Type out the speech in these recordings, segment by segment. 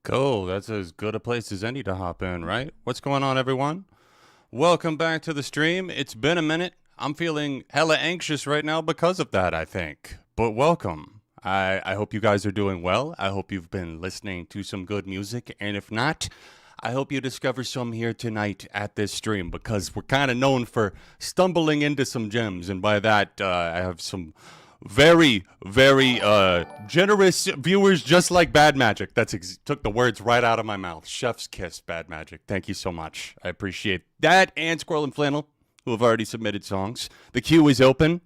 Cool, that's as good a place as any to hop in, right? What's going on, everyone? Welcome back to the stream. It's been a minute. I'm feeling hella anxious right now because of that, I think. But welcome. I hope you guys are doing well. I hope you've been listening to some good music. And if not, I hope you discover some here tonight at this stream because we're kind of known for stumbling into some gems. And by that, I have some very generous viewers, just like Bad Magic. Took the words right out of my mouth. Chef's kiss, Bad Magic. Thank you so much. I appreciate that. And Squirrel and Flannel, who have already submitted songs. The queue is open.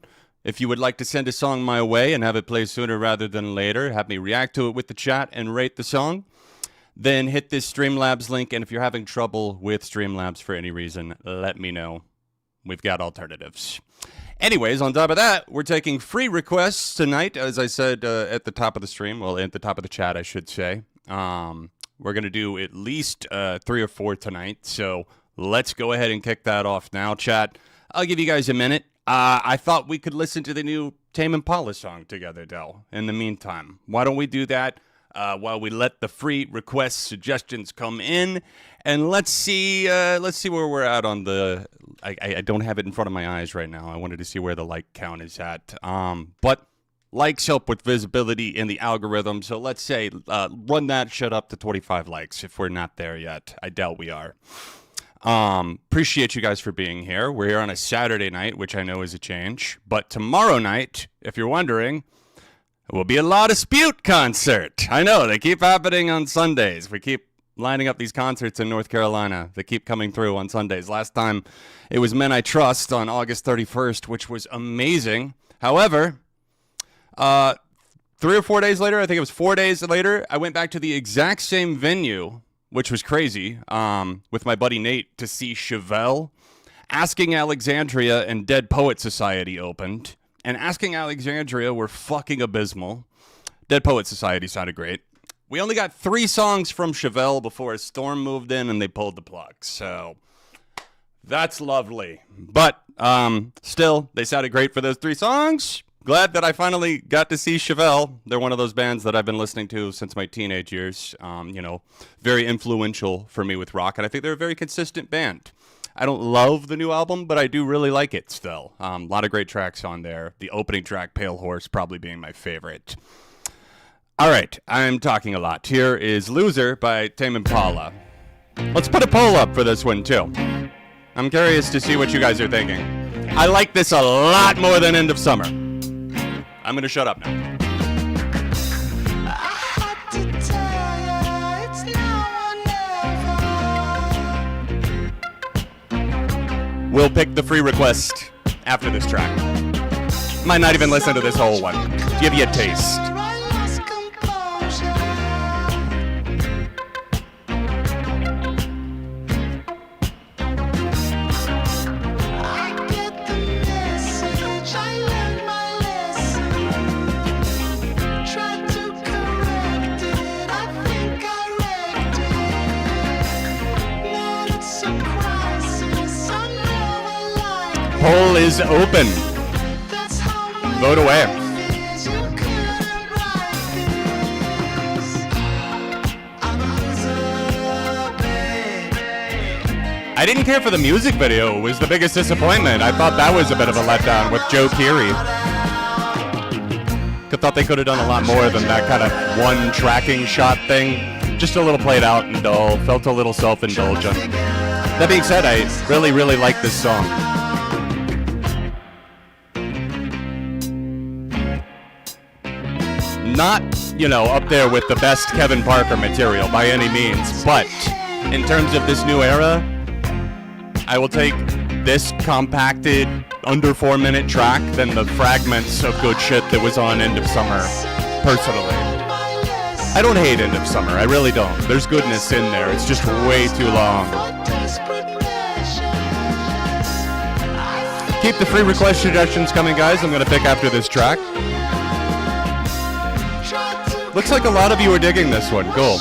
If you would like to send a song my way and have it play sooner rather than later, have me react to it with the chat and rate the song, then hit this Streamlabs link. And if you're having trouble with Streamlabs for any reason, let me know. We've got alternatives. Anyways, on top of that, we're taking free requests tonight, as I said at the top of the stream. Well, at the top of the chat, I should say. We're going to do at least 3 or 4 tonight. So let's go ahead and kick that off now, chat. I'll give you guys a minute. I thought we could listen to the new Tame Impala song together, Del, in the meantime. Why don't we do that while we let the free request suggestions come in? And let's see where we're at on the... I don't have it in front of my eyes right now. I wanted to see where the like count is at. But likes help with visibility in the algorithm. So let's say run that shit up to 25 likes if we're not there yet. I doubt we are. Appreciate you guys for being here. We're here on a Saturday night, which I know is a change. But tomorrow night, if you're wondering, will be a La Dispute concert. I know, they keep happening on Sundays. We keep lining up these concerts in North Carolina. They keep coming through on Sundays. Last time, it was Men I Trust on August 31st, which was amazing. However, 3 or 4 days later, I think it was 4 days later, I went back to the exact same venue, which was crazy, with my buddy Nate to see Chevelle. Asking Alexandria and Dead Poet Society opened. And Asking Alexandria were fucking abysmal. Dead Poet Society sounded great. We only got 3 songs from Chevelle before a storm moved in and they pulled the plug. So that's lovely. But still, they sounded great for those 3 songs. Glad that I finally got to see Chevelle. They're one of those bands that I've been listening to since my teenage years. Very influential for me with rock. And I think they're a very consistent band. I don't love the new album, but I do really like it still. A lot of great tracks on there. The opening track, Pale Horse, probably being my favorite. All right, I'm talking a lot. Here is Loser by Tame Impala. Let's put a poll up for this one, too. I'm curious to see what you guys are thinking. I like this a lot more than End of Summer. I'm going to shut up now. We'll pick the free request after this track. Might not even listen to this whole one. Give you a taste. Poll is open. Vote away. I didn't care for the music video. It was the biggest disappointment. I thought that was a bit of a letdown with Joe Keery. I thought they could have done a lot more than that kind of one tracking shot thing. Just a little played out and dull. Felt a little self-indulgent. That being said, I really like this song. Not, up there with the best Kevin Parker material by any means, but in terms of this new era, I will take this compacted, under 4-minute track than the fragments of good shit that was on End of Summer, personally. I don't hate End of Summer, I really don't. There's goodness in there, it's just way too long. Keep the free request suggestions coming, guys. I'm going to pick after this track. Looks like a lot of you are digging this one. Cool.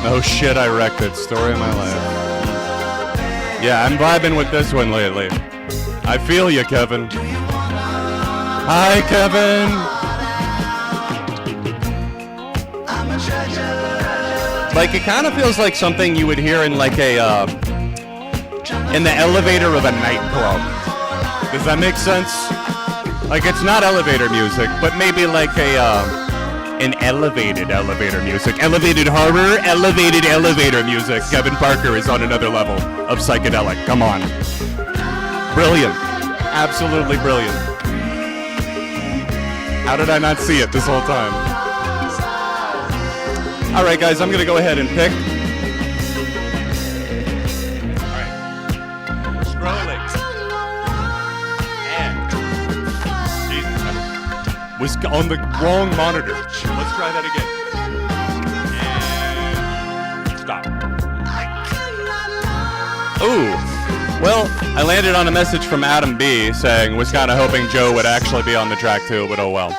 Oh shit, I wrecked it. Story of my life. Yeah, I'm vibing with this one lately. I feel you, Kevin. Hi, Kevin. Like, it kind of feels like something you would hear in like a, in the elevator of a nightclub. Does that make sense? Like, it's not elevator music, but maybe like an elevated elevator music. Elevated horror, elevated elevator music. Kevin Parker is on another level of psychedelic. Come on. Brilliant. Absolutely brilliant. How did I not see it this whole time? All right, guys, I'm going to go ahead and pick. All right. Scrolling. And. Jesus, I was on the wrong monitor. Let's try that again. And. Stop. Ooh. Well, I landed on a message from Adam B saying, was kind of hoping Joe would actually be on the track too, but oh well.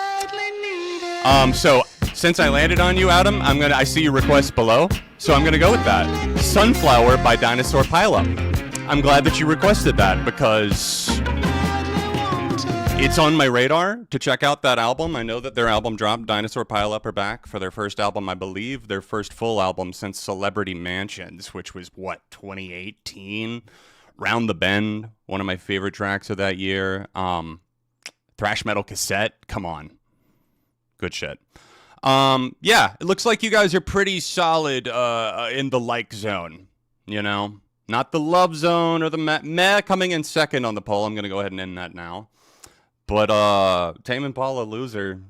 So since I landed on you, Adam, I see your request below, so I'm gonna go with that. Sunflower by Dinosaur Pileup. I'm glad that you requested that because it's on my radar to check out that album. I know that their album dropped. Dinosaur Pileup are back for their first album, I believe, their first full album since Celebrity Mansions, which was, what, 2018? Round the Bend, one of my favorite tracks of that year. Thrash Metal Cassette, come on. Good shit. Yeah, it looks like you guys are pretty solid in the like zone, you know? Not the love zone or the meh coming in second on the poll. I'm going to go ahead and end that now. But Tame Impala Loser,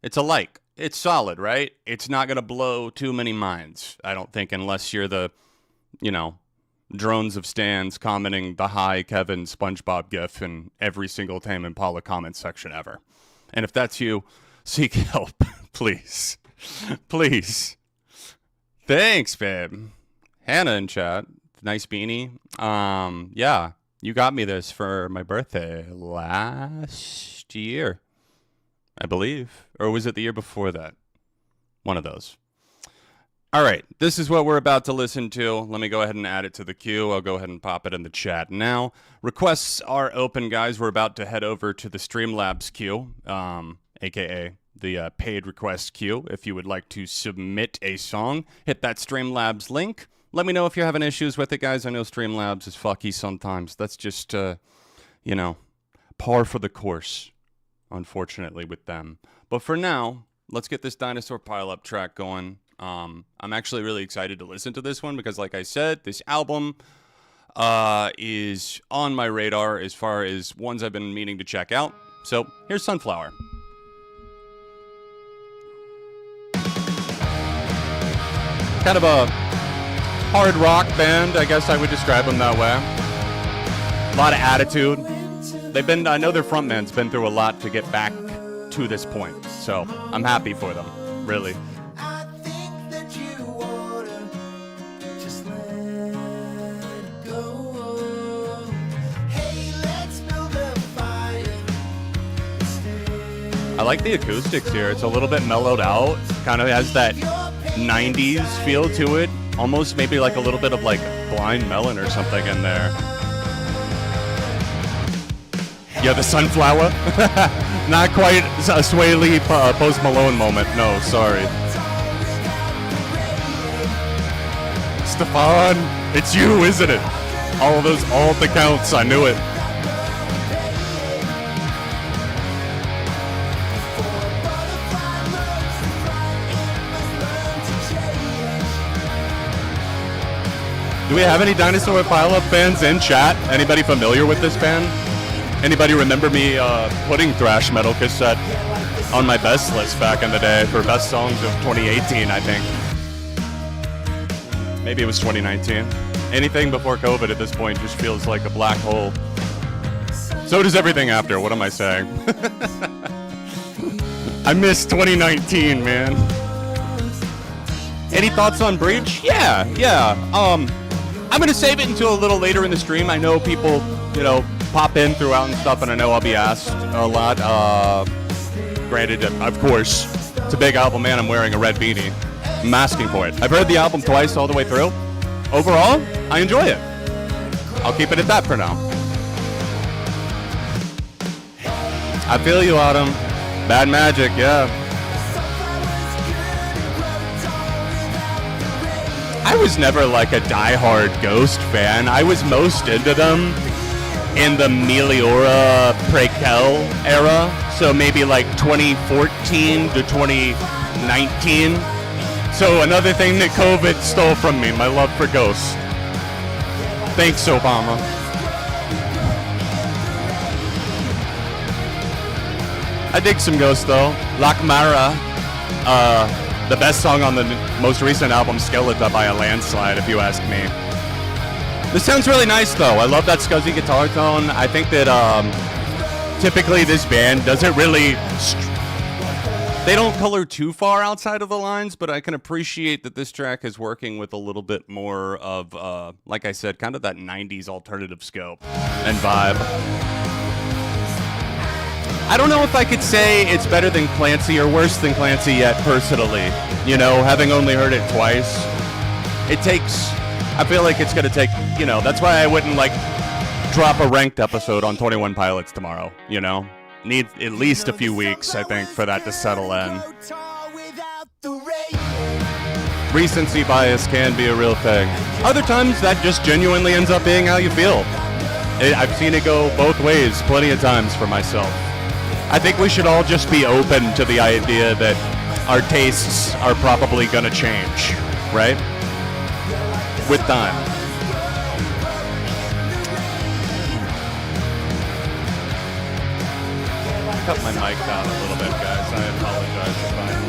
it's a like. It's solid, right? It's not going to blow too many minds, I don't think, unless you're the, you know, drones of stands commenting the hi Kevin SpongeBob gif in every single Tame Impala comment section ever. And if that's you, seek help, please. Please. Thanks, babe. Hannah in chat. Nice beanie. Yeah, you got me this for my birthday last year, I believe. Or was it the year before that? One of those. All right, this is what we're about to listen to. Let me go ahead and add it to the queue. I'll go ahead and pop it in the chat now. Requests are open, guys. We're about to head over to the Streamlabs queue, a.k.a. the paid request queue. If you would like to submit a song, hit that Streamlabs link. Let me know if you're having issues with it, guys. I know Streamlabs is fucky sometimes. That's just, you know, par for the course, unfortunately, with them. But for now, let's get this Dinosaur Pileup track going. I'm actually really excited to listen to this one because, like I said, this album is on my radar as far as ones I've been meaning to check out. So here's Sunflower. Kind of a hard rock band, I guess I would describe them that way. A lot of attitude. I know their frontman's been through a lot to get back to this point, so I'm happy for them, really. I like the acoustics here. It's a little bit mellowed out. Kind of has that 90s feel to it. Almost maybe like a little bit of like Blind Melon or something in there. Yeah, the Sunflower. Not quite a Sway Lee Post Malone moment. No, sorry. Stefan, it's you, isn't it? All of those alt accounts, I knew it. Do we have any Dinosaur Pileup fans in chat? Anybody familiar with this band? Anybody remember me putting Thrash Metal Cassette on my best list back in the day for best songs of 2018, I think. Maybe it was 2019. Anything before COVID at this point just feels like a black hole. So does everything after, what am I saying? I miss 2019, man. Any thoughts on Breach? Yeah. I'm going to save it until a little later in the stream. I know people, you know, pop in throughout and stuff, and I know I'll be asked a lot. Granted, of course, it's a big album, man. I'm wearing a red beanie. I'm asking for it. I've heard the album twice all the way through. Overall, I enjoy it. I'll keep it at that for now. I feel you, Autumn. Bad Magic, yeah. was never like a diehard Ghost fan. I was most into them in the Meliora Prequel era, so maybe like 2014 to 2019. So another thing that COVID stole from me, my love for Ghosts. Thanks, Obama. I dig some Ghosts though. Lakmara, the best song on the most recent album, Skeleton, by a landslide, if you ask me. This sounds really nice though. I love that scuzzy guitar tone. I think that typically this band doesn't really... They don't color too far outside of the lines, but I can appreciate that this track is working with a little bit more of, like I said, kind of that 90s alternative scope and vibe. I don't know if I could say it's better than Clancy or worse than Clancy yet, personally. You know, having only heard it twice, it takes... I feel like it's going to take, you know, that's why I wouldn't, like, drop a ranked episode on 21 Pilots tomorrow, you know? Need at least a few weeks, I think, for that to settle in. Recency bias can be a real thing. Other times, that just genuinely ends up being how you feel. I've seen it go both ways plenty of times for myself. I think we should all just be open to the idea that our tastes are probably going to change, right? With time. Cut my mic down a little bit, guys. I apologize if I'm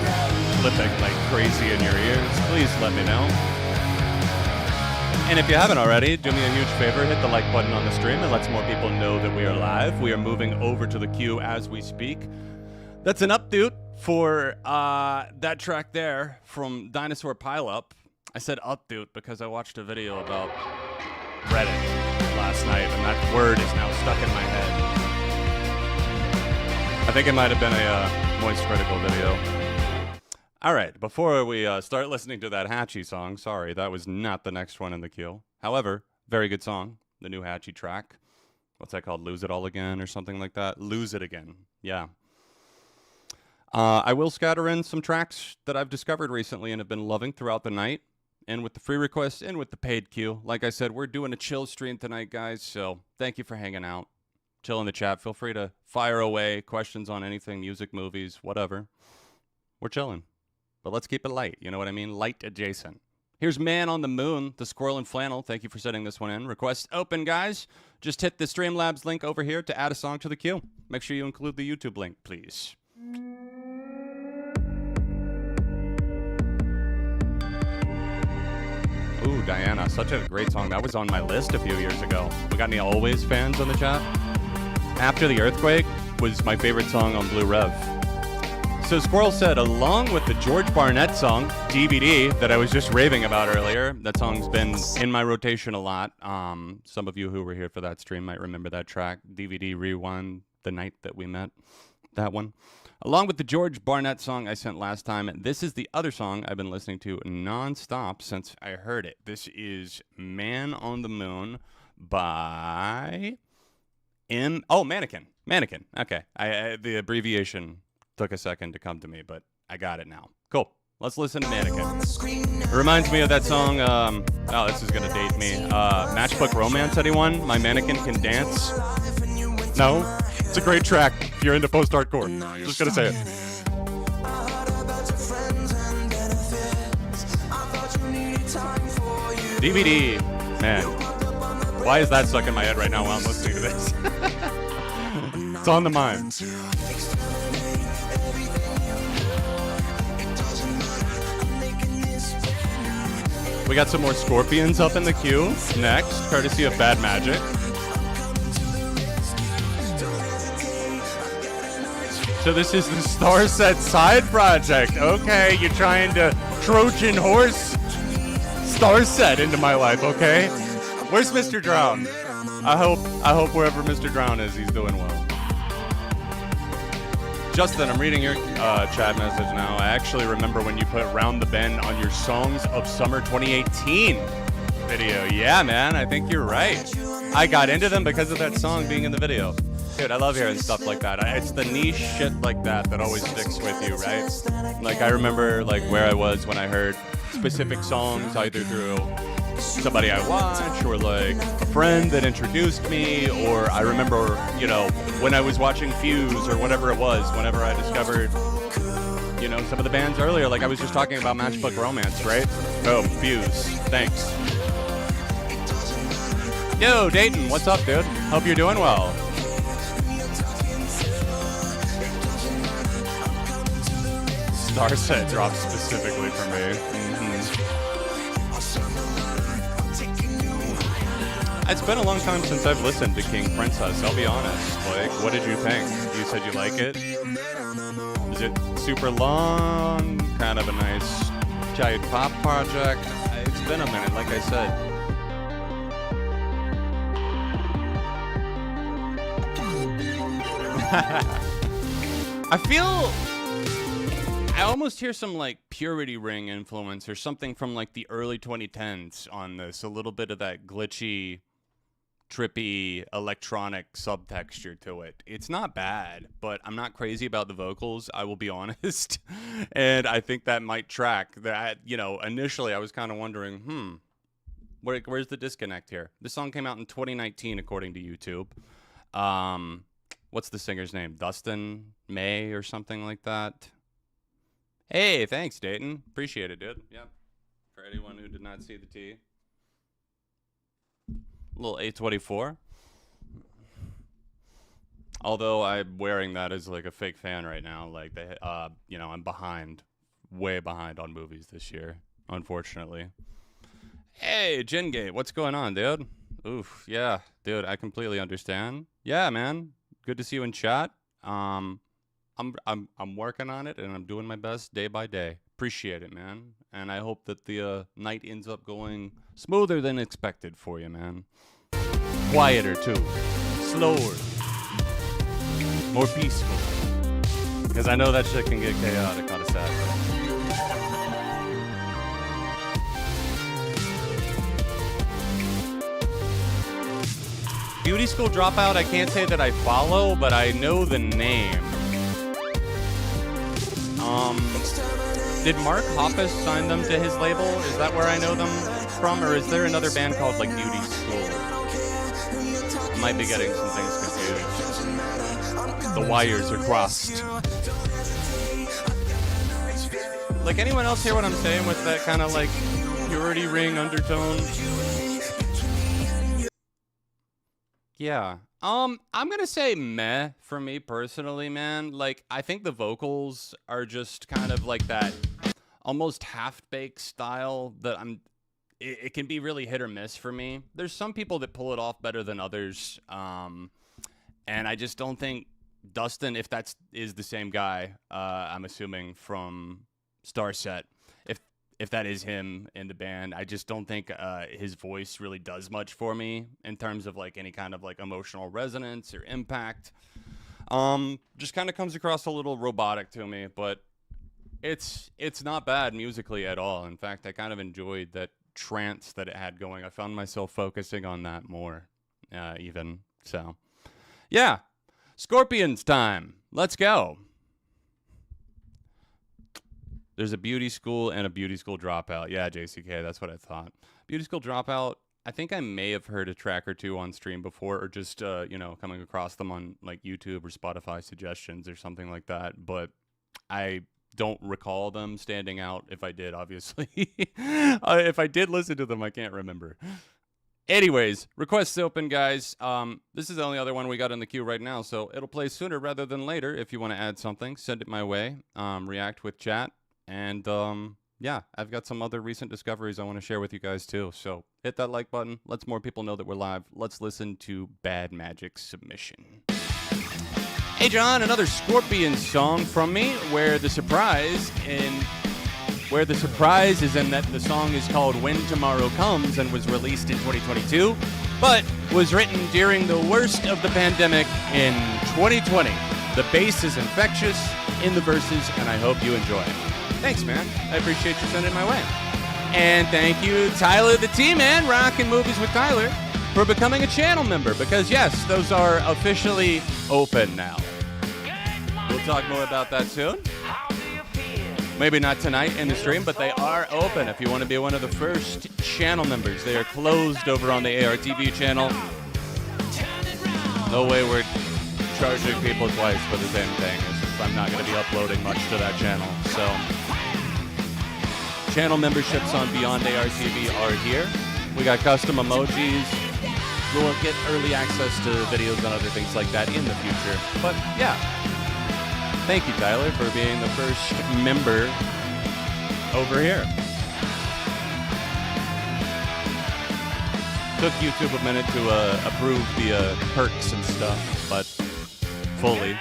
flipping like crazy in your ears. Please let me know. And if you haven't already, do me a huge favor, hit the like button on the stream. It lets more people know that we are live. We are moving over to the queue as we speak. That's an update for that track there from Dinosaur Pileup. I said update because I watched a video about Reddit last night, and that word is now stuck in my head. I think it might have been a Moist Critical video. All right, before we start listening to that Hatchie song, sorry, that was not the next one in the queue. However, very good song, the new Hatchie track. What's that called? Lose It All Again or something like that? Lose It Again, yeah. I will scatter in some tracks that I've discovered recently and have been loving throughout the night. And with the free requests and with the paid queue. Like I said, we're doing a chill stream tonight, guys, so thank you for hanging out. Chill in the chat. Feel free to fire away questions on anything, music, movies, whatever. We're chilling. But let's keep it light, you know what I mean? Light adjacent. Here's Man on the Moon, the Squirrel and Flannel. Thank you for setting this one in. Request open, guys. Just hit the Streamlabs link over here to add a song to the queue. Make sure you include the YouTube link, please. Ooh, Diana, such a great song. That was on my list a few years ago. We got any Always fans on the chat? After the Earthquake was my favorite song on Blue Rev. So Squirrel said, along with the George Barnett song, DVD, that I was just raving about earlier, that song's been in my rotation a lot. Some of you who were here for that stream might remember that track, DVD Rewind, the night that we met, that one. Along with the George Barnett song I sent last time, this is the other song I've been listening to nonstop since I heard it. This is Man on the Moon by Mannequin. Mannequin. Okay. The abbreviation took a second to come to me, but I got it now. Cool. Let's listen to Mannequin. It reminds me of that song, this is going to date me. Matchbook Romance, anyone? My Mannequin Can Dance? No? It's a great track if you're into post-hardcore. Just gonna say it. DVD. Man. Why is that stuck in my head right now while I'm listening to this? It's on the mind. We got some more Scorpions up in the queue next, courtesy of Bad Magic. So this is the Starset side project. Okay, you're trying to Trojan horse Starset into my life, okay? Where's Mr. Drown? I hope wherever Mr. Drown is, he's doing well. Justin, I'm reading your chat message now. I actually remember when you put Round the Bend on your Songs of Summer 2018 video. Yeah, man, I think you're right. I got into them because of that song being in the video. Dude, I love hearing stuff like that. It's the niche shit like that that always sticks with you, right? Like, I remember, like, where I was when I heard specific songs either through somebody I watch or like a friend that introduced me, or I remember, you know, when I was watching Fuse or whatever it was, whenever I discovered, you know, some of the bands earlier, like I was just talking about Matchbook Romance, right? Oh, Fuse. Thanks. Yo, Dayton, what's up, dude? Hope you're doing well. Star Set dropped specifically for me. It's been a long time since I've listened to King Princess, I'll be honest. Like, what did you think? You said you like it? Is it super long? Kind of a nice giant pop project? It's been a minute, like I said. I almost hear some like Purity Ring influence or something from like the early 2010s on this. A little bit of that glitchy, trippy electronic subtexture to it. It's not bad, but I'm not crazy about the vocals, I will be honest. And I think that might track that, you know, initially I was kind of wondering, where's the disconnect here? This song came out in 2019 according to YouTube. What's the singer's name? Dustin May or something like that? Hey, thanks, Dayton. Appreciate it, dude. Yep. For anyone who did not see the T. Little A24. Although I'm wearing that as like a fake fan right now. Like, you know, I'm behind, way behind on movies this year, unfortunately. Hey, Gingate, what's going on, dude? Oof, yeah, dude, I completely understand. Yeah, man, good to see you in chat. I'm working on it, and I'm doing my best day by day. Appreciate it, man. And I hope that the night ends up going smoother than expected for you, man. Quieter, too. Slower. More peaceful. Because I know that shit can get chaotic on a Saturday. Beauty School Dropout, I can't say that I follow, but I know the name. Did Mark Hoppus sign them to his label? Is that where I know them from? Or is there another band called, like, Beauty School? I might be getting some things confused. The wires are crossed. Like, anyone else hear what I'm saying with that kind of, like, purity ring undertone? Yeah. I'm gonna say meh for me personally, man. Like, I think the vocals are just kind of like that almost half-baked style that it can be really hit or miss for me. There's some people that pull it off better than others. And I just don't think Dustin, if that is the same guy, I'm assuming from Starset, if that is him in the band, I just don't think his voice really does much for me in terms of like any kind of like emotional resonance or impact. Just kind of comes across a little robotic to me, but it's not bad musically at all. In fact, I kind of enjoyed that trance that it had going. I found myself focusing on that more, even. So, yeah, Scorpions time. Let's go. There's a beauty school and a beauty school dropout. Yeah, JCK, that's what I thought. Beauty school dropout, I think I may have heard a track or two on stream before, or just, you know, coming across them on, like, YouTube or Spotify suggestions or something like that, but I don't recall them standing out. If I did, obviously. If I did listen to them, I can't remember. Anyways, requests open, guys. This is the only other one we got in the queue right now, so it'll play sooner rather than later. If you want to add something, send it my way. React with chat. And, yeah, I've got some other recent discoveries I want to share with you guys, too. So hit that like button. Let's more people know that we're live. Let's listen to Bad Magic's submission. Hey, John, another Scorpions song from me, where the surprise is in that the song is called When Tomorrow Comes and was released in 2022, but was written during the worst of the pandemic in 2020. The bass is infectious in the verses, and I hope you enjoy it. Thanks, man. I appreciate you sending it my way. And thank you, Tyler the T-Man, Rockin' Movies with Tyler, for becoming a channel member, because, yes, those are officially open now. We'll talk more about that soon. Maybe not tonight in the stream, but they are open if you want to be one of the first channel members. They are closed over on the ARTV channel. No way we're charging people twice for the same thing. It's just I'm not going to be uploading much to that channel. So, channel memberships on Beyond ARTV are here. We got custom emojis. We'll get early access to videos and other things like that in the future. But yeah. Thank you, Tyler, for being the first member over here. Took YouTube a minute to approve the perks and stuff, but fully.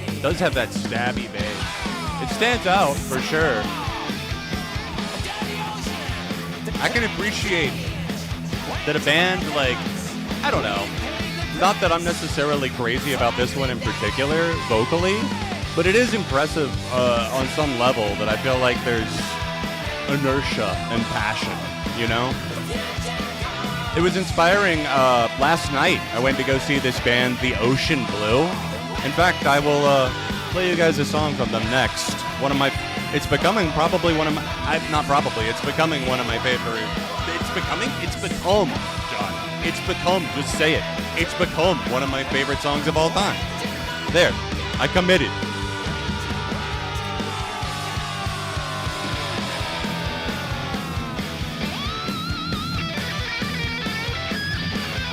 It does have that stabby bass. It stands out for sure. I can appreciate that a band like, I don't know, not that I'm necessarily crazy about this one in particular, vocally, but it is impressive on some level that I feel like there's inertia and passion, you know? It was inspiring. Last night, I went to go see this band, The Ocean Blue. In fact, I will play you guys a song from them next. It's becoming probably one of my, it's becoming one of my favorite. It's become, John. It's become, just say it. It's become one of my favorite songs of all time. There, I committed.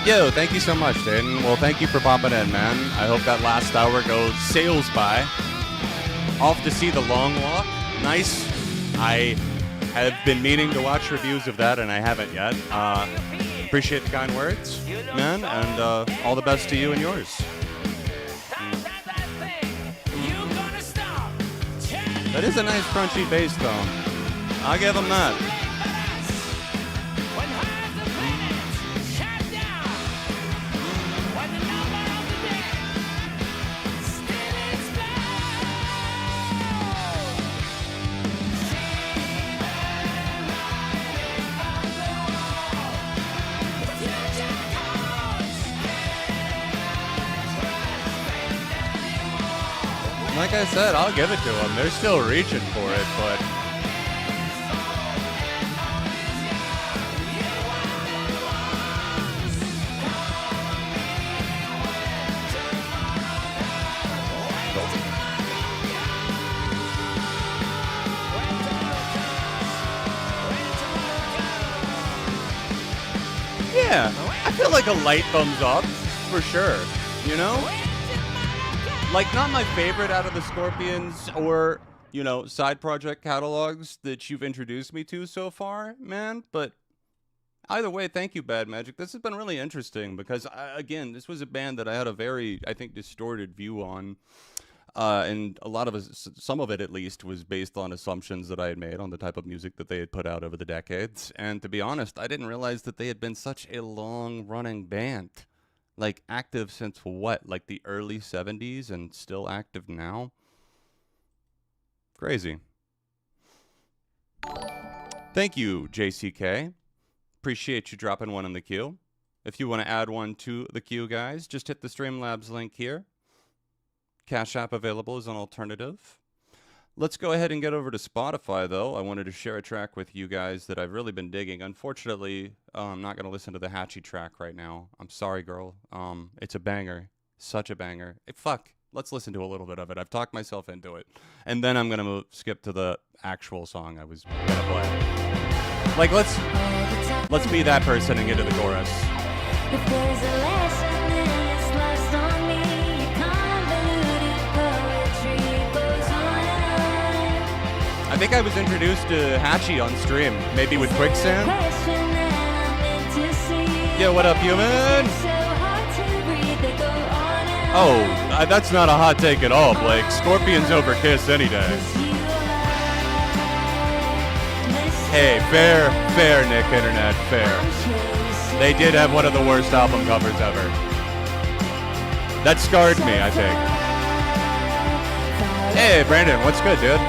Yo, thank you so much, Dayton. Well, thank you for popping in, man. I hope that last hour goes sails by. Off to see The Long Walk. Nice. I have been meaning to watch reviews of that, and I haven't yet. Appreciate the kind words, man, and all the best to you and yours. That is a nice crunchy bass tone. I'll give him that. Like I said, I'll give it to them. They're still reaching for it, but yeah, I feel like a light thumbs up for sure, you know? Like, not my favorite out of the Scorpions or, you know, side project catalogs that you've introduced me to so far, man. But either way, thank you, Bad Magic. This has been really interesting because, again, this was a band that I had a very, I think, distorted view on. And a lot of it, some of it at least, was based on assumptions that I had made on the type of music that they had put out over the decades. And to be honest, I didn't realize that they had been such a long-running band. Like, active since what? Like the early 70s and still active now? Crazy. Thank you, JCK. Appreciate you dropping one in the queue. If you want to add one to the queue, guys, just hit the Streamlabs link here. CashApp available as an alternative. Let's go ahead and get over to Spotify, though. I wanted to share a track with you guys that I've really been digging. Unfortunately, I'm not going to listen to the Hatchie track right now. I'm sorry, girl. It's a banger. Such a banger. Hey, fuck. Let's listen to a little bit of it. I've talked myself into it. And then I'm going to skip to the actual song I was going to play. Like, let's be that person and get to the chorus. If there's a lesson in it's lost on me, convoluted poetry goes on and on. I think I was introduced to Hatchie on stream, maybe with Quicksand. Yo, what up, human? Oh, that's not a hot take at all, Blake. Scorpions over Kiss any day. Hey, fair, Nick Internet, fair. They did have one of the worst album covers ever. That scarred me, I think. Hey, Brandon, what's good, dude?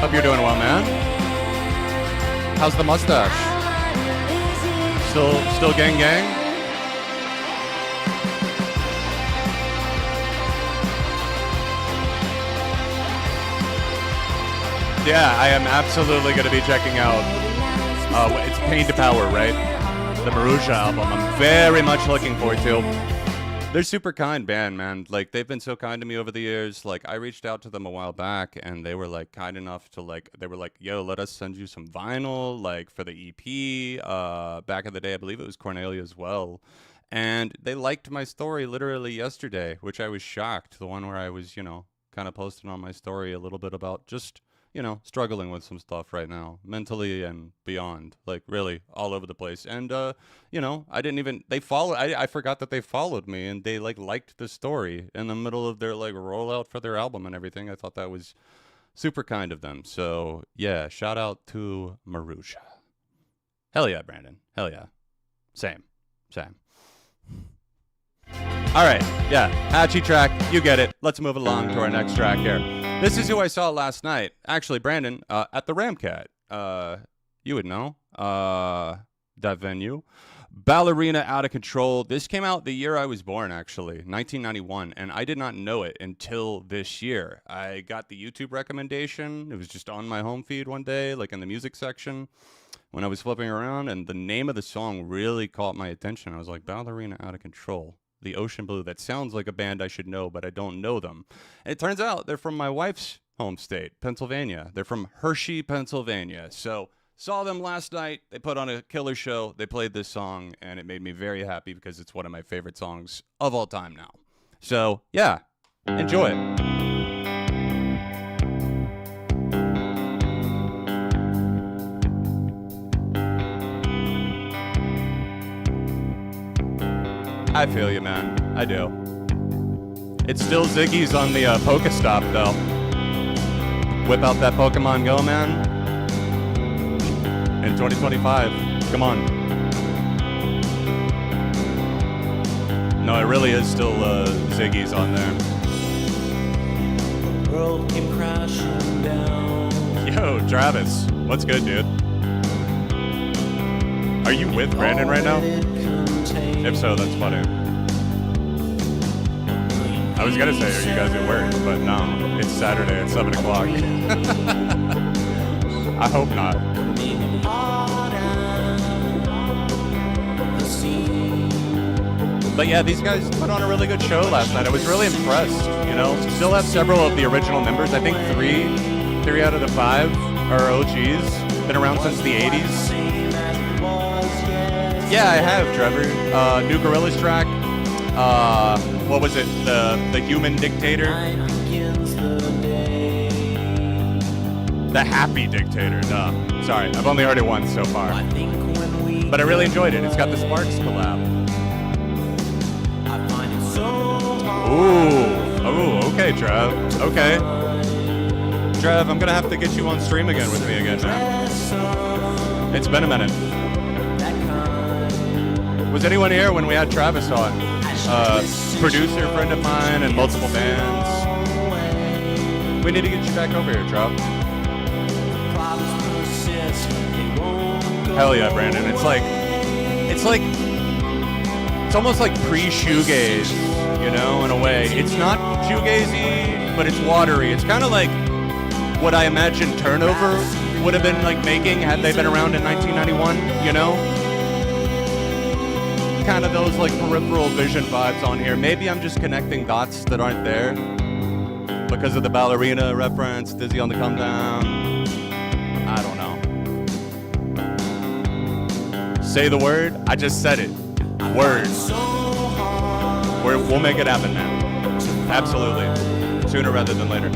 Hope you're doing well, man. How's the mustache? Still gang gang? Yeah, I am absolutely going to be checking out, it's Pain to Power, right? The Marusha album. I'm very much looking forward to. They're super kind band, man. Like, they've been so kind to me over the years. Like, I reached out to them a while back, and they were, like, kind enough to, like, they were like, yo, let us send you some vinyl, like, for the EP. Back in the day, I believe it was Cornelia as well. And they liked my story literally yesterday, which I was shocked. The one where I was, kind of posting on my story a little bit about just, struggling with some stuff right now, mentally and beyond, like really all over the place. And, I didn't even, I forgot that they followed me and they liked the story in the middle of their rollout for their album and everything. I thought that was super kind of them. So yeah, shout out to Marusha. Hell yeah, Brandon. Hell yeah. Same. All right. Yeah. Hatchy track. You get it. Let's move along to our next track here. This is who I saw last night. Actually, Brandon, at the Ramcat. You would know. That venue. Ballerina Out of Control. This came out the year I was born, actually. 1991. And I did not know it until this year. I got the YouTube recommendation. It was just on my home feed one day, like in the music section, when I was flipping around. And the name of the song really caught my attention. I was like, Ballerina Out of Control. The Ocean Blue. That sounds like a band I should know, but I don't know them. And it turns out they're from my wife's home state, Pennsylvania. They're from Hershey, Pennsylvania. So saw them last night. They put on a killer show. They played this song, and it made me very happy because it's one of my favorite songs of all time now. So yeah, enjoy it. I feel you, man. I do. It's still Ziggy's on the Pokestop, though. Whip out that Pokemon Go, man. In 2025. Come on. No, it really is still Ziggy's on there. The world came crashing down. Yo, Travis. What's good, dude? Are you with Brandon right now? If so, that's funny. I was gonna say, are you guys at work? But no, it's Saturday at 7 o'clock. I hope not. But yeah, these guys put on a really good show last night. I was really impressed, Still have several of the original members. I think three out of the 5 are OGs. Been around since the 80s. Yeah, I have, Trevor. New Gorillaz track. What was it? The Human Dictator? The Happy Dictator. No, sorry. I've only heard it once so far. But I really enjoyed it. It's got the Sparks collab. Ooh, okay, Trev. Okay. Trev, I'm going to have to get you on stream again with me again, man. It's been a minute. Was anyone here when we had Travis on? Producer friend of mine and multiple bands. We need to get you back over here, Trav. Hell yeah, Brandon. It's almost like pre-shoegaze, in a way. It's not shoegazy, but it's watery. It's kind of like what I imagine Turnover would have been making had they been around in 1991, Kind of those peripheral vision vibes on here. Maybe I'm just connecting dots that aren't there because of the ballerina reference, Dizzy on the Come Down. I don't know. Say the word. I just said it. Word. We'll make it happen, man. Absolutely. Sooner rather than later.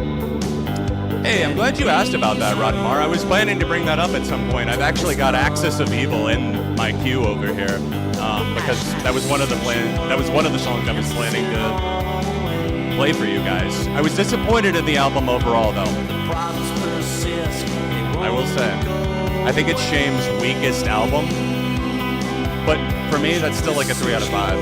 Hey, I'm glad you asked about that, Rodmar. I was planning to bring that up at some point. I've actually got Axis of Evil in my queue over here. Because that was one of the songs I was planning to play for you guys. I was disappointed in the album overall, though. I will say, I think it's Shame's weakest album, but for me, that's still like a 3 out of 5.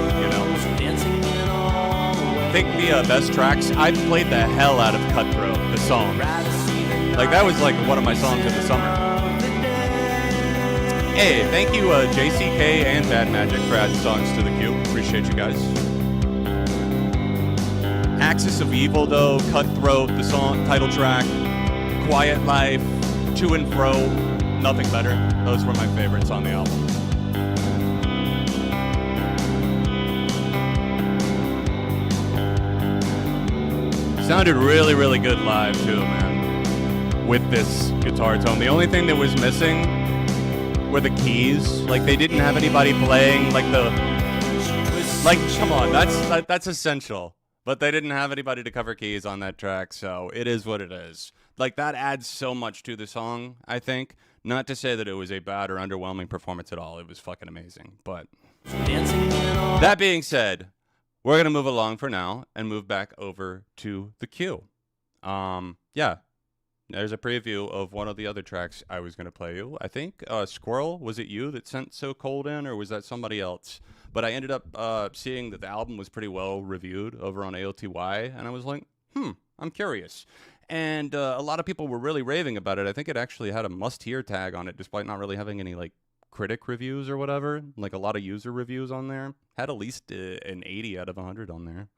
I think the best tracks. I played the hell out of Cutthroat, the song. That was one of my songs of the summer. Hey, thank you, JCK and Bad Magic for adding songs to the queue. Appreciate you guys. Axis of Evil, though, Cutthroat, the song title track, Quiet Life, To and Fro, nothing better. Those were my favorites on the album. Sounded really, really good live, too, man, with this guitar tone. The only thing that was missing were the keys. Like, they didn't have anybody playing, like, come on, that's essential. But they didn't have anybody to cover keys on that track, so it is what it is. Like, that adds so much to the song, I think. Not to say that it was a bad or underwhelming performance at all. It was fucking amazing. But that being said, we're going to move along for now and move back over to the queue. Yeah, there's a preview of one of the other tracks I was going to play you. I think, Squirrel, was it you that sent So Cold in, or was that somebody else? But I ended up seeing that the album was pretty well reviewed over on AOTY, and I was like, I'm curious. And a lot of people were really raving about it. I think it actually had a must-hear tag on it, despite not really having any, like, critic reviews or whatever. Like, a lot of user reviews on there. Had at least an 80 out of 100 on there.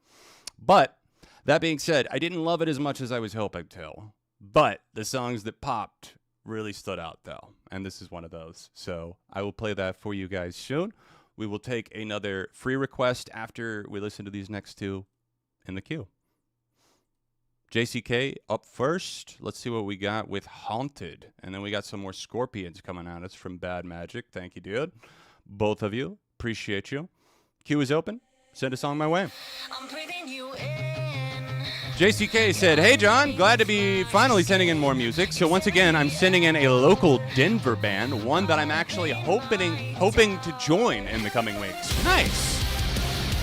But, that being said, I didn't love it as much as I was hoping to. But the songs that popped really stood out, though. And this is one of those. So, I will play that for you guys soon. We will take another free request after we listen to these next two in the queue. JCK up first. Let's see what we got with Haunted. And then we got some more Scorpions coming at us from Bad Magic. Thank you, dude. Both of you. Appreciate you. Queue is open. Send a song my way. I'm breathing you in. JCK said, hey, John. Glad to be finally sending in more music. So once again, I'm sending in a local Denver band. One that I'm actually hoping to join in the coming weeks. Nice.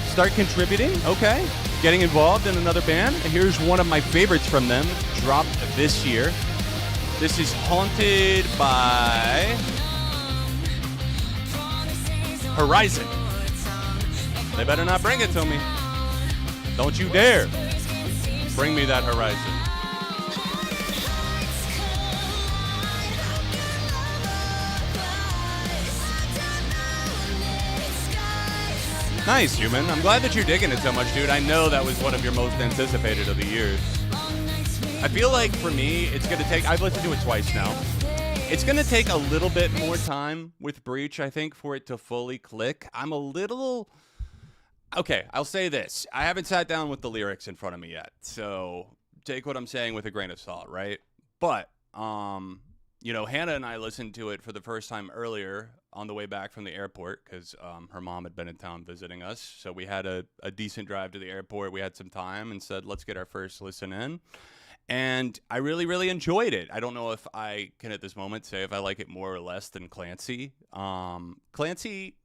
Start contributing. Okay. Getting involved in another band. Here's one of my favorites from them, dropped this year. This is Haunted by Horizon. They better not bring it to me. Don't you dare bring me that Horizon. Nice, Human. I'm glad that you're digging it so much, dude. I know that was one of your most anticipated of the years. I feel like, for me, it's going to take... I've listened to it twice now. It's going to take a little bit more time with Breach, I think, for it to fully click. I'm a little... Okay, I'll say this. I haven't sat down with the lyrics in front of me yet, so take what I'm saying with a grain of salt, right? But, you know, Hannah and I listened to it for the first time earlier on the way back from the airport because her mom had been in town visiting us. So we had a decent drive to the airport. We had some time and said, let's get our first listen in. And I really, really enjoyed it. I don't know if I can at this moment say if I like it more or less than Clancy. Clancy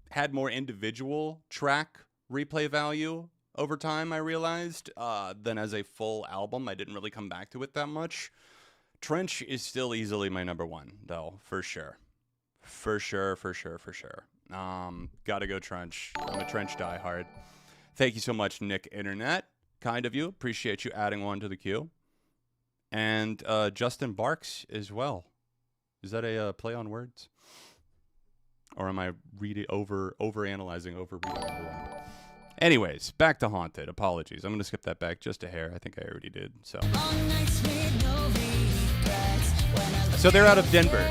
had more individual track replay value over time, I realized, than as a full album. I didn't really come back to it that much. Trench is still easily my number one, though, for sure. For sure. Gotta go Trench. I'm a Trench diehard. Thank you so much, Nick Internet. Kind of you. Appreciate you adding one to the queue. And Justin Barks as well. Is that a play on words? Or am I overanalyzing, overreading? Anyways, back to Haunted. Apologies. I'm going to skip that back just a hair. I think I already did. So they're out of Denver.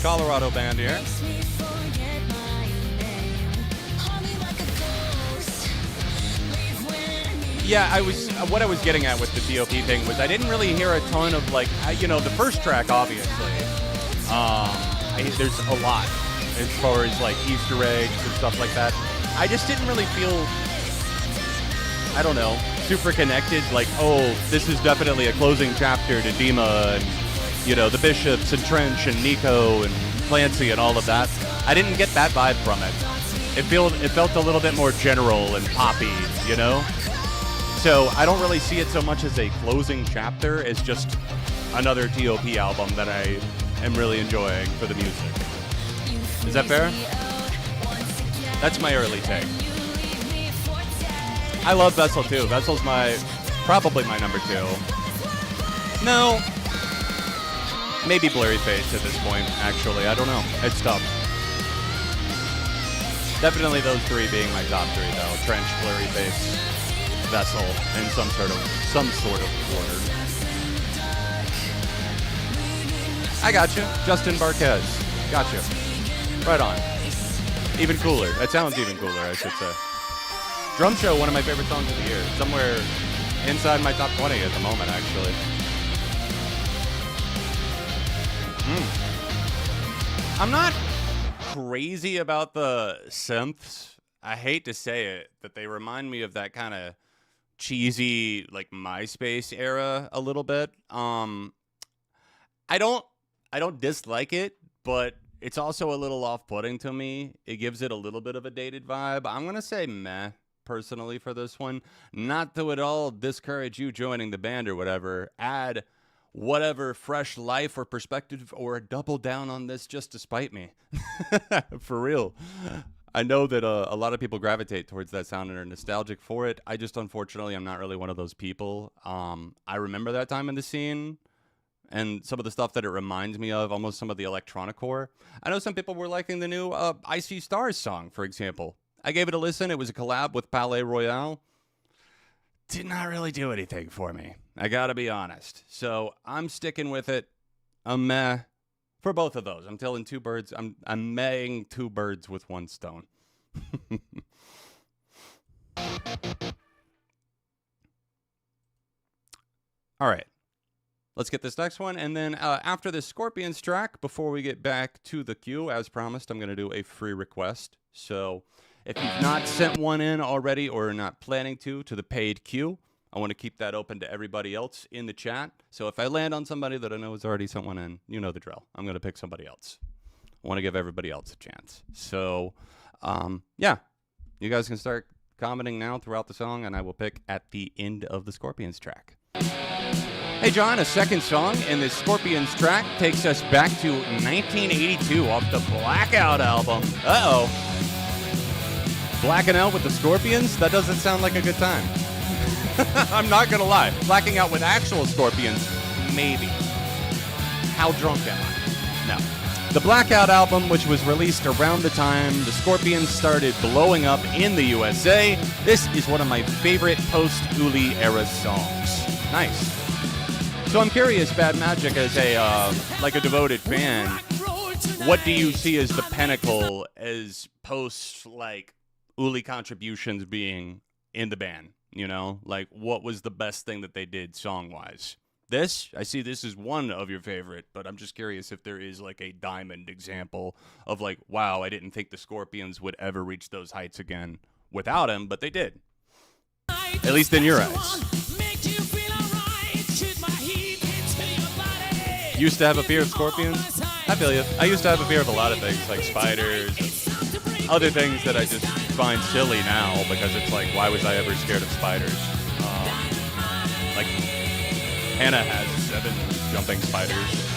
Colorado band here. Yeah, what I was getting at with the DOP thing was I didn't really hear a ton of, like, the first track, obviously. There's a lot as far as, like, Easter eggs and stuff like that. I just didn't really feel, I don't know, super connected. Like, oh, this is definitely a closing chapter to Dima and, the Bishops and Trench and Nico and Clancy and all of that. I didn't get that vibe from it. It felt a little bit more general and poppy, So I don't really see it so much as a closing chapter as just another TOP album that I am really enjoying for the music. Is that fair? That's my early take. I love Vessel too. Vessel's probably my number 2. No, maybe Blurry Face at this point, actually. I don't know. It's tough. Definitely those three being my top three, though. Trench, blurry face, vessel, in some sort of order. I got you. Justin Barquez. Got you. Right on. Even cooler. That sounds even cooler, I should say. Drum Show, one of my favorite songs of the year. Somewhere inside my top 20 at the moment, actually. I'm not crazy about the synths. I hate to say it, but they remind me of that kind of cheesy, like, MySpace era a little bit. I don't dislike it, but it's also a little off-putting to me. It gives it a little bit of a dated vibe. I'm going to say meh, personally, for this one. Not to at all discourage you joining the band or whatever. Add whatever fresh life or perspective or double down on this just to spite me. For real. I know that a lot of people gravitate towards that sound and are nostalgic for it. I just, unfortunately, I'm not really one of those people. I remember that time in the scene and some of the stuff that it reminds me of, almost some of the electronic core. I know some people were liking the new I See Stars song, for example. I gave it a listen. It was a collab with Palais Royale. Did not really do anything for me. I gotta be honest. So I'm sticking with it. I'm meh for both of those. I'm telling two birds. I'm mehing two birds with one stone. All right. Let's get this next one. And then after this Scorpions track, before we get back to the queue, as promised, I'm going to do a free request. So if you've not sent one in already or are not planning to the paid queue, I want to keep that open to everybody else in the chat. So if I land on somebody that I know has already sent one in, you know the drill. I'm going to pick somebody else. I want to give everybody else a chance. So, yeah, you guys can start commenting now throughout the song, and I will pick at the end of the Scorpions track. Hey, John, a second song in this Scorpions track takes us back to 1982 off the Blackout album. Uh-oh. Blacking out with the Scorpions? That doesn't sound like a good time. I'm not going to lie. Blacking out with actual Scorpions? Maybe. How drunk am I? No. The Blackout album, which was released around the time the Scorpions started blowing up in the USA. This is one of my favorite post-Uli era songs. Nice. So I'm curious, Bad Magic, as a devoted fan, what do you see as the pinnacle as post, Uli contributions being in the band? You know, what was the best thing that they did song-wise? This? I see this is one of your favorite, but I'm just curious if there is, a diamond example of, wow, I didn't think the Scorpions would ever reach those heights again without him, but they did. At least in your eyes. Used to have a fear of scorpions? I feel you. I used to have a fear of a lot of things, like spiders and other things that I just find silly now because it's why was I ever scared of spiders? Hannah has 7 jumping spiders,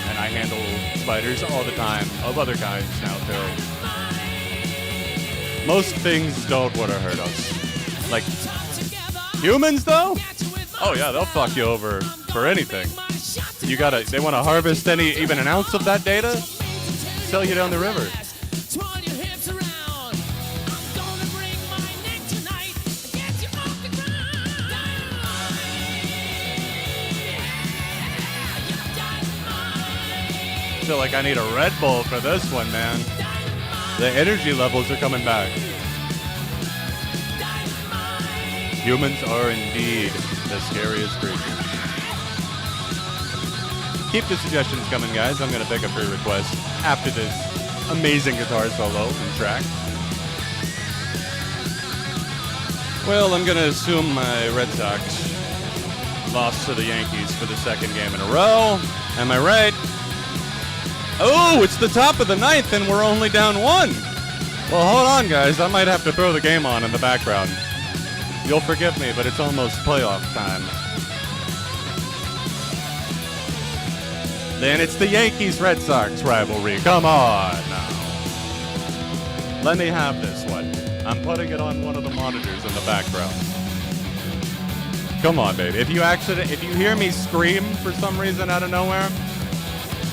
and I handle spiders all the time, of other kinds now too. Most things don't want to hurt us. Humans though? Oh yeah, they'll fuck you over for anything. They want to harvest even an ounce of that data, sell you down the river. I feel like I need a Red Bull for this one, man. The energy levels are coming back. Humans are indeed the scariest creatures. Keep the suggestions coming, guys. I'm going to pick a free request after this amazing guitar solo and track. Well, I'm going to assume my Red Sox lost to the Yankees for the second game in a row. Am I right? Oh, it's the top of the 9th and we're only down 1. Well, hold on, guys. I might have to throw the game on in the background. You'll forgive me, but it's almost playoff time. Then it's the Yankees-Red Sox rivalry. Come on now. Let me have this one. I'm putting it on one of the monitors in the background. Come on, baby. If you hear me scream for some reason out of nowhere,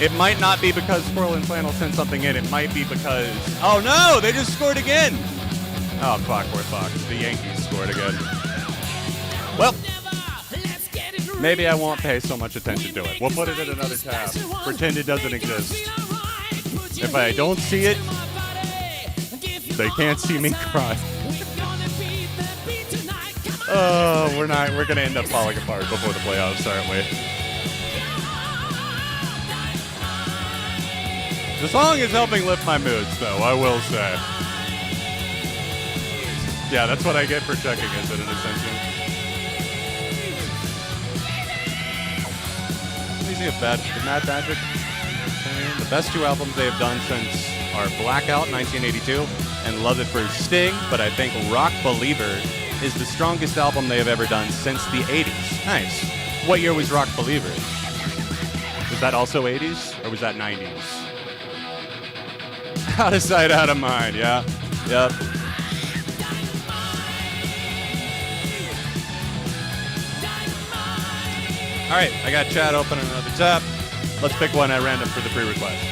It might not be because Squirrel and Flannel sent something in. It might be because... Oh, no! They just scored again! Oh, fuck, we're fucked. The Yankees scored again. Well, maybe I won't pay so much attention to it. We'll put it in another tab. Pretend it doesn't exist. If I don't see it, they can't see me cry. Oh, we're gonna end up falling apart before the playoffs, aren't we? The song is helping lift my moods, though, I will say. Yeah, that's what I get for checking it, in Ascension. Let me see if Mad Magic... The best two albums they have done since are Blackout, 1982, and Love It for Sting, but I think Rock Believer is the strongest album they have ever done since the 80s. Nice. What year was Rock Believer? Was that also 80s, or was that 90s? Out of sight, out of mind, yeah. Yep. All right, I got chat open on another tab. Let's pick one at random for the pre-request.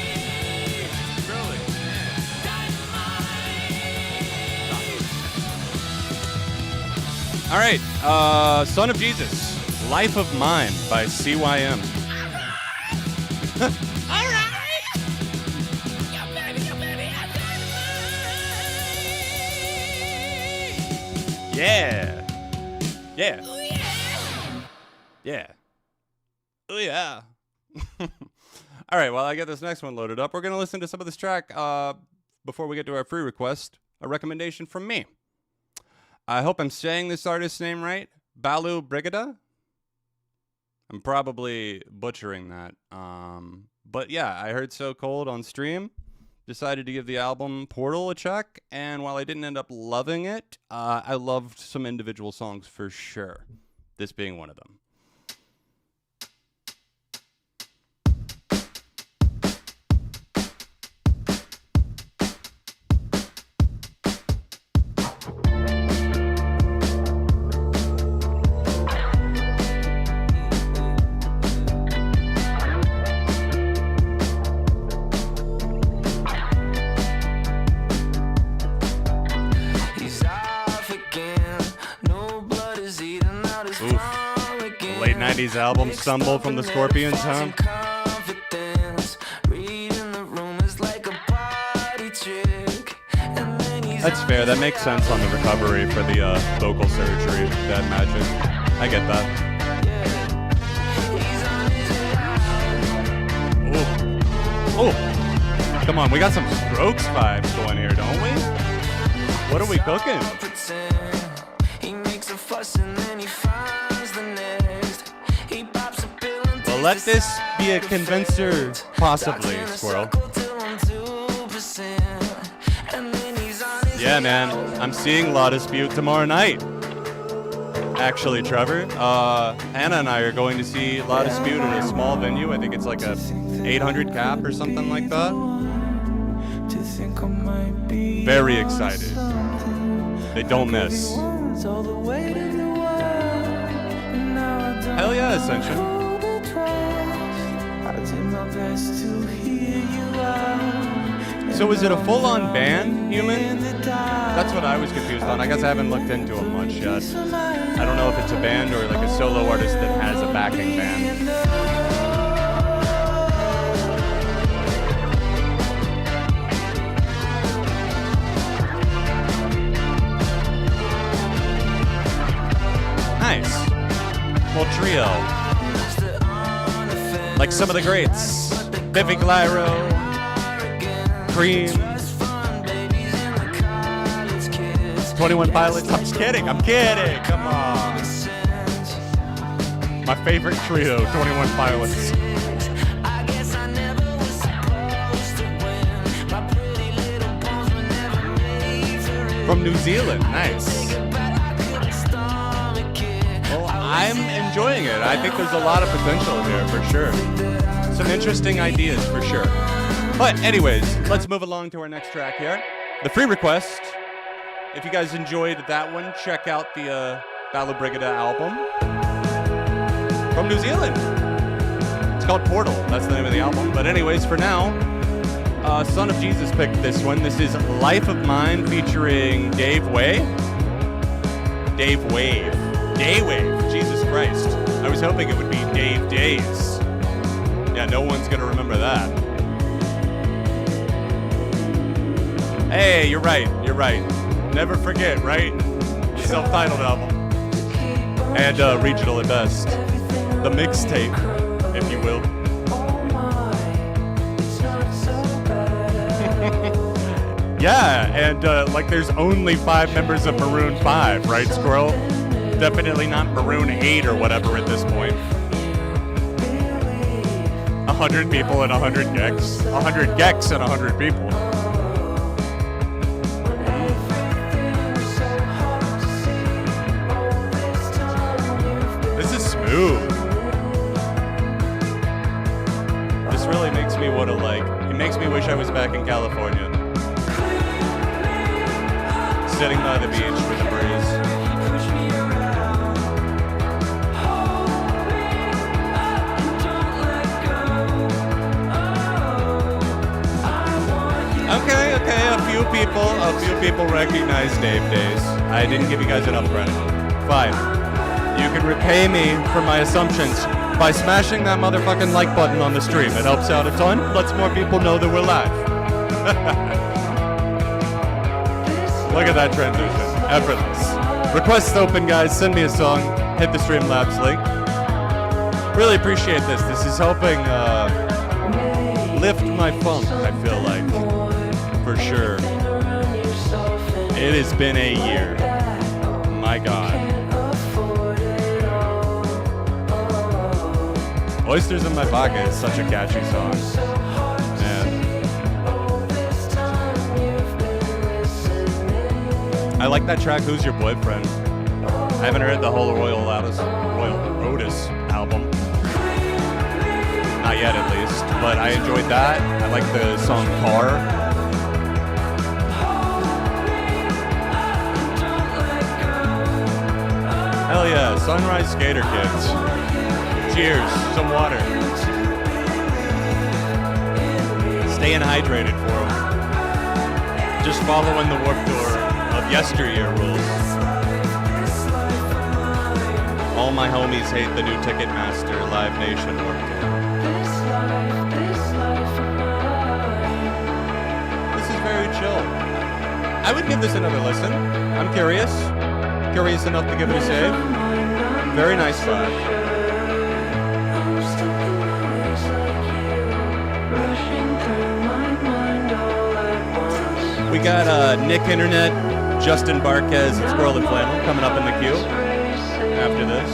All right, Son of Jesus, Life of Mine by CYM. All right. Yeah. Yeah. Yeah. Oh, yeah. All right, while I get this next one loaded up, we're going to listen to some of this track. Before we get to our free request, a recommendation from me. I hope I'm saying this artist's name right. Balu Brigida. I'm probably butchering that. But yeah, I heard So Cold on stream. Decided to give the album Portal a check. And while I didn't end up loving it, I loved some individual songs for sure. This being one of them. Late 90s album Stumble from the Scorpions, huh? That's fair. That makes sense on the recovery for the vocal surgery, that Magic. I get that. Oh, come on. We got some Strokes vibes going here, don't we? What are we cooking? Well, let this be a convincer, possibly, Squirrel. Yeah, man, I'm seeing La Dispute tomorrow night. Actually, Trevor, Hannah and I are going to see La Dispute at a small venue. I think it's like a 800 cap or something like that. Very excited. They don't miss. Hell yeah, Ascension. So is it a full-on band, Human? That's what I was confused on. I guess I haven't looked into them much yet. I don't know if it's a band or like a solo artist that has a backing band. Nice. Well, trio. Like some of the greats. Biffy Clyro. Cream. 21 Pilots. I'm just kidding. I'm kidding. Come on. My favorite trio, 21 Pilots. From New Zealand. Nice. Well, I'm enjoying it. I think there's a lot of potential here for sure. Some interesting ideas for sure. But anyways, let's move along to our next track here. The free request. If you guys enjoyed that one, check out the Balu Brigida album from New Zealand. called Portal. That's the name of the album. But anyways, for now, Son of Jesus picked this one. This is Life of Mine featuring Dave Wave. Dave Wave. Day Wave. Jesus Christ. I was hoping it would be Dave Days. Yeah, no one's going to remember that. Hey, you're right. You're right. Never forget, right? Self-titled album. And regional at best. The mixtape, if you will. Yeah, and like there's only 5 members of Maroon 5, right, Squirrel? Definitely not Maroon 8 or whatever at this point. 100 people and 100 gex. 100 gex and 100 people. This is smooth. This really makes me want to it makes me wish I was back in California. Sitting by the beach with a breeze. Okay, a few people recognize Dave Days. I didn't give you guys enough credit. Fine. You can repay me for my assumptions by smashing that motherfucking like button on the stream. It helps out a ton, lets more people know that we're live. Look at that transition. Effortless. Requests open, guys. Send me a song. Hit the Streamlabs link. Really appreciate this. This is helping lift my funk, I feel like. For sure. It has been a year. My God. Oysters in My Pocket is such a catchy song. I like that track, Who's Your Boyfriend? I haven't heard the whole Royal Otis album. Not yet, at least. But I enjoyed that. I like the song Car. Hell yeah, Sunrise Skater Kids. Cheers, some water. Staying hydrated for them. Just following the Warped Tour of yesteryear rules. All my homies hate the new Ticketmaster Live Nation Warped Tour. This is very chill. I would give this another listen. I'm curious. Curious enough to give it a save. Very nice vibe. We got Nick Internet, Justin Barquez, and Squirrel and Flannel coming up in the queue after this.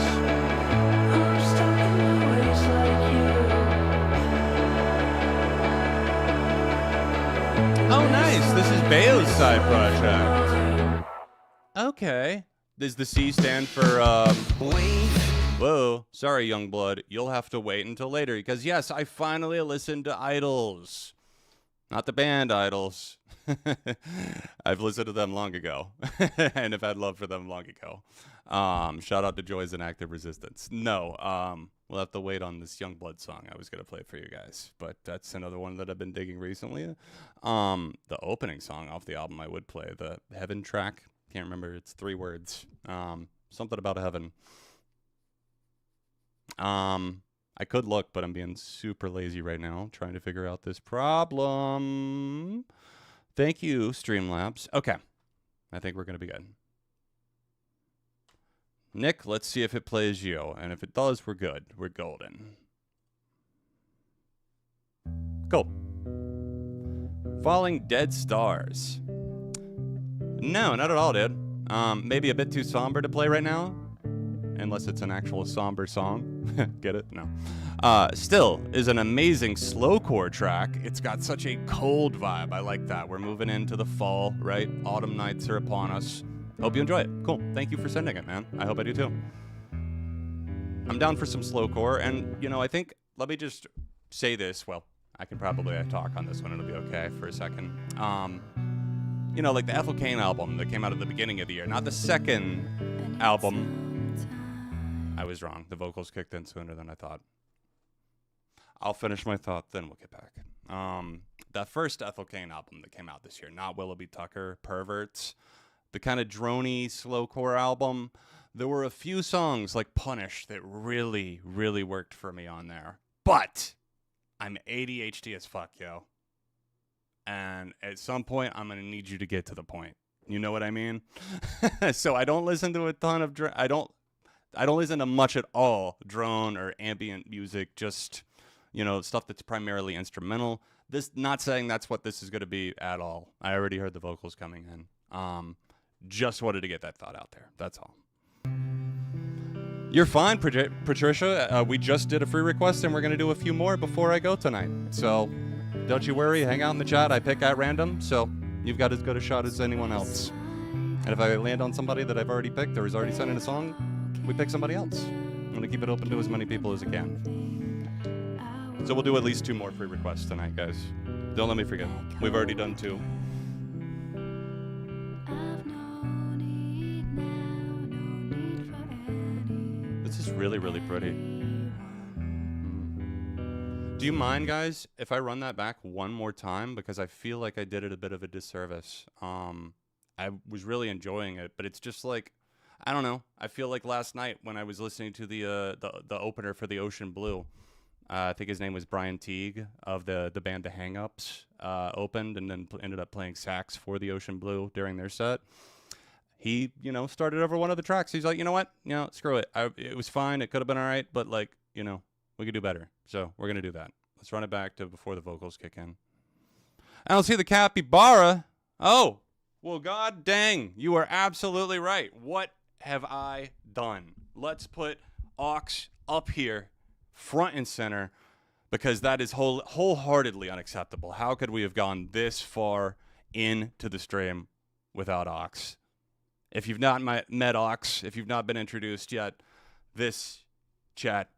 Oh, nice. This is Bayo's side project. Okay. Does the C stand for, Whoa. Sorry, Youngblood. You'll have to wait until later. Because, yes, I finally listened to Idols. Not the band Idols. I've listened to them long ago. And have had love for them long ago. Shout out to Joys and Active Resistance. No, we'll have to wait on this Youngblood song I was going to play for you guys. But that's another one that I've been digging recently. The opening song off the album I would play. The Heaven track. Can't remember. It's 3 words. Something about heaven. I could look, but I'm being super lazy right now, trying to figure out this problem. Thank you, Streamlabs. Okay. I think we're going to be good. Nick, let's see if it plays you. And if it does, we're good. We're golden. Cool. Falling Dead Stars. No, not at all, dude. Maybe a bit too somber to play right now. Unless it's an actual somber song. Get it? No. Still is an amazing slowcore track. It's got such a cold vibe. I like that. We're moving into the fall, right? Autumn nights are upon us. Hope you enjoy it. Cool. Thank you for sending it, man. I hope I do too. I'm down for some slowcore. And, you know, I think, let me just say this. Well, I can probably talk on this one. It'll be okay for a second. You know, like the Ethel Cain album that came out at the beginning of the year. Not the second album. I was wrong. The vocals kicked in sooner than I thought. I'll finish my thought, then we'll get back. That first Ethel Cain album that came out this year, not Willoughby Tucker, Perverts, the kind of drony slowcore album, there were a few songs like Punish that really, really worked for me on there. But I'm ADHD as fuck, yo. And at some point, I'm going to need you to get to the point. You know what I mean? So I don't listen to a ton of I don't listen to much at all drone or ambient music, just, you know, stuff that's primarily instrumental. This, not saying that's what this is going to be at all. I already heard the vocals coming in. Just wanted to get that thought out there. That's all. You're fine, Patricia. We just did a free request, and we're going to do a few more before I go tonight. So don't you worry. Hang out in the chat. I pick at random, so you've got as good a shot as anyone else. And if I land on somebody that I've already picked or is already sent in a song, we pick somebody else. I'm going to keep it open to as many people as I can. So we'll do at least 2 more free requests tonight, guys. Don't let me forget. We've already done 2. This is really, really pretty. Do you mind, guys, if I run that back one more time? Because I feel like I did it a bit of a disservice. I was really enjoying it, but it's just like, I don't know. I feel like last night when I was listening to the opener for the Ocean Blue, I think his name was Brian Teague of the band The Hang-Ups, opened and then ended up playing sax for the Ocean Blue during their set. He, you know, started over one of the tracks. He's like, you know what? You know, screw it. It was fine. It could have been all right, but, like, you know, we could do better. So we're going to do that. Let's run it back to before the vocals kick in. I don't see the capybara. Oh, well, god dang. You are absolutely right. What have I done? Let's put Aux up here, front and center, because that is wholeheartedly unacceptable. How could we have gone this far into the stream without Aux? If you've not met Aux, if you've not been introduced yet, this chat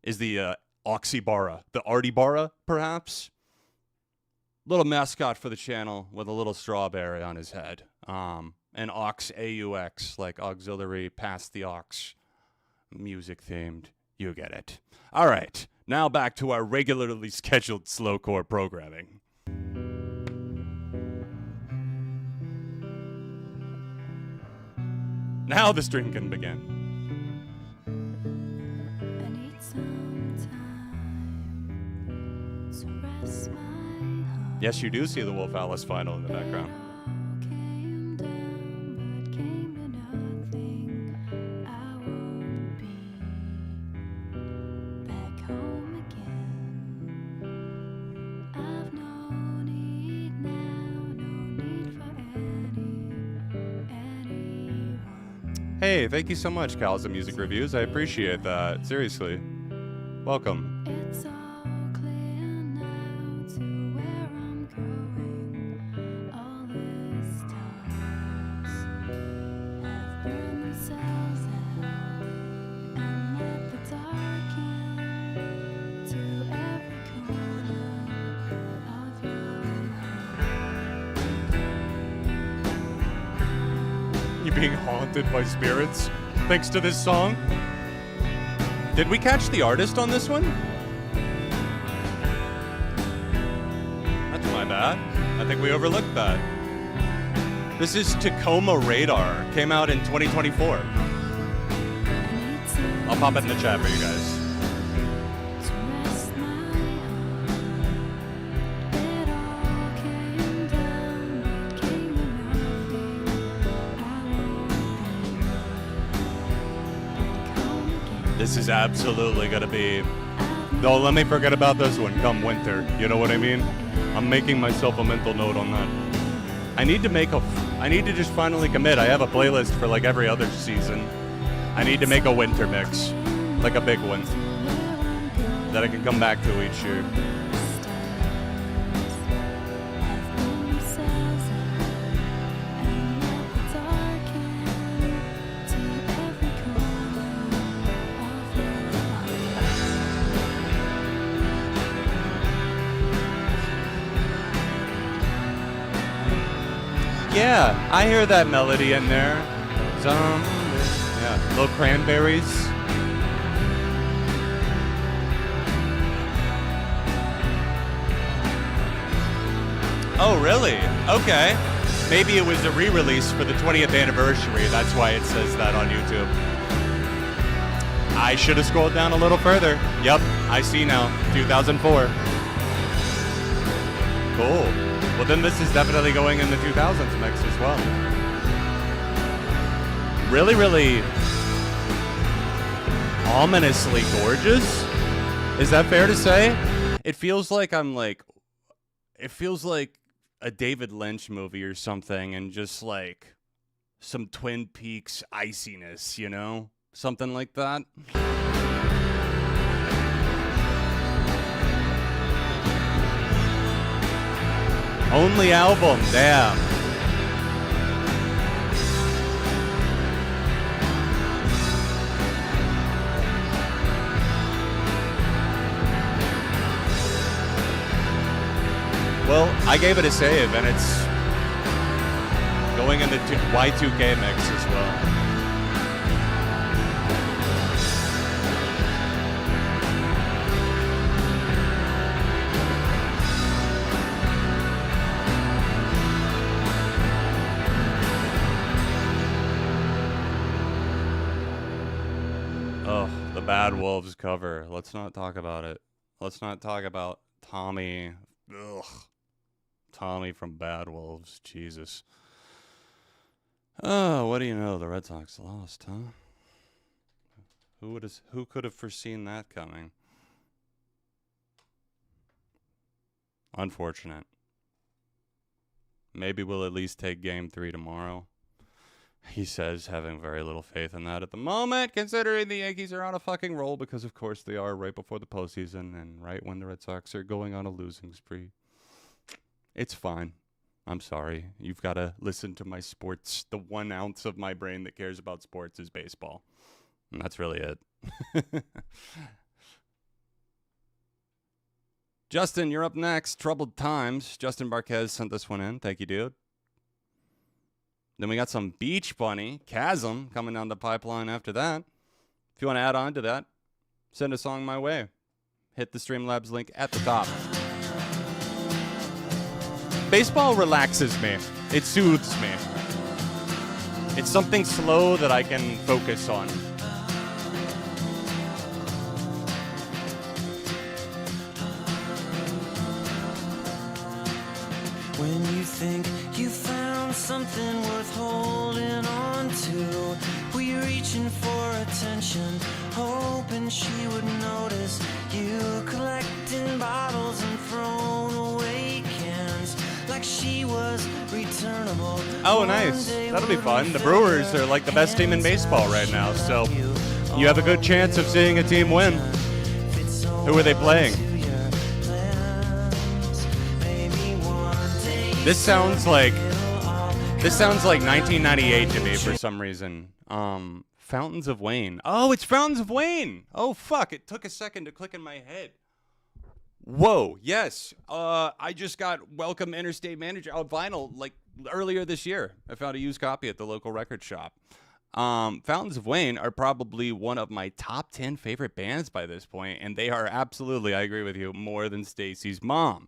is the Oxybara, the Artibara, perhaps. Little mascot for the channel with a little strawberry on his head. And Aux, AUX, like auxiliary, past the aux, music themed. You get it. All right, now back to our regularly scheduled slowcore programming. Now the stream can begin. I need some time to rest my heart. Yes, you do see the Wolf Alice final in the background. Came down, but came to nothing. I won't be back home again. I've no need now, no need for anyone. Hey, thank you so much, Calza Music Reviews. I appreciate that. Seriously. Welcome. It's all clear now to where I'm going. All the stars have burned themselves out and let the dark in to every corner of your heart. You being haunted by spirits thanks to this song? Did we catch the artist on this one? That's my bad. I think we overlooked that. This is Tacoma Radar. Came out in 2024. I'll pop it in the chat for you guys. To rest my heart, it all came down, but came to nothing. I won't be back home again. This is absolutely gonna be. Don't let me forget about this one come winter. You know what I mean? I'm making myself a mental note on that. I need to just finally commit. I have a playlist for like every other season. I need to make a winter mix, like a big one, that I can come back to each year. Yeah, I hear that melody in there. Yeah, little cranberries. Oh, really? Okay. Maybe it was a re-release for the 20th anniversary. That's why it says that on YouTube. I should have scrolled down a little further. Yep, I see now. 2004. Cool. Well, then this is definitely going in the 2000s mix as well. Really, really ominously gorgeous? Is that fair to say? It feels like it feels like a David Lynch movie or something, and just like some Twin Peaks iciness, you know? Something like that. Only album, damn. Well, I gave it a save, and it's going in the Y2K mix as well. Oh, the Bad Wolves cover. Let's not talk about it. Let's not talk about Tommy. Ugh. Tommy from Bad Wolves. Jesus. Oh, what do you know? The Red Sox lost, huh? Who could have foreseen that coming? Unfortunate. Maybe we'll at least take Game 3 tomorrow. He says, having very little faith in that at the moment, considering the Yankees are on a fucking roll, because of course they are right before the postseason and right when the Red Sox are going on a losing spree. It's fine. I'm sorry. You've got to listen to my sports. The 1 ounce of my brain that cares about sports is baseball. And that's really it. Justin, you're up next. Troubled Times. Justin Barquez sent this one in. Thank you, dude. Then we got some Beach Bunny, Chasm, coming down the pipeline after that. If you want to add on to that, send a song my way. Hit the Streamlabs link at the top. Baseball relaxes me. It soothes me. It's something slow that I can focus on. When you think you found something worth holding on to, we reaching for attention, hoping she would notice you collecting bottles and throwing away cans like she was returnable. Oh, nice. That'll be fun. The Brewers are like the best team in baseball right now, so you have a good chance of seeing a team win. Who are they playing? This sounds like 1998 to me for some reason. Fountains of Wayne. Oh, it's Fountains of Wayne. Oh, fuck. It took a second to click in my head. Whoa, yes. I just got Welcome Interstate Manager on vinyl like earlier this year. I found a used copy at the local record shop. Fountains of Wayne are probably one of my top 10 favorite bands by this point, and they are absolutely, I agree with you, more than Stacy's Mom.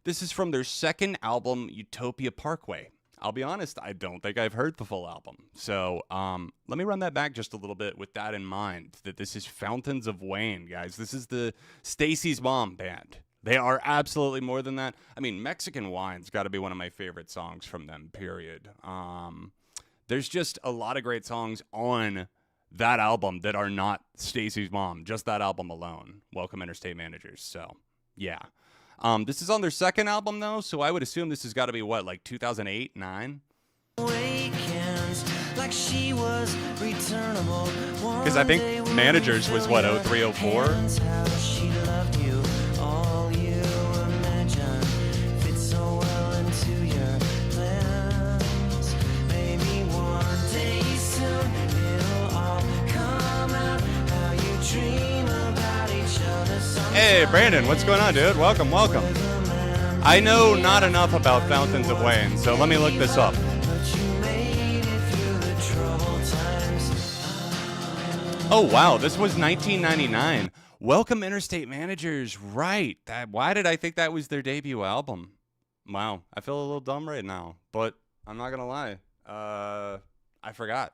This is from their second album, Utopia Parkway. I'll be honest, I don't think I've heard the full album. So let me run that back just a little bit with that in mind, that this is Fountains of Wayne, guys. This is the Stacy's Mom band. They are absolutely more than that. I mean, Mexican Wine's got to be one of my favorite songs from them, period. There's just a lot of great songs on that album that are not Stacy's Mom, just that album alone, Welcome Interstate Managers. So, yeah. This is on their second album, though, so I would assume this has got to be, what, like 2008, 9? Because I think Managers was, what, 03, 04? Hey, Brandon, what's going on, dude? Welcome, welcome. I know not enough about Fountains of Wayne, so let me look this up. Oh, wow, this was 1999. Welcome Interstate Managers, right. Why did I think that was their debut album? Wow, I feel a little dumb right now, but I'm not gonna lie. I forgot.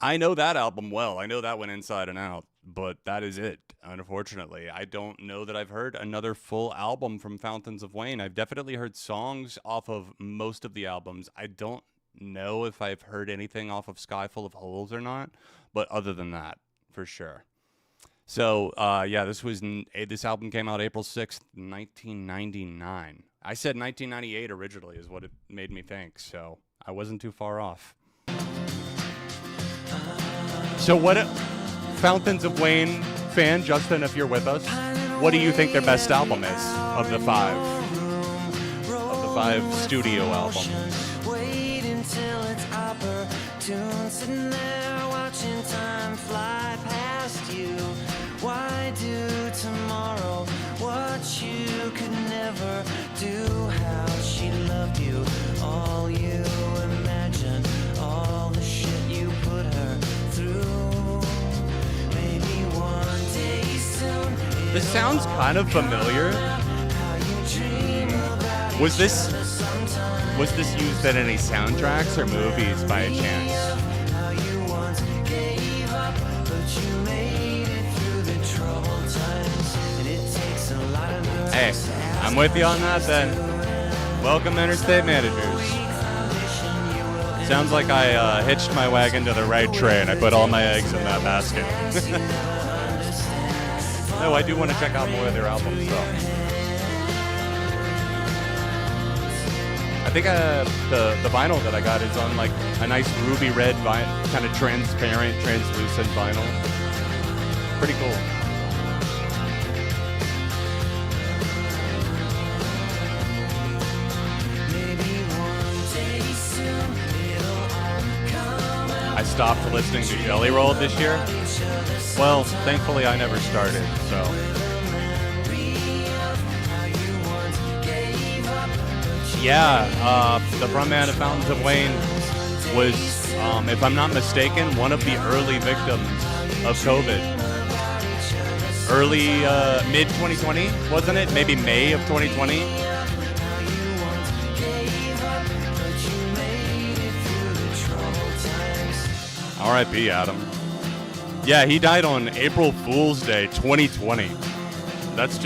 I know that album well. I know that one inside and out, but that is it. Unfortunately, I don't know that I've heard another full album from Fountains of Wayne. I've definitely heard songs off of most of the albums. I don't know if I've heard anything off of Sky Full of Holes or not, but other than that, for sure. So, yeah, this album came out April 6th, 1999. I said 1998 originally is what it made me think, so I wasn't too far off. So Fountains of Wayne fan, Justin, if you're with us, what do you think their best album is of the five studio albums? Wait until it's opportune, sitting there watching time fly past you. Why do tomorrow what you could never do? How she loved you, all you imagine, all the shit you put her through. Maybe one day soon. This sounds kind of familiar. Was this used in any soundtracks or movies by a chance? Hey, I'm with you on that then. Welcome, Interstate Managers. Sounds like I hitched my wagon to the right train. I put all my eggs in that basket. No, I do want to check out more of their albums, though. I think the vinyl that I got is on like a nice ruby red kind of transparent, translucent vinyl. Pretty cool. I stopped listening to Jelly Roll this year. Well, thankfully I never started, so. Yeah, the frontman of Fountains of Wayne was, if I'm not mistaken, one of the early victims of COVID. Early, mid-2020, wasn't it? Maybe May of 2020? R.I.P. Adam. Yeah, he died on April Fool's Day, 2020. That's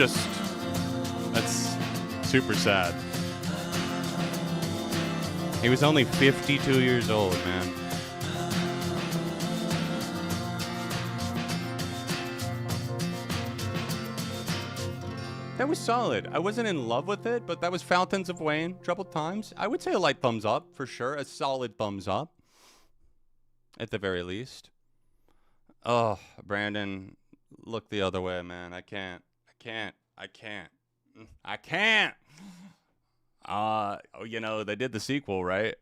super sad. He was only 52 years old, man. That was solid. I wasn't in love with it, but that was Fountains of Wayne, Troubled Times. I would say a light thumbs up, for sure. A solid thumbs up. At the very least. Oh, Brandon, look the other way, man. I can't. You know, they did the sequel, right?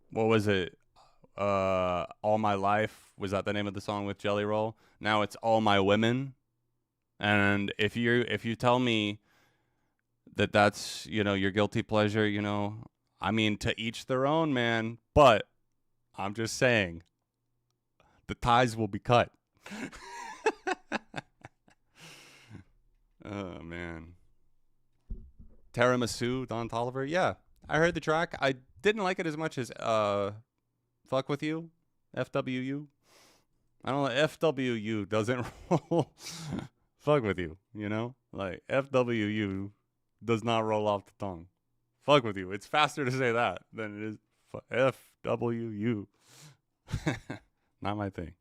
What was it? All My Life. Was that the name of the song with Jelly Roll? Now it's All My Women. And if you tell me that that's, you know, your guilty pleasure, you know, I mean, to each their own, man. But I'm just saying, the ties will be cut. Oh, man. Tiramisu, Don Toliver. Yeah, I heard the track. I didn't like it as much as Fuck With You, FWU. I don't know, FWU doesn't roll. Fuck With You, you know? Like, FWU does not roll off the tongue. Fuck With You. It's faster to say that than it is FWU. Not my thing.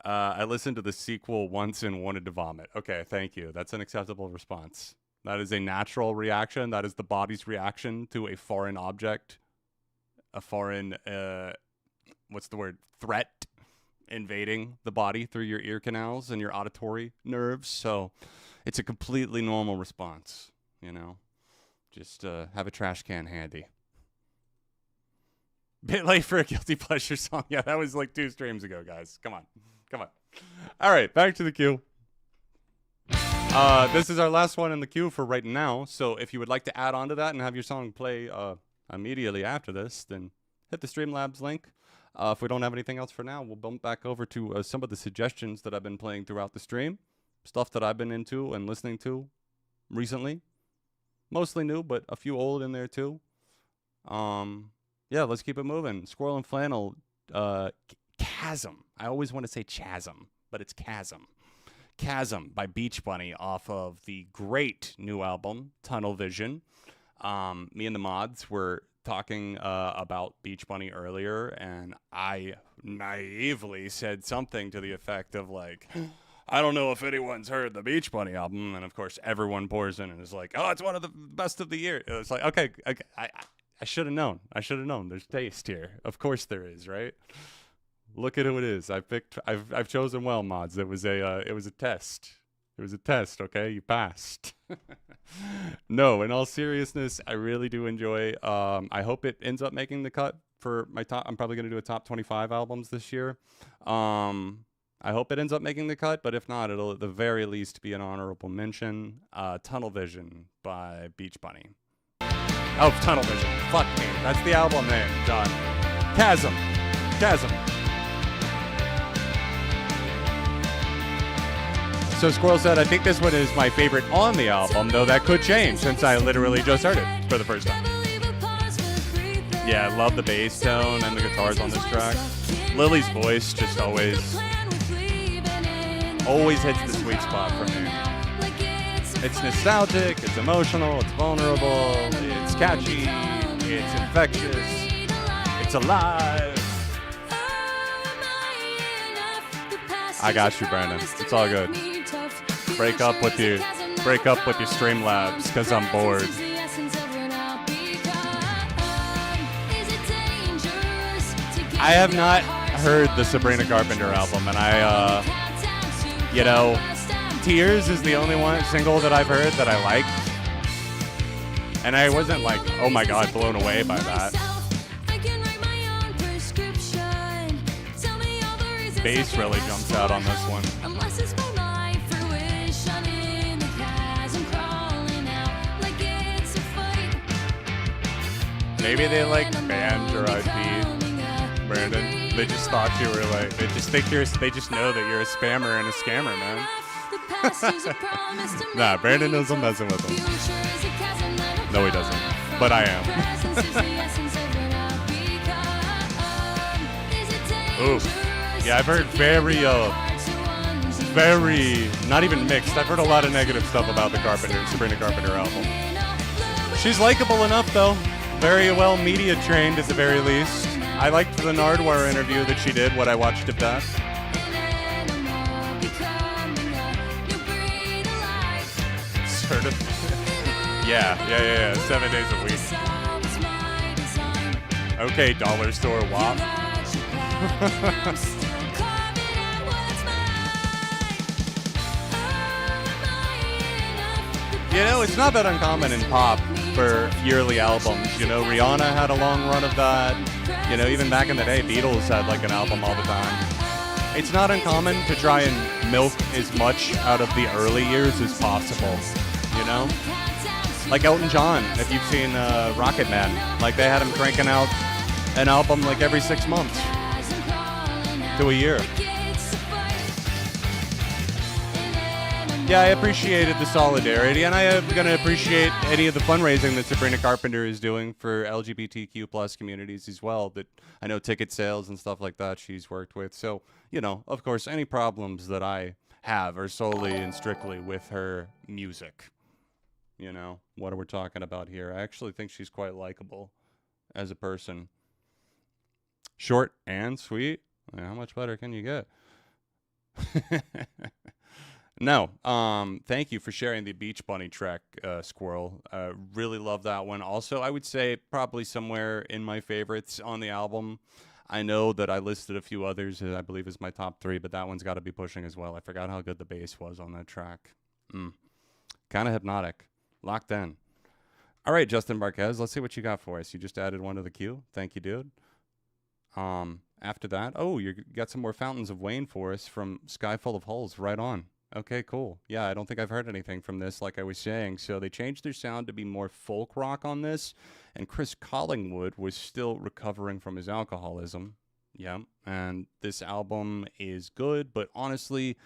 I listened to the sequel once and wanted to vomit. Okay, thank you. That's an acceptable response. That is a natural reaction. That is the body's reaction to a foreign object. A foreign, what's the word? Threat invading the body through your ear canals and your auditory nerves. So it's a completely normal response, you know? Just have a trash can handy. Bit late for a guilty pleasure song. Yeah, that was like 2 streams ago, guys. Come on. All right, back to the queue. This is our last one in the queue for right now. So if you would like to add on to that and have your song play immediately after this, then hit the Streamlabs link. If we don't have anything else for now, we'll bump back over to some of the suggestions that I've been playing throughout the stream. Stuff that I've been into and listening to recently. mostly new, but a few old in there too. Yeah, let's keep it moving. Squirrel and Flannel, Chasm. I always want to say Chasm, but it's Chasm. Chasm by Beach Bunny off of the great new album, Tunnel Vision. Me and the mods were talking about Beach Bunny earlier, and I naively said something to the effect of like, I don't know if anyone's heard the Beach Bunny album, and of course everyone pours in and is like, oh, it's one of the best of the year. It's like, okay, I should have known. I should have known. There's taste here. Of course there is, right? Look at who it is. I've chosen well, mods. It was a test. It was a test, okay? You passed. No, in all seriousness, I really do enjoy. I hope it ends up making the cut for my top. I'm probably gonna do a top 25 albums this year. I hope it ends up making the cut, but if not, it'll at the very least be an honorable mention. Tunnel Vision by Beach Bunny. Oh, Tunnel Vision. Fuck me. That's the album name, John. Chasm. Chasm. So Squirrel said, I think this one is my favorite on the album, though that could change since I literally just heard it for the first time. Yeah, I love the bass tone and the guitars on this track. Lily's voice just always hits the sweet spot for me. It's nostalgic, it's emotional, it's vulnerable, it's catchy, it's infectious, it's alive. I got you, Brandon. It's all good. Break up with your Streamlabs, because I'm bored. I have not heard the Sabrina Carpenter album, and Tears is the only single that I've heard that I liked. And I wasn't like, oh my god, blown away by that. Bass really jumps out on this one. Maybe they like banned your IP, Brandon. They just thought you were like, they just know that you're a spammer and a scammer, man. Nah, Brandon knows I'm messing with him. No, he doesn't. But I am. Ooh. Yeah, I've heard very, not even mixed. I've heard a lot of negative stuff about the Sabrina Carpenter album. She's likable enough, though. Very well media trained, at the very least. I liked the Nardwuar interview that she did, what I watched of that. Yeah. 7 days a week. Okay, dollar store WAP. It's not that uncommon in pop for yearly albums. Rihanna had a long run of that. Even back in the day, Beatles had like an album all the time. It's not uncommon to try and milk as much out of the early years as possible. Like Elton John, if you've seen Rocket Man, like they had him cranking out an album like every 6 months to a year. Yeah, I appreciated the solidarity, and I am going to appreciate any of the fundraising that Sabrina Carpenter is doing for LGBTQ plus communities as well, that I know ticket sales and stuff like that she's worked with. So, of course, any problems that I have are solely and strictly with her music. What are we talking about here? I actually think she's quite likable as a person. Short and sweet. How much better can you get? No, thank you for sharing the Beach Bunny track, Squirrel. Really love that one. Also, I would say probably somewhere in my favorites on the album. I know that I listed a few others that I believe is my top 3, but that one's got to be pushing as well. I forgot how good the bass was on that track. Kind of hypnotic. Locked in. All right, Justin Marquez, let's see what you got for us. You just added one to the queue. Thank you, dude. After that, you got some more Fountains of Wayne for us from Sky Full of Holes. Right on. Okay, cool. Yeah, I don't think I've heard anything from this, like I was saying. So they changed their sound to be more folk rock on this, and Chris Collingwood was still recovering from his alcoholism. Yeah, and this album is good, but honestly,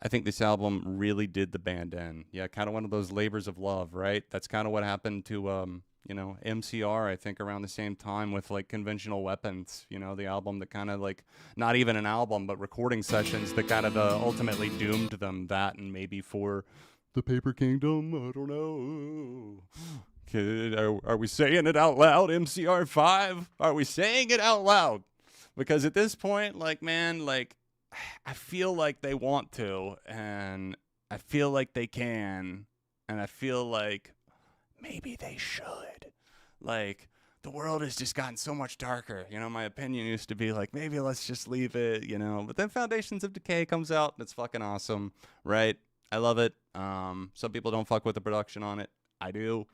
I think this album really did the band in. Yeah, kind of one of those labors of love, right? That's kind of what happened to, MCR, I think, around the same time with, like, Conventional Weapons, the album that kind of, like, not even an album, but recording sessions that kind of ultimately doomed them, that and maybe for the Paper Kingdom, I don't know. Are we saying it out loud, MCR 5? Are we saying it out loud? Because at this point, like, man, like, I feel like they want to, and I feel like they can, and I feel like maybe they should. Like, the world has just gotten so much darker. My opinion used to be like, maybe let's just leave it, But then Foundations of Decay comes out, and it's fucking awesome, right? I love it. Some people don't fuck with the production on it. I do.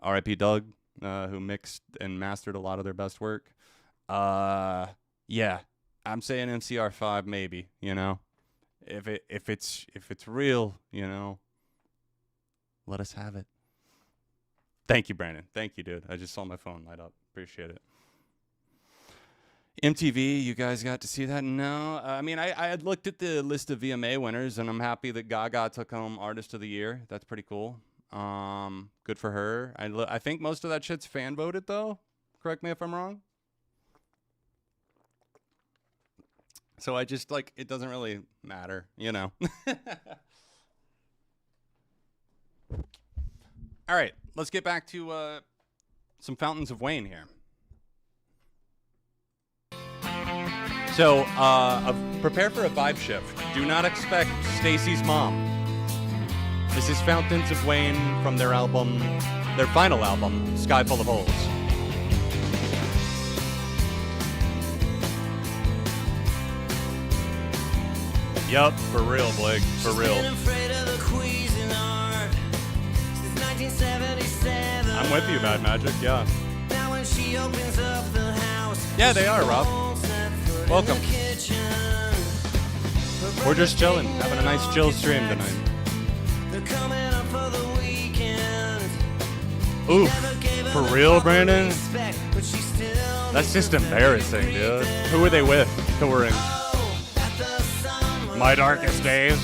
R.I.P. Doug, who mixed and mastered a lot of their best work. Yeah, I'm saying MCR 5 maybe, If it's real, let us have it. Thank you, Brandon. Thank you, dude. I just saw my phone light up. Appreciate it. MTV, you guys got to see that? No. I mean, I had looked at the list of VMA winners, and I'm happy that Gaga took home Artist of the Year. That's pretty cool. Good for her. I think most of that shit's fan voted, though. Correct me if I'm wrong. So I just, like, it doesn't really matter, All right, let's get back to some Fountains of Wayne here. So, prepare for a vibe shift. Do not expect Stacy's mom. This is Fountains of Wayne from their final album, Sky Full of Holes. Yup, for real, Blake, for real. I'm with you, Bad Magic, yeah. Yeah, they are, Rob. Welcome. We're just chilling, having a nice chill stream tonight. Ooh, for real, Brandon? That's just embarrassing, dude. Who are they with touring? My Darkest Days.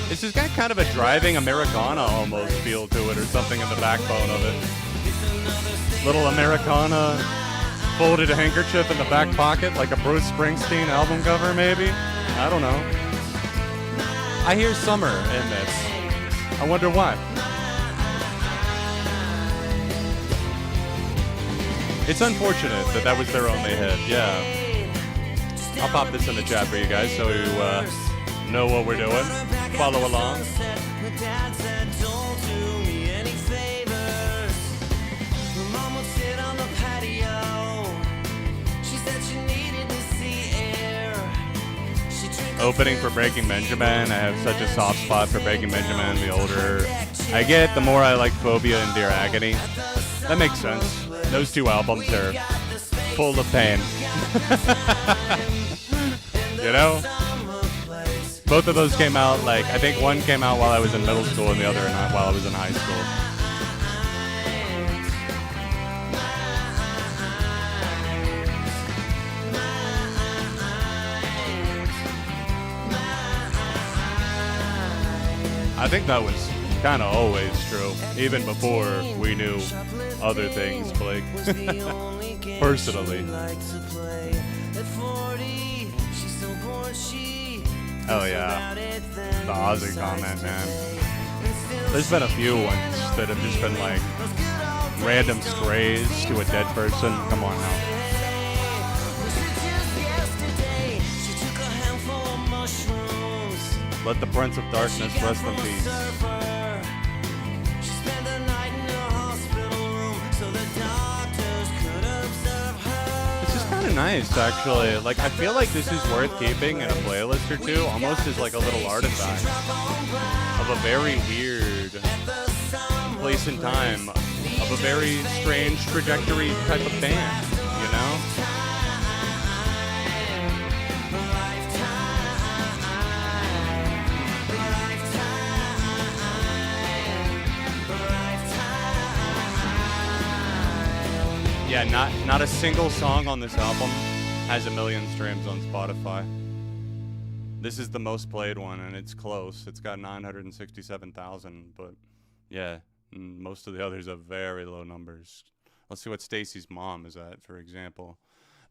This has got kind of a driving Americana almost feel to it, or something in the backbone of it. Little Americana, folded handkerchief in the back pocket, like a Bruce Springsteen album cover, maybe? I don't know. I hear summer in this. I wonder why. It's unfortunate that was their only hit, yeah. I'll pop this in the chat for you guys so you know what we're doing. Follow along. Opening for Breaking Benjamin. I have such a soft spot for Breaking Benjamin. The older I get, the more I like Phobia and Dear Agony. That makes sense. Those two albums are full of pain. Both of those came out, like, I think one came out while I was in middle school and the other while I was in high school. I think that was kind of always true, even before we knew other things, Blake. Personally. Oh yeah, the Ozzy comment, man. There's been a few ones that have just been like random strays to a dead person. Come on now. Let the Prince of Darkness rest in peace. Nice, actually. Like, I feel like this is worth keeping in a playlist or two, almost as like a little artifact of a very weird place and time, of a very strange trajectory type of band, you know? Yeah, not a single song on this album Has 1 million streams on Spotify. This is the most played one, and it's close. It's got 967,000, but yeah, most of the others have very low numbers. Let's see what Stacy's mom is at, for example.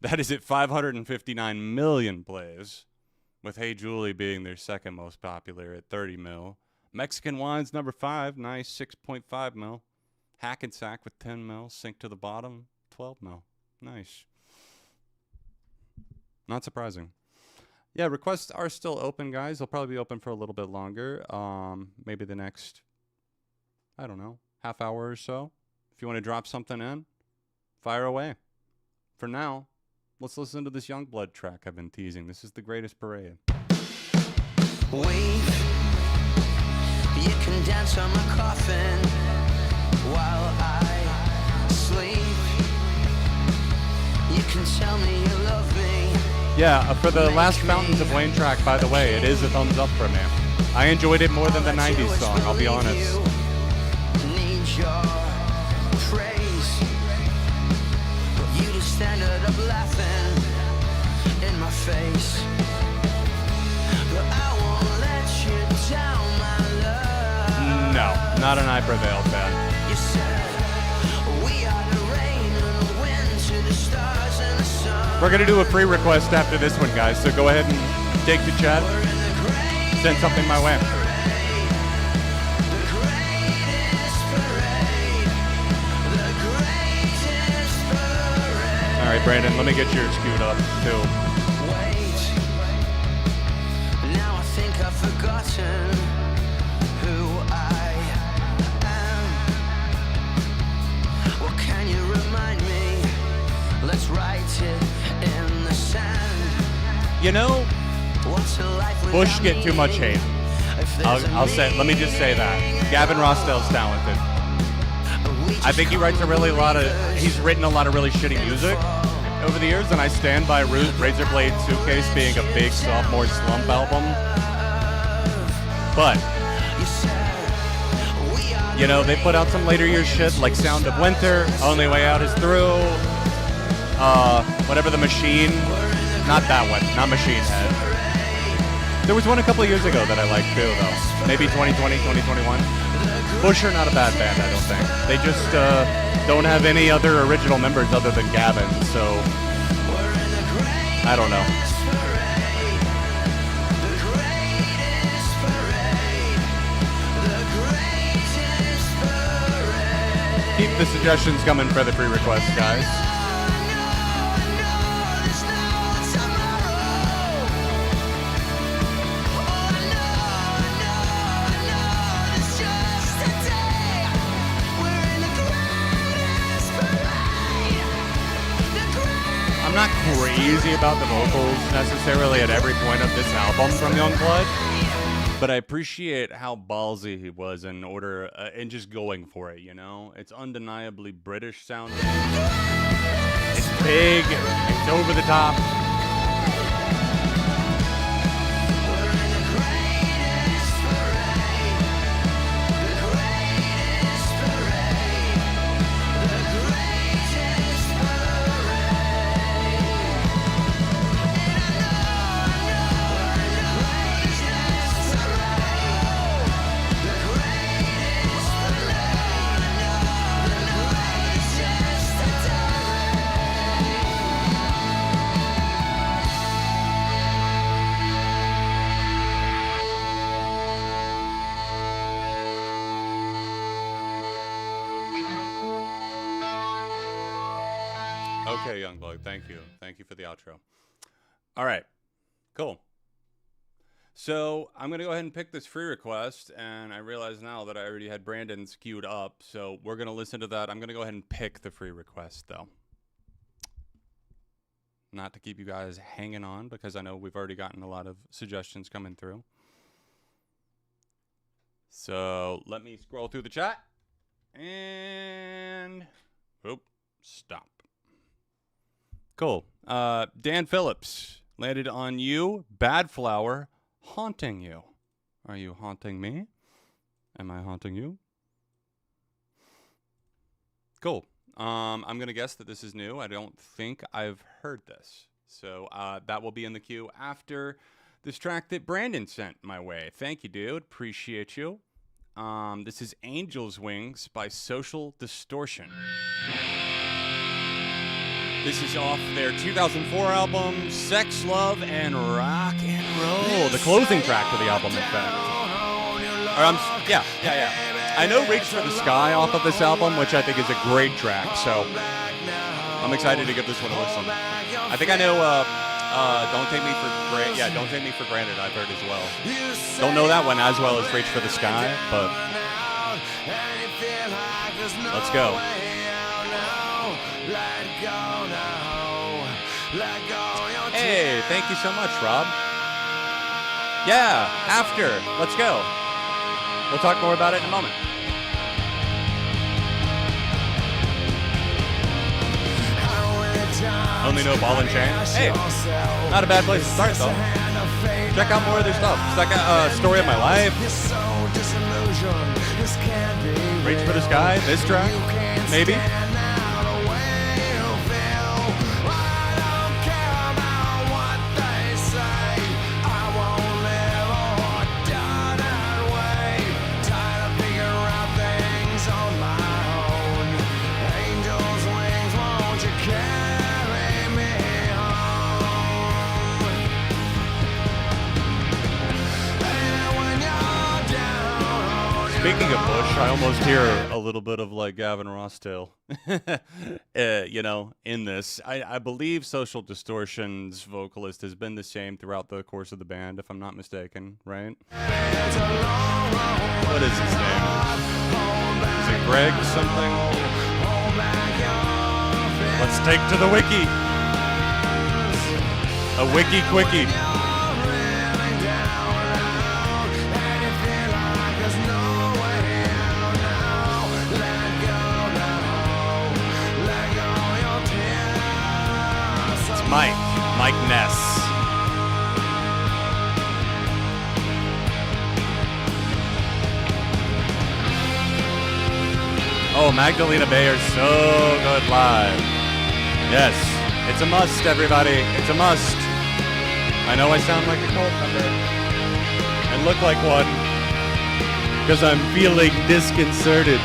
That is at 559 million plays, with Hey Julie being their second most popular at 30 mil. Mexican Wine's number 5, nice, 6.5 mil. Hackensack with 10 mil. Sink to the Bottom, 12 mil. Nice. Not surprising. Yeah, requests are still open, guys. They'll probably be open for a little bit longer. Maybe the next, I don't know, half hour or so. If you want to drop something in, fire away. For now, let's listen to this Youngblood track I've been teasing. This is The Greatest Parade. Wave, you can dance on my coffin while I sleep. You can tell me you love me. Yeah, for the last Fountains of Wayne track, by the way, it is a thumbs up for me. I enjoyed it more than the 90s song, I'll be honest. Need your praise. You just stand up laughing in my face. But I won't let you down, my love. No, not an I Prevail fan. You said we are the rain and the wind to the stars and the sun. We're going to do a free request after this one, guys, so go ahead and take the chat. Send something my way. All right, Brandon, let me get yours queued up, too. Wait, now I think I've forgotten who I am. What can you remind me? Let's write it in the sand. You know, What's a life without Bush get too much meaning? hate. If there's a I'll say, let me just say that. Gavin Rossdale's talented. I think he writes he's written a lot of really shitty music over the years, and I stand by Razorblade Suitcase being a big sophomore slump album. But, you know, they put out some later year shit like Sound of Winter, Only Way Out is Through, whatever the Machine, not that one, not Machine Head. There was one a couple of years ago that I liked too, though. Maybe 2020, 2021. Bush are not a bad band, I don't think. They just don't have any other original members other than Gavin, so I don't know. Keep the suggestions coming for the free requests, guys. I'm not crazy about the vocals necessarily at every point of this album from Youngblood, but I appreciate how ballsy he was in just going for it, you know? It's undeniably British sounding. It's big, it's over the top. Okay, Youngblood, thank you. Thank you for the outro. All right, cool. So I'm going to go ahead and pick this free request, and I realize now that I already had Brandon's queued up, so we're going to listen to that. I'm going to go ahead and pick the free request, though. Not to keep you guys hanging on, because I know we've already gotten a lot of suggestions coming through. So let me scroll through the chat, and... oop, stop. Cool. Dan Phillips landed on you. Bad Flower, Haunting You. Are you haunting me? Am I haunting you? Cool. I'm going to guess that this is new. I don't think I've heard this. So that will be in the queue after this track that Brandon sent my way. Thank you, dude. Appreciate you. This is Angel's Wings by Social Distortion. This is off their 2004 album, Sex, Love, and Rock and Roll. The closing track to the album, in fact. Yeah. I know Reach for the Sky off of this album, which I think is a great track, so I'm excited to give this one a listen. I think I know Don't Take Me for Granted I've heard as well. Don't know that one as well as Reach for the Sky, but let's go. Hey, thank you so much, Rob. Yeah, after. Let's go. We'll talk more about it in a moment. Only know Ball and Chain. Hey, not a bad place to start, though. Check out more of their stuff. Check out Story of My Life. Reach for the Sky. This track, maybe. Speaking of Bush, I almost hear a little bit of like Gavin Rossdale, in this. I believe Social Distortion's vocalist has been the same throughout the course of the band, if I'm not mistaken, right? What is his name? Is it Greg something? Let's take to the wiki. A wiki quickie. Mike Ness. Oh, Magdalena Bayer's so good live. Yes, it's a must, everybody. It's a must. I know I sound like a cult member and look like one because I'm feeling disconcerted.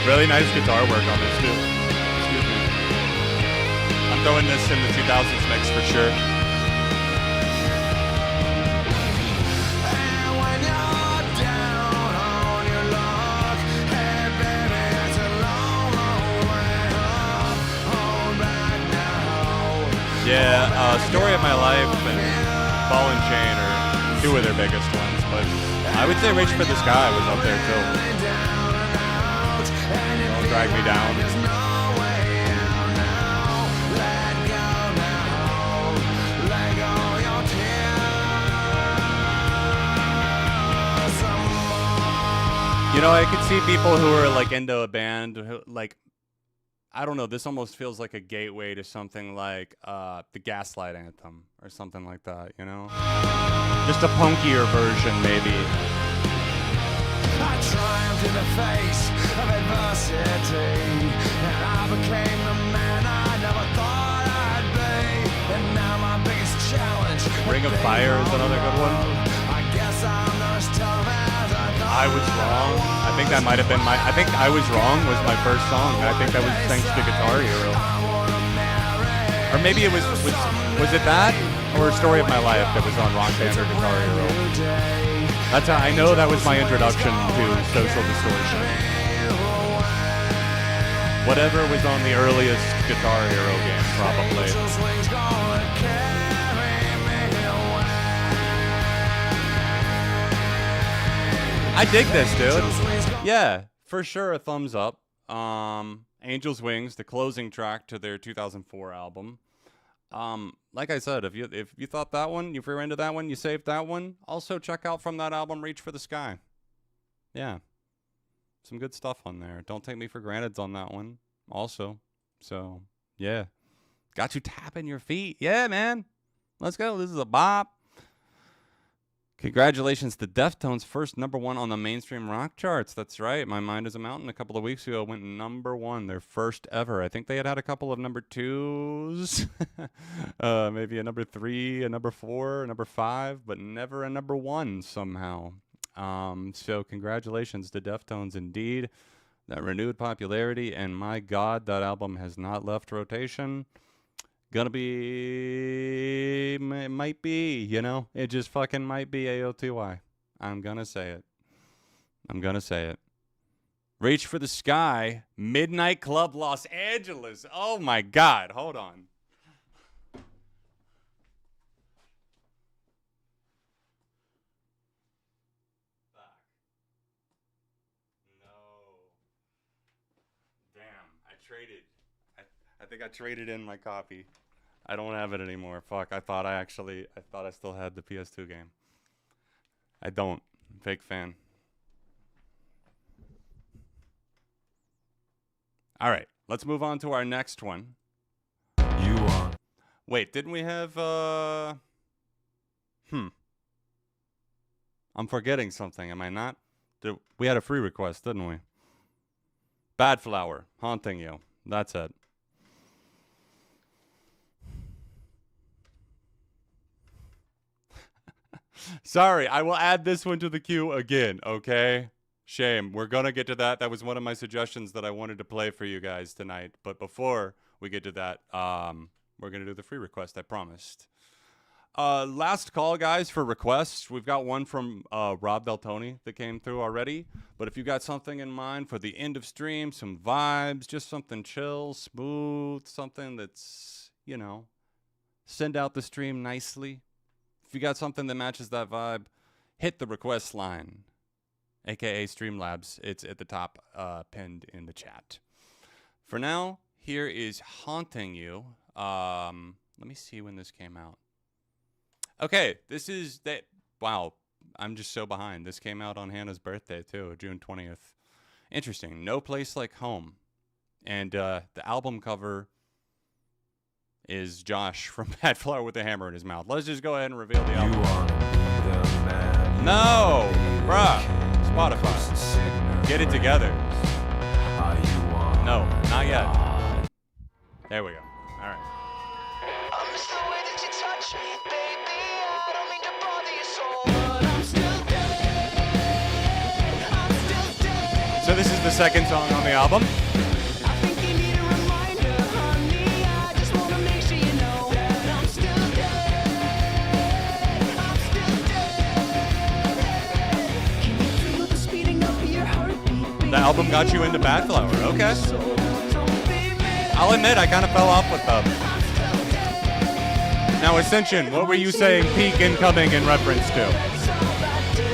Really nice guitar work on this, too. Excuse me. I'm throwing this in the 2000s mix for sure. Yeah, Story of My Life and Ball and Chain are two of their biggest ones, but I would say Reach for the Sky was up there, too. Don't drag me down. You know, I could see people who are like into a band, who, like, I don't know, this almost feels like a gateway to something like the Gaslight Anthem or something like that, you know? Just a punkier version, maybe. I triumphed in the face of adversity, and I became the man I never thought I'd be. And now my biggest challenge. Ring of Fire is another good one. I guess I'm not as tough as I Was Wrong. I think that might have been I think I Was Wrong was my first song. I think that was thanks to Guitar Hero. Or maybe it was it that or Story of My Life that was on Rock Band or Guitar Hero. That's how I know that was my introduction to Social Distortion. Whatever was on the earliest Guitar Hero game, probably. I dig this, dude. Yeah, for sure a thumbs up. Angel's Wings, the closing track to their 2004 album. Like I said, if you thought that one, if you're into that one, you saved that one. Also check out from that album Reach for the Sky. Yeah. Some good stuff on there. Don't Take Me for Granted's on that one also. So, yeah. Got you tapping your feet. Yeah, man. Let's go. This is a bop. Congratulations to Deftones, first #1 on the mainstream rock charts. That's right. My Mind is a Mountain a couple of weeks ago went #1, their first ever. I think they had a couple of #2s, maybe a #3, a #4, a #5, but never a #1 somehow. So congratulations to Deftones indeed. That renewed popularity, and my God, that album has not left rotation. Gonna be, might be, you know, it just fucking might be AOTY. I'm gonna say it. I'm gonna say it. Reach for the Sky, Midnight Club Los Angeles. Oh my God, hold on. Fuck. No. Damn, I traded. I think I traded in my copy. I don't have it anymore. Fuck, I thought I still had the PS2 game. I don't. Fake fan. All right, let's move on to our next one. You are. Wait, didn't we have, I'm forgetting something, am I not? We had a free request, didn't we? Bad Flower, Haunting You. That's it. Sorry, I will add this one to the queue again, okay? Shame. We're going to get to that. That was one of my suggestions that I wanted to play for you guys tonight. But before we get to that, we're going to do the free request, I promised. Last call, guys, for requests. We've got one from Rob Deltoni that came through already. But if you got something in mind for the end of stream, some vibes, just something chill, smooth, something that's, you know, send out the stream nicely. If you got something that matches that vibe, hit the request line, aka Streamlabs. It's at the top, pinned in the chat. For now, here is Haunting You. Let me see when this came out. Okay, this is that. Wow, I'm just so behind. This came out on Hannah's birthday too, June 20th. Interesting. No Place Like Home, and the album cover is Josh from Bad Flower with a hammer in his mouth. Let's just go ahead and reveal the album. You are the man. No, bruh. Spotify. Get it together. No, not yet. There we go. All right. I miss the way that you touch me, baby. I don't mean to bother your soul, but I'm still dead. I'm still dead. So this is the second song on the album. I think you need a reminder, honey. I just wanna make sure you know that I'm still dead. I'm still dead. Can you feel the speeding up of your heartbeat, baby? The album got you into Bad Flower. Okay. So don't be mad. I'll admit I kind of fell off with them. Now, Ascension, what were you saying peak incoming in reference to? That's all I do.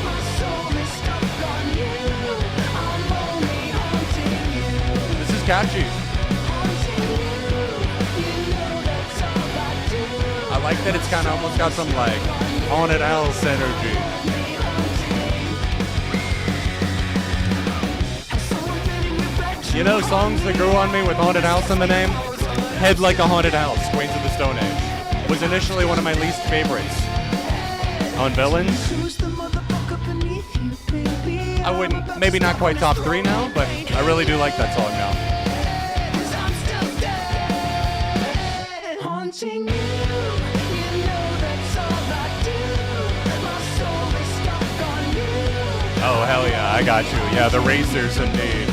My soul is stuck on you. I'm only haunting you. This is catchy. Haunting you. You know that's all I do. I like that it's kind of almost got some like Haunted House energy. You know, songs that grew on me with Haunted House in the name? Head Like a Haunted House, Queens of the Stone Age, was initially one of my least favorites. On Villains, Who's the motherfucker beneath you, baby? I wouldn't, maybe not quite top 3 now, but I really do like that song now. I'm still dead. Haunting you. You know that's all I do. My soul is stuck on you. Oh, hell yeah, I got you. Yeah, the racers indeed.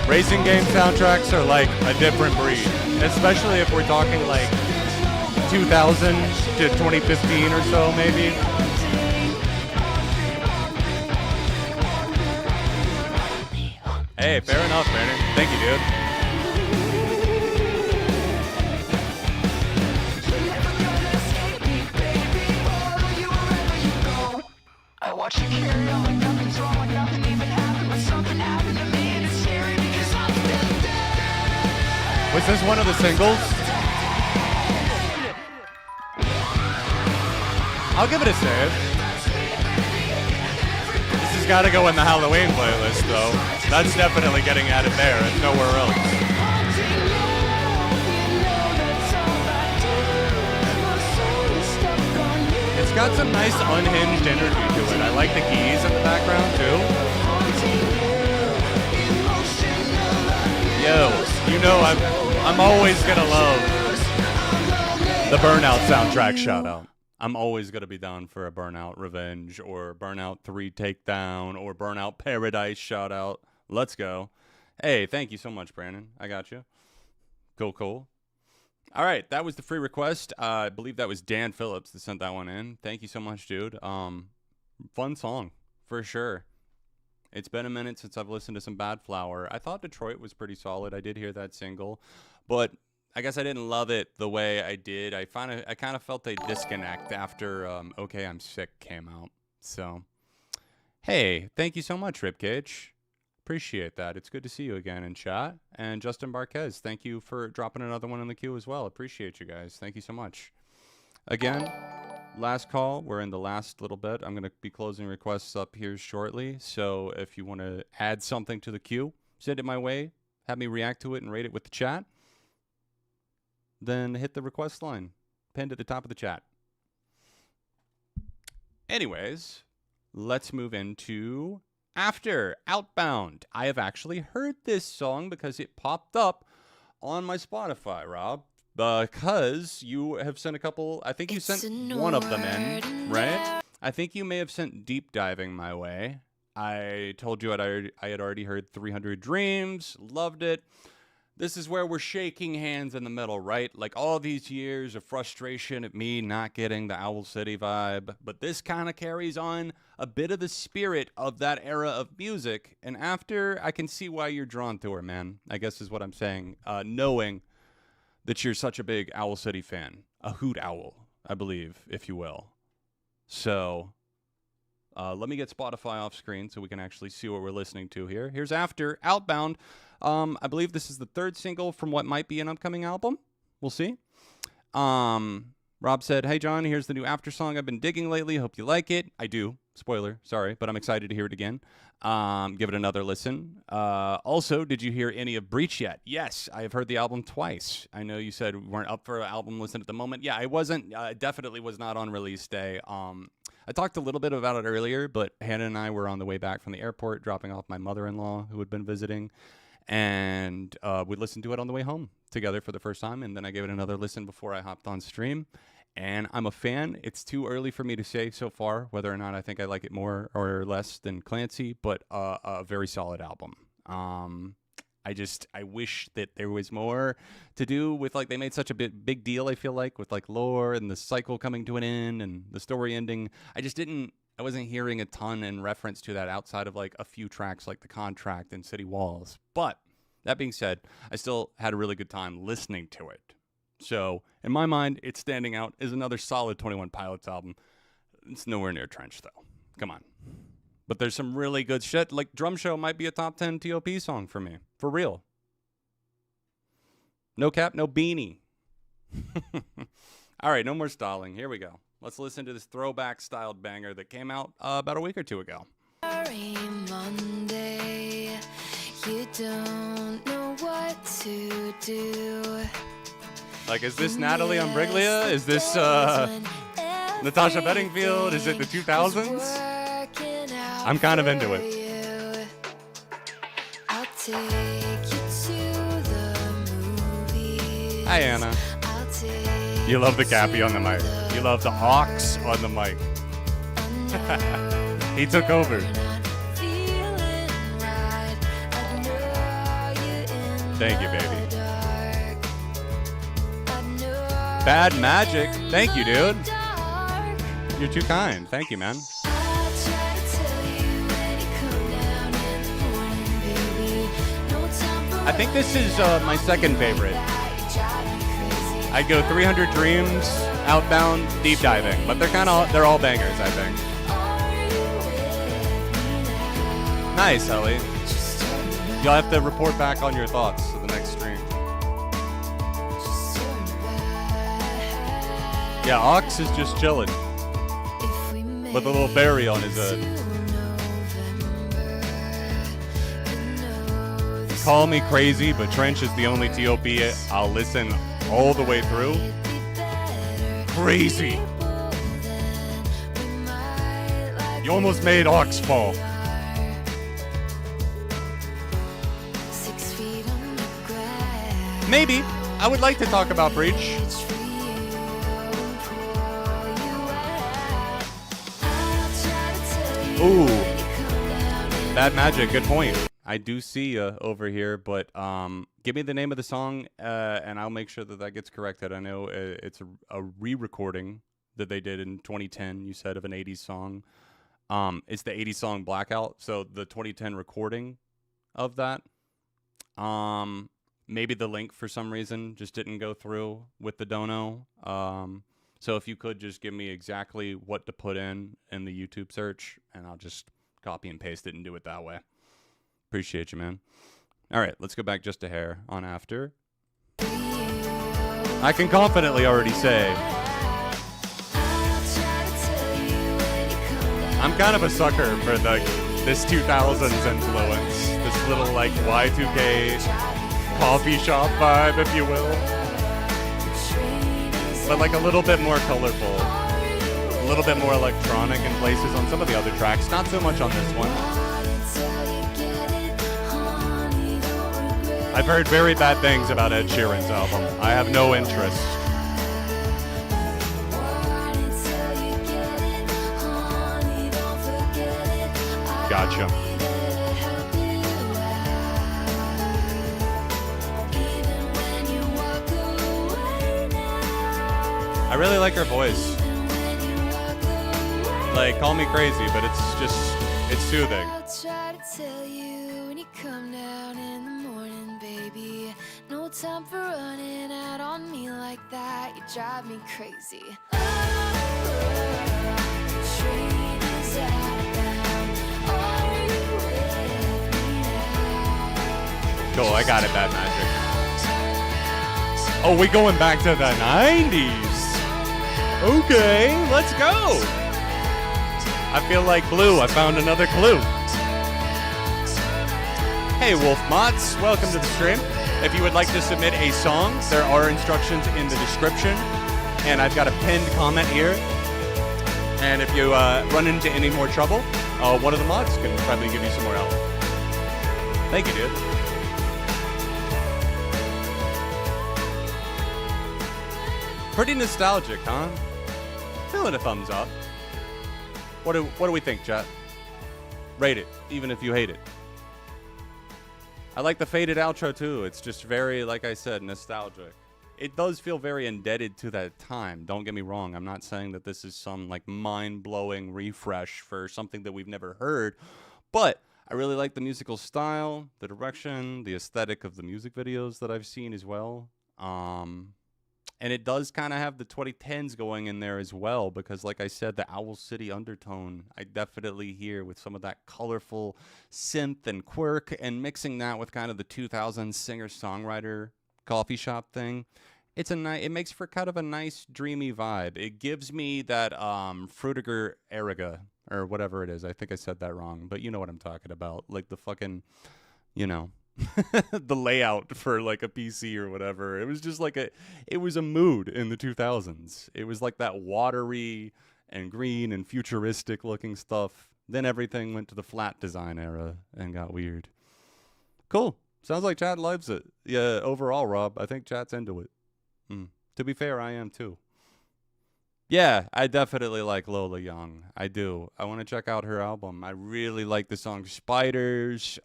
Racing game soundtracks are like a different breed, especially if we're talking like 2000 to 2015 or so, maybe. Hey, fair enough, Brandon. Thank you, dude. I watch you carry on like nothing's wrong, like nothing even happened, but something happened to me and it's scary because I'm still dead. Was this one of the singles? I'll give it a save. This has got to go in the Halloween playlist, though. That's definitely getting added there and nowhere else. It's got some nice unhinged energy to it. I like the keys in the background too. Yo, you know I'm always gonna love the Burnout soundtrack shout out. I'm always gonna be down for a Burnout Revenge or Burnout 3 Takedown or Burnout Paradise shout out. Let's go. Hey, thank you so much, Brandon. I got you. Cool. All right, that was the free request. I believe that was Dan Phillips that sent that one in. Thank you so much, dude. Fun song, for sure. It's been a minute since I've listened to some Bad Flower. I thought Detroit was pretty solid. I did hear that single, but I guess I didn't love it the way I did. I kind of felt a disconnect after Okay, I'm Sick came out. So, hey, thank you so much, Ribcage. Appreciate that. It's good to see you again in chat. And Justin Barquez, thank you for dropping another one in the queue as well. Appreciate you guys. Thank you so much. Again, last call. We're in the last little bit. I'm going to be closing requests up here shortly. So if you want to add something to the queue, send it my way. Have me react to it and rate it with the chat. Then hit the request line. Pinned at the top of the chat. Anyways, let's move into After Outbound. I have actually heard this song because it popped up on my Spotify, Rob. Because you have sent a couple, I think you sent one of them in, right? I think you may have sent Deep Diving my way. I told you I had already heard 300 Dreams, loved it. This is where we're shaking hands in the middle, right? Like all these years of frustration at me not getting the Owl City vibe. But this kind of carries on a bit of the spirit of that era of music. And After, I can see why you're drawn to her, man. I guess is what I'm saying. Knowing that you're such a big Owl City fan. A hoot owl, I believe, if you will. So, let me get Spotify off screen so we can actually see what we're listening to here. Here's After Outbound. I believe this is the third single from what might be an upcoming album. We'll see. Rob said, hey, John, here's the new After song I've been digging lately. Hope you like it. I do. Spoiler, sorry, but I'm excited to hear it again. Give it another listen. Also, did you hear any of Breach yet? Yes, I have heard the album twice. I know you said we weren't up for an album listen at the moment. Yeah, I wasn't. Definitely was not on release day. I talked a little bit about it earlier, but Hannah and I were on the way back from the airport, dropping off my mother-in-law who had been visiting. And we listened to it on the way home together for the first time. And then I gave it another listen before I hopped on stream. And I'm a fan. It's too early for me to say so far whether or not I think I like it more or less than Clancy, but a very solid album. I wish that there was more to do with, like, they made such a big deal, I feel like, with like lore and the cycle coming to an end and the story ending. I wasn't hearing a ton in reference to that outside of like a few tracks like The Contract and City Walls. But that being said, I still had a really good time listening to it. So in my mind, it's standing out as another solid 21 Pilots album. It's nowhere near Trench though. Come on. But there's some really good shit. Like Drum Show might be a top 10 TOP song for me. For real. No cap, no beanie. All right, no more stalling. Here we go. Let's listen to this throwback styled banger that came out about a week or two ago. Sorry, Monday, you don't know what to do. Like, is this Natalie Imbruglia? Is this Natasha Bedingfield? Is it the 2000s? I'm kind of into it. I'll take you to the movies. Hi, Anna. I'll take You love the Cappy on the mic. You love the Ox on the mic. He took over. Thank you, baby. Bad Magic. Thank you, dude. You're too kind. Thank you, man. I think this is my second favorite. I'd go 300 Dreams, Outbound, Deep Diving, but they're all bangers, I think. Nice, Ellie. You'll have to report back on your thoughts to the next stream. Yeah, Ox is just chilling with a little berry on his head. Call me crazy, but Trench is the only TOP I'll listen all the way through. Crazy. You almost made Ox fall. 6 feet underground. Maybe. I would like to talk about Breach. Reach for you and pull you out. I'll try to tell you Ooh. when you come down in Bad Magic, good point. I do see you over here, but give me the name of the song, and I'll make sure that that gets corrected. I know it's a re-recording that they did in 2010, you said, of an 80s song. It's the 80s song Blackout, so the 2010 recording of that. Maybe the link for some reason just didn't go through with the dono. So if you could just give me exactly what to put in the YouTube search, and I'll just copy and paste it and do it that way. Appreciate you, man. All right, let's go back just a hair on After. I can confidently already say I'm kind of a sucker for this 2000s influence. This little like Y2K coffee shop vibe, if you will. But like a little bit more colorful. A little bit more electronic in places on some of the other tracks. Not so much on this one. I've heard very bad things about Ed Sheeran's album. I have no interest. Gotcha. I really like her voice. Like, call me crazy, but it's soothing. I'll try to tell you when you come down in the morning, baby. No time for running out on me like that. You drive me crazy. Train is outbound. Are you with me now? Cool, I got it, Bad Magic. Oh, we going back to the 90s. Okay, let's go. I feel like Blue. I found another clue. Hey, Wolf Mots. Welcome to the stream. If you would like to submit a song, there are instructions in the description. And I've got a pinned comment here. And if you run into any more trouble, one of the mods can probably give you some more help. Thank you, dude. Pretty nostalgic, huh? Feeling a thumbs up. What do we think, chat? Rate it, even if you hate it. I like the faded outro too. It's just very, like I said, nostalgic. It does feel very indebted to that time. Don't get me wrong. I'm not saying that this is some like mind-blowing refresh for something that we've never heard, but I really like the musical style, the direction, the aesthetic of the music videos that I've seen as well. And it does kind of have the 2010s going in there as well, because like I said, the Owl City undertone, I definitely hear with some of that colorful synth and quirk, and mixing that with kind of the 2000s singer-songwriter coffee shop thing. It makes for kind of a nice dreamy vibe. It gives me that Frutiger Eriga, or whatever it is. I think I said that wrong, but you know what I'm talking about. Like the fucking, you know, the layout for like a PC or whatever. It was just like it was a mood in the 2000s. It was like that watery and green and futuristic looking stuff. Then everything went to the flat design era and got weird. Cool. Sounds like chat loves it. Yeah, overall, Rob, I think chat's into it. To be fair, I am too. Yeah, I definitely like Lola Young. I do. I want to check out her album. I really like the song Spiders.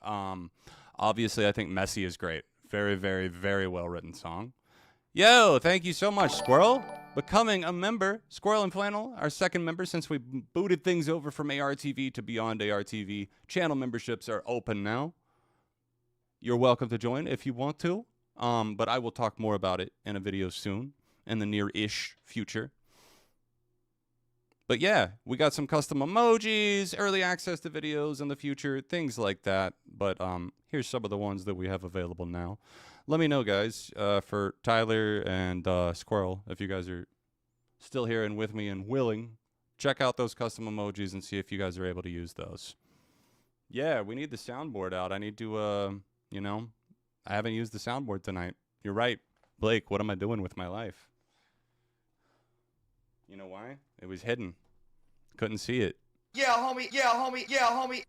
Obviously, I think Messy is great. Very, very, very well-written song. Yo, thank you so much, Squirrel. Becoming a member, Squirrel and Flannel, our second member since we booted things over from ARTV to Beyond ARTV. Channel memberships are open now. You're welcome to join if you want to, but I will talk more about it in a video soon, in the near-ish future. But yeah, we got some custom emojis, early access to videos in the future, things like that. But here's some of the ones that we have available now. Let me know, guys, for Tyler and Squirrel, if you guys are still here and with me and willing, check out those custom emojis and see if you guys are able to use those. Yeah, we need the soundboard out. I need to, you know, I haven't used the soundboard tonight. You're right, Blake, what am I doing with my life? You know why? It was hidden. Couldn't see it. Yeah, homie. Yeah, homie. Yeah, homie.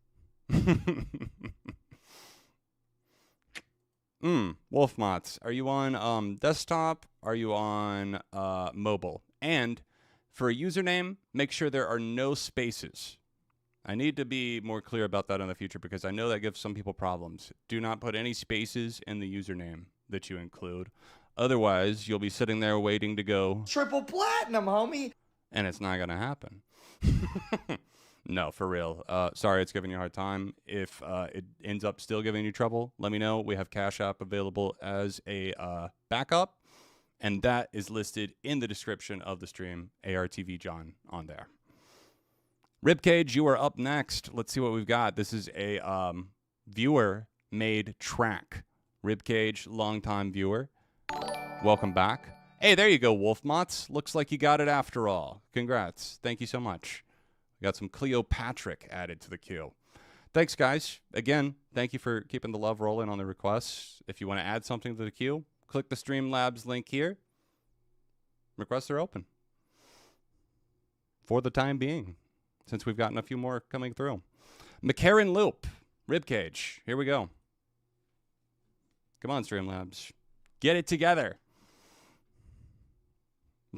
Wolfmots, are you on desktop? Are you on mobile? And for a username, make sure there are no spaces. I need to be more clear about that in the future because I know that gives some people problems. Do not put any spaces in the username that you include. Otherwise, you'll be sitting there waiting to go. Triple platinum, homie. And it's not going to happen. No, for real. Sorry it's giving you a hard time. If it ends up still giving you trouble, let me know. We have CashApp available as a backup. And that is listed in the description of the stream. artvjon on there. Ribcage, you are up next. Let's see what we've got. This is a viewer-made track. Ribcage, longtime viewer. Welcome back. Hey, there you go, Wolfmots. Looks like you got it after all. Congrats. Thank you so much. We got some Cleopatra added to the queue. Thanks, guys. Again, thank you for keeping the love rolling on the requests. If you want to add something to the queue, click the Streamlabs link here. Requests are open. For the time being, since we've gotten a few more coming through. McCarran Loop, Ribcage. Here we go. Come on, Streamlabs. Get it together.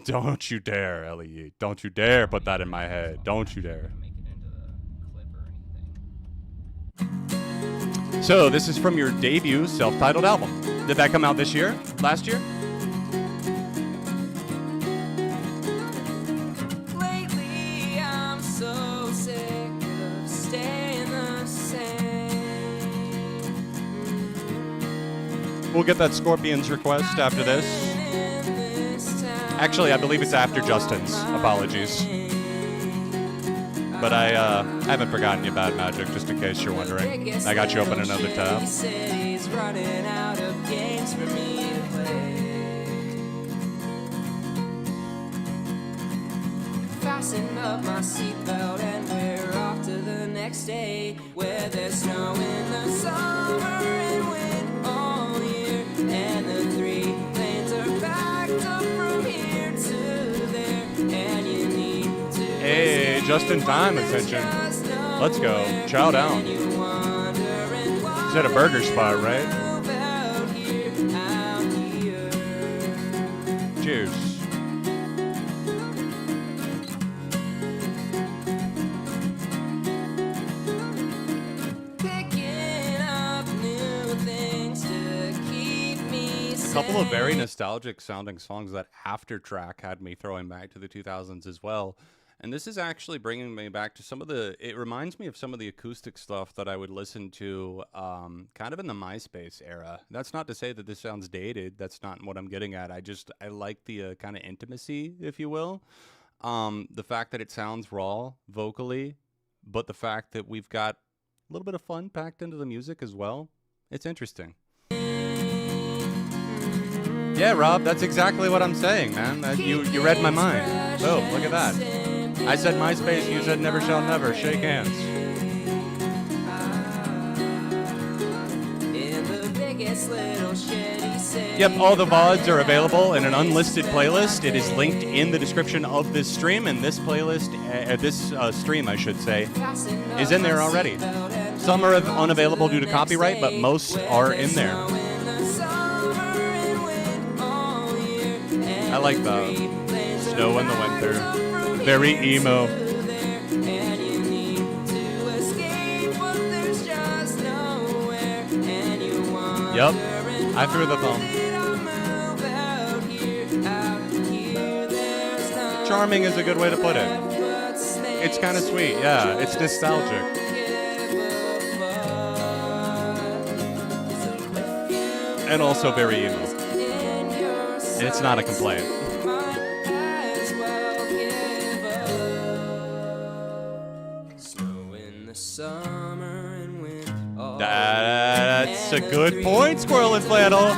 Don't you dare, Ellie. Don't you dare put that in my head. Don't you dare. So, this is from your debut self-titled album. Did that come out this year? Last year? Lately, I'm so sick of staying the same. We'll get that Scorpions request after this. Actually, I believe it's after Justin's. Apologies. But I haven't forgotten you, Bad Magic, just in case you're wondering. I got you open another tab. He's running out of games for me to play. Fasten up my seatbelt and we're off to the next day, where there's snow in the summer and wind all year, and the 3 lanes are backed up from here to there, and you need to. Hey, just in time, attention. Let's go. Chow down. Is that a burger spot, right? Cheers. A couple of very nostalgic sounding songs that after track had me throwing back to the 2000s as well. And this is actually bringing me back to some of the, it reminds me of some of the acoustic stuff that I would listen to kind of in the MySpace era. That's not to say that this sounds dated. That's not what I'm getting at. I like the kind of intimacy, if you will. The fact that it sounds raw vocally, but the fact that we've got a little bit of fun packed into the music as well. It's interesting. Yeah, Rob, that's exactly what I'm saying, man. You read my mind. Oh, look at that. I said MySpace, you said never shall never. Shake hands. Yep, all the VODs are available in an unlisted playlist. It is linked in the description of this stream, and this playlist, stream, I should say, is in there already. Some are unavailable due to copyright, but most are in there. I like the snow in the winter. Very emo. Yep, I threw the thumb. Charming is a good way to put it. It's kind of sweet, yeah. It's nostalgic. And also very emo. And it's not a complaint. That's a good point, Squirrel and Flannel.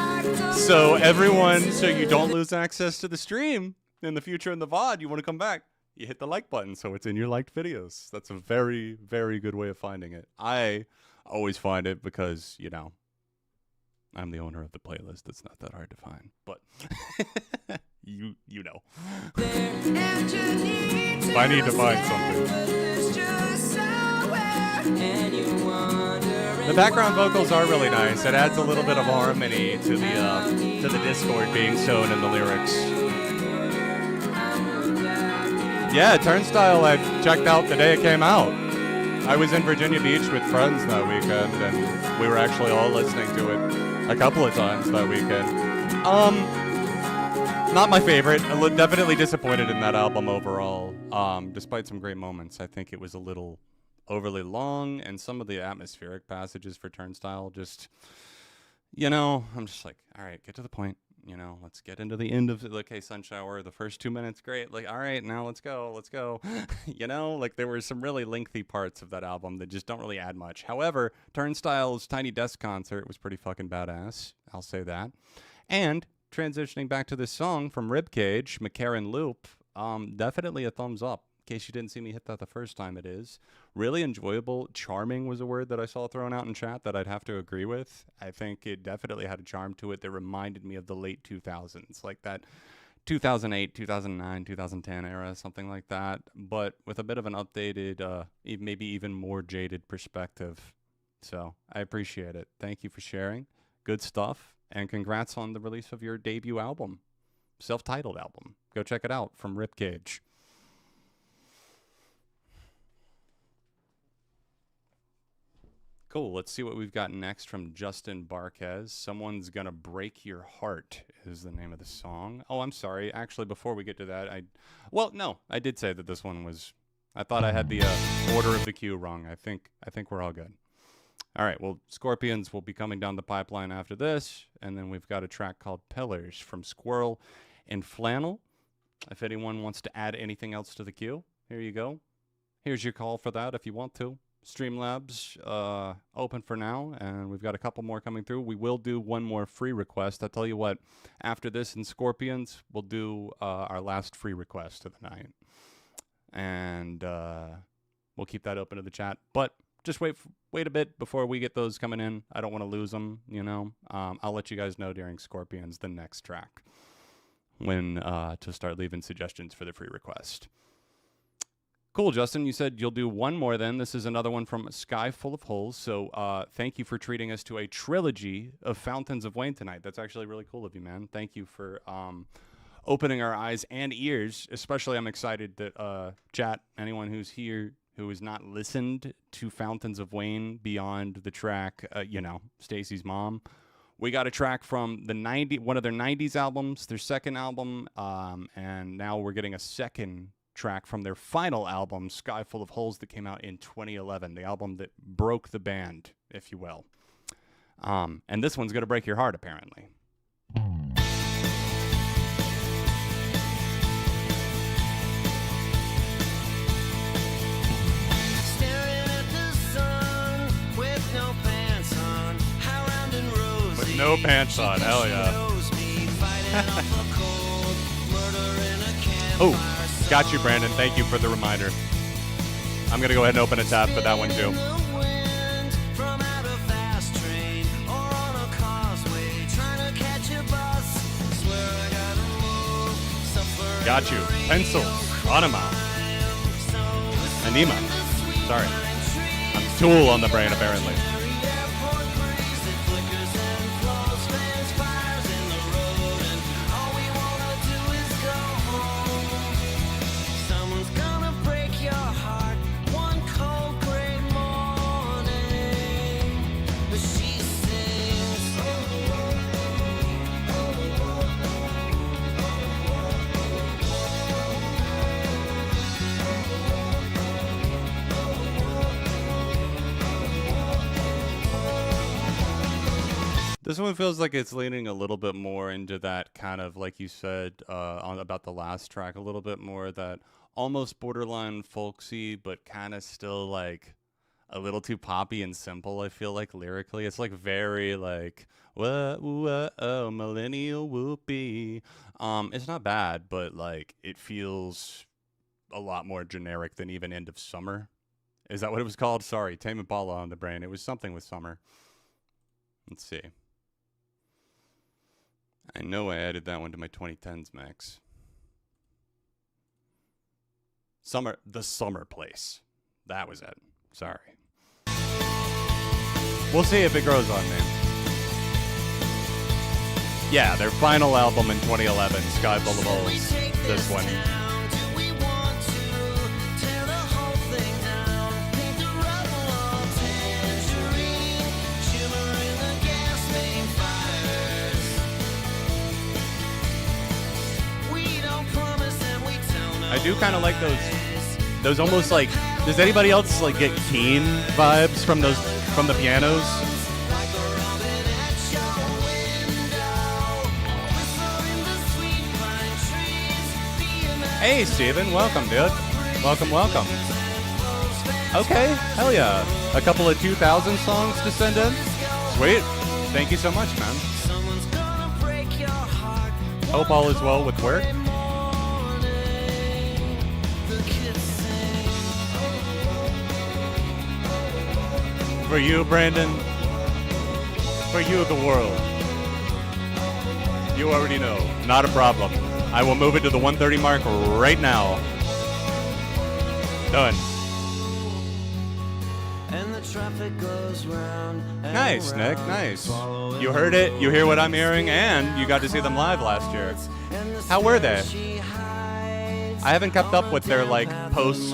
So everyone, so you don't lose access to the stream in the future in the VOD, you want to come back, you hit the like button so it's in your liked videos. That's a very, very good way of finding it. I always find it because, you know, I'm the owner of the playlist. It's not that hard to find, but you know. If I need to find something. The background vocals are really nice. It adds a little bit of harmony to the discord being sown in the lyrics. Yeah, Turnstile I checked out the day it came out. I was in Virginia Beach with friends that weekend, and we were actually all listening to it a couple of times that weekend. Not my favorite. Definitely disappointed in that album overall. Despite some great moments, I think it was a little overly long, and some of the atmospheric passages for Turnstile just, I'm just like, all right, get to the point. Let's get into the end of it. Okay, Sunshower, the first 2 minutes, great. Like, all right, now let's go. Like there were some really lengthy parts of that album that just don't really add much. However, Turnstile's Tiny Desk concert was pretty fucking badass. I'll say that. And transitioning back to this song from Ribcage, McCarran Loop, definitely a thumbs up. In case you didn't see me hit that the first time, it is. Really enjoyable. Charming was a word that I saw thrown out in chat that I'd have to agree with. I think it definitely had a charm to it that reminded me of the late 2000s, like that 2008, 2009, 2010 era, something like that, but with a bit of an updated, maybe even more jaded perspective. So I appreciate it. Thank you for sharing. Good stuff. And congrats on the release of your debut album, self-titled album. Go check it out from Ribcage. Cool. Let's see what we've got next from Justin Barquez. Someone's Gonna Break Your Heart is the name of the song. Oh, I'm sorry. Actually, before we get to that, I did say that this one was, I thought I had the order of the queue wrong. I think we're all good. All right. Well, Scorpions will be coming down the pipeline after this. And then we've got a track called Pillars from Squirrel and Flannel. If anyone wants to add anything else to the queue, here you go. Here's your call for that if you want to. Streamlabs open for now, and we've got a couple more coming through. We will do one more free request. I'll tell you what, after this and Scorpions, we'll do our last free request of the night. And we'll keep that open to the chat. But just wait a bit before we get those coming in. I don't want to lose them, I'll let you guys know during Scorpions, the next track, when to start leaving suggestions for the free request. Cool, Justin. You said you'll do one more then. This is another one from Sky Full of Holes. So thank you for treating us to a trilogy of Fountains of Wayne tonight. That's actually really cool of you, man. Thank you for opening our eyes and ears. Especially I'm excited that chat, anyone who's here who has not listened to Fountains of Wayne beyond the track, Stacy's Mom. We got a track from one of their 90s albums, their second album, and now we're getting a second track from their final album, Sky Full of Holes, that came out in 2011, the album that broke the band, if you will. And this one's going to break your heart, apparently. Staring at the sun with no pants on, how round and rosy. With no pants on, hell yeah. Oh. Got you, Brandon. Thank you for the reminder. I'm going to go ahead and open a tab for that one, too. Got you. Pencils. Anima. Anima. Sorry. I'm Tool on the brain, apparently. This one feels like it's leaning a little bit more into that kind of, like you said about the last track, a little bit more that almost borderline folksy, but kind of still like a little too poppy and simple, I feel like, lyrically. It's like very like, whoa, millennial whoopee. It's not bad, but like it feels a lot more generic than even End of Summer. Is that what it was called? Sorry, Tame Impala on the brain. It was something with summer. Let's see. I know I added that one to my 2010s, Max. The Summer Place. That was it. Sorry. We'll see if it grows on me. Yeah, their final album in 2011, Sky Full of Holes. This one. I do kind of like those almost like, does anybody else like get Keen vibes from the pianos? Hey Steven, welcome dude. Welcome. Okay, hell yeah. A couple of 2000 songs to send in. Sweet. Thank you so much, man. Hope all is well with work. For you, Brandon. For you, the world. You already know. Not a problem. I will move it to the 130 mark right now. Done. Nice, Nick. Nice. You heard it. You hear what I'm hearing, and you got to see them live last year. How were they? I haven't kept up with their like post,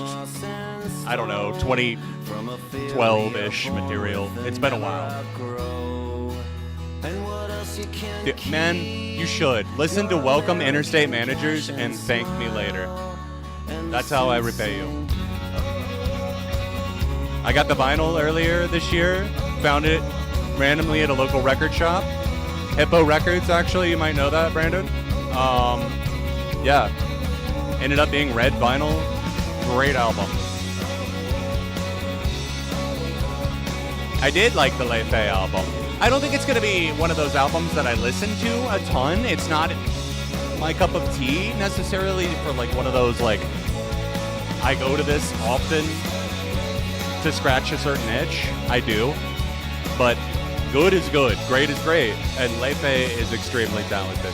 I don't know, 2012-ish material. It's been a while. Man, you should. Listen to Welcome Interstate Managers and thank me later. That's how I repay you. I got the vinyl earlier this year. Found it randomly at a local record shop. Hippo Records, actually. You might know that, Brandon. Yeah. Ended up being red vinyl. Great album. I did like the Lei Fei album. I don't think it's going to be one of those albums that I listen to a ton. It's not my cup of tea necessarily for like one of those like I go to this often to scratch a certain itch. I do. But good is good. Great is great. And Lei Fei is extremely talented.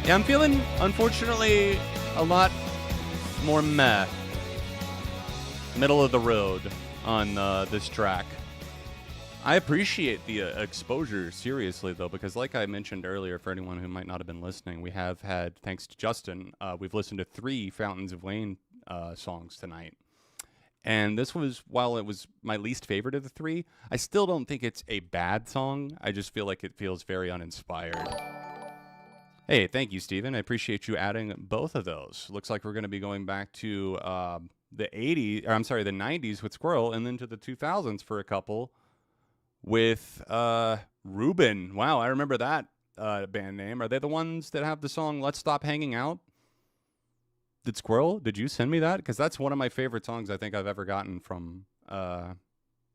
Yeah, I'm feeling, unfortunately, a lot more meh. Middle of the road on this track. I appreciate the exposure, seriously, though, because like I mentioned earlier, for anyone who might not have been listening, we have had, thanks to Justin, we've listened to 3 Fountains of Wayne songs tonight. And this was, while it was my least favorite of the 3, I still don't think it's a bad song. I just feel like it feels very uninspired. Hey, thank you, Steven. I appreciate you adding both of those. Looks like we're going to be going back to the 90s with Squirrel, and then to the 2000s for a couple with Ruben. Wow, I remember that band name. Are they the ones that have the song Let's Stop Hanging Out? Did you send me that? Because that's one of my favorite songs I think I've ever gotten from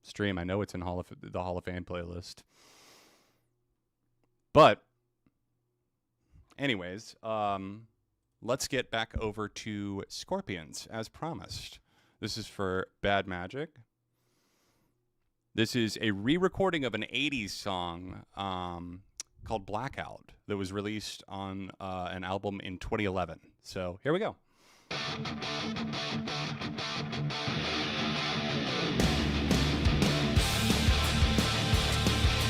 Stream. I know it's in the Hall of Fame playlist. But anyways, let's get back over to Scorpions, as promised. This is for Bad Magic. This is a re-recording of an 80s song called Blackout that was released on an album in 2011. So here we go.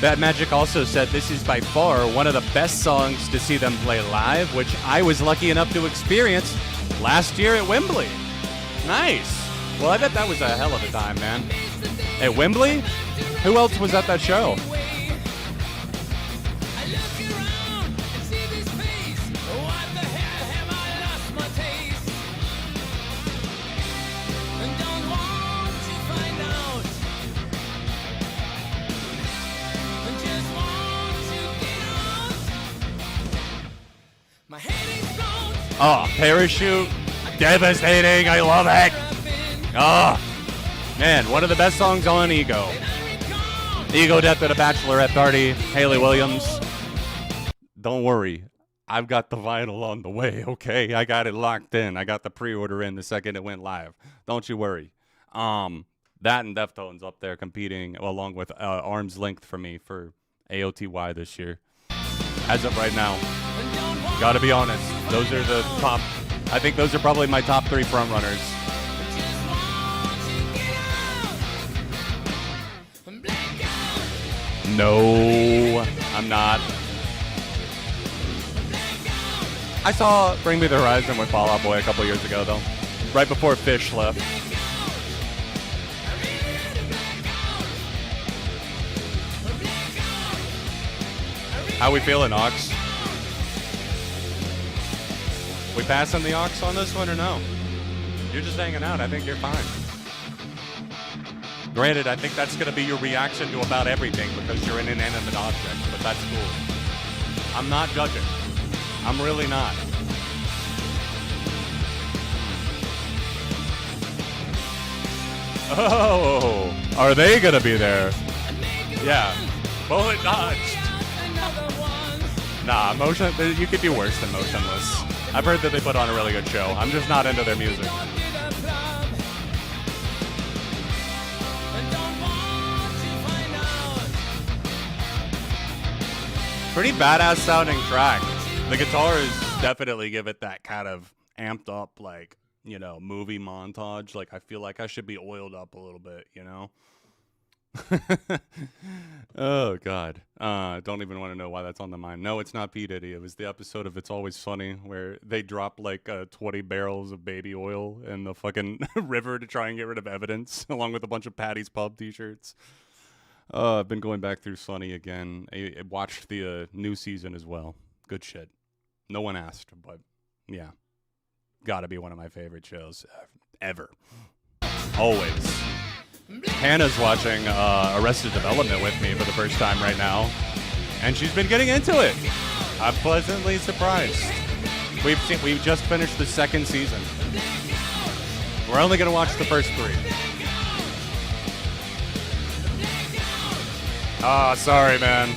Bad Magic also said this is by far one of the best songs to see them play live, which I was lucky enough to experience last year at Wembley. Nice. Well, I bet that was a hell of a time, man. At Wembley? Who else was at that show? Oh, Parachute. Devastating. I love it. Oh, man. One of the best songs on Ego. Ego Death at a Bachelorette Party. Hayley Williams. Don't worry. I've got the vinyl on the way, okay? I got it locked in. I got the pre-order in the second it went live. Don't you worry. That and Deftones up there competing along with Arm's Length for me for AOTY this year. As of right now. Gotta be honest, those are the top, I think those are probably my top 3 frontrunners. No, I'm not. I saw Bring Me the Horizon with Fall Out Boy a couple years ago, though. Right before Fish left. How we feeling, Ox? We passing the Ox on this one or no? You're just hanging out. I think you're fine. Granted, I think that's going to be your reaction to about everything because you're an inanimate object, but that's cool. I'm not judging. I'm really not. Oh, are they going to be there? Yeah. Bullet dodged. Nah, motion. You could do worse than Motionless. I've heard that they put on a really good show. I'm just not into their music. Pretty badass sounding track. The guitars definitely give it that kind of amped up, like, you know, movie montage. Like, I feel like I should be oiled up a little bit, you know? Oh, God. Don't even want to know why that's on the mind. No, it's not P. Diddy. It was the episode of It's Always Funny where they drop, like, 20 barrels of baby oil in the fucking river to try and get rid of evidence, along with a bunch of Patty's Pub t-shirts. I've been going back through Sunny again. I watched the new season as well. Good shit. No one asked, but yeah. Gotta be one of my favorite shows ever. Always. Hannah's watching Arrested Development with me for the first time right now, and she's been getting into it. I'm pleasantly surprised. We've just finished the second season. We're only gonna watch the first 3. Sorry, man.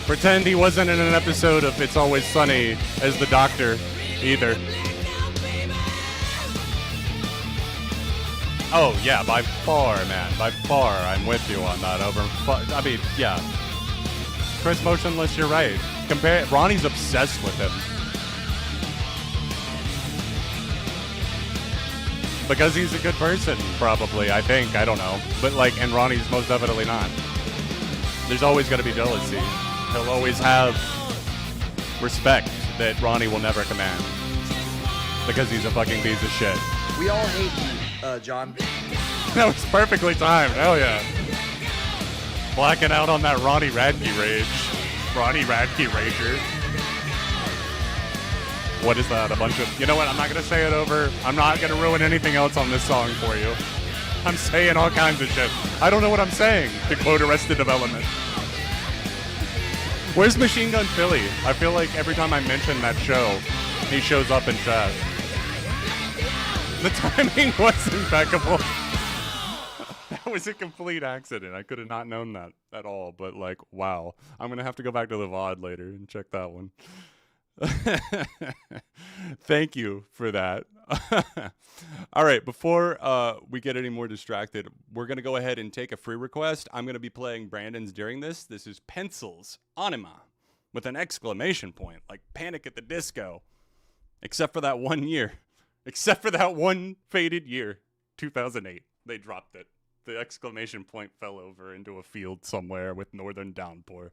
Pretend he wasn't in an episode of It's Always Sunny as the doctor, either. Oh, yeah, by far, man. By far, I'm with you on that. I mean, yeah. Chris Motionless, you're right. Ronnie's obsessed with him. Because he's a good person, probably, I think. I don't know. But, like, and Ronnie's most definitely not. There's always going to be jealousy. He'll always have respect that Ronnie will never command. Because he's a fucking piece of shit. We all hate you, John. That was perfectly timed. Hell yeah. Blacking out on that Ronnie Radke rage. Ronnie Radke rager. What is that? A bunch of... You know what? I'm not going to say it over. I'm not going to ruin anything else on this song for you. I'm saying all kinds of shit. I don't know what I'm saying, to quote Arrested Development. Where's Machine Gun Philly? I feel like every time I mention that show, he shows up in chat. The timing was impeccable. That was a complete accident. I could have not known that at all, but like, wow. I'm going to have to go back to the VOD later and check that one. Thank you for that. All right, before we get any more distracted, we're going to go ahead and take a free request. I'm going to be playing Brandon's during this. This is Pencils Anima with an exclamation point, like Panic at the Disco. Except for that 1 year. Except for that one faded year, 2008. They dropped it. The exclamation point fell over into a field somewhere with northern downpour.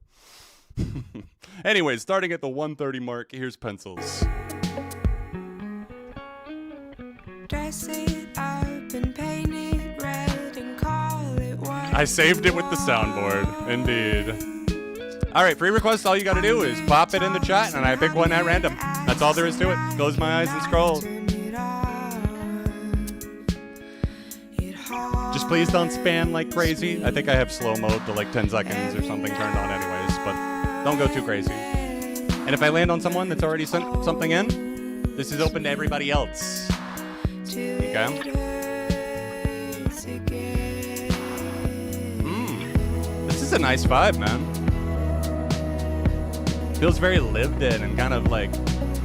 Anyways, starting at the 1:30 mark, here's Pencils. Dress it up and paint it red and call it what I saved it with the soundboard, indeed. All right, free requests, all you gotta do is pop it in the chat, and I pick one at random. That's all there is to it. Close my eyes and scroll. Just please don't spam like crazy. I think I have slow mode to like 10 seconds or something turned on anyways, but don't go too crazy. And if I land on someone that's already sent something in, this is open to everybody else. Okay? This is a nice vibe, man. Feels very lived in and kind of like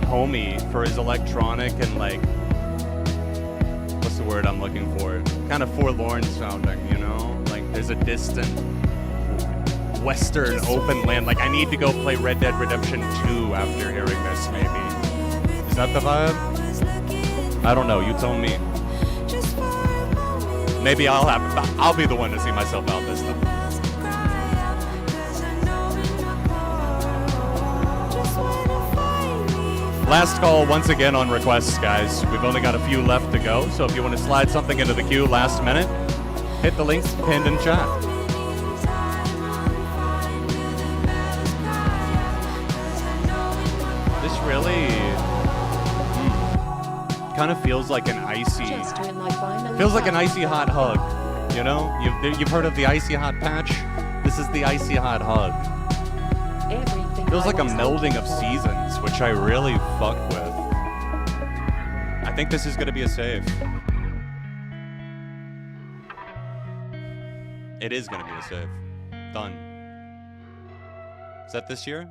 homey for his electronic and like, what's the word I'm looking for? Kind of forlorn sounding, you know? Like there's a distant western open land. Like I need to go play Red Dead Redemption 2 after hearing this, maybe. Is that the vibe? I don't know, you tell me. Maybe I'll be the one to see myself out this time. Last call once again on requests, guys. We've only got a few left to go, so if you want to slide something into the queue last minute, hit the links pinned in chat. This really kind of feels like an icy hot hug. You know, you've heard of the icy hot patch. This is the icy hot hug. Feels like a melding of seasons, which I really fuck with. I think this is gonna be a save. It is gonna be a save. Done. Is that this year?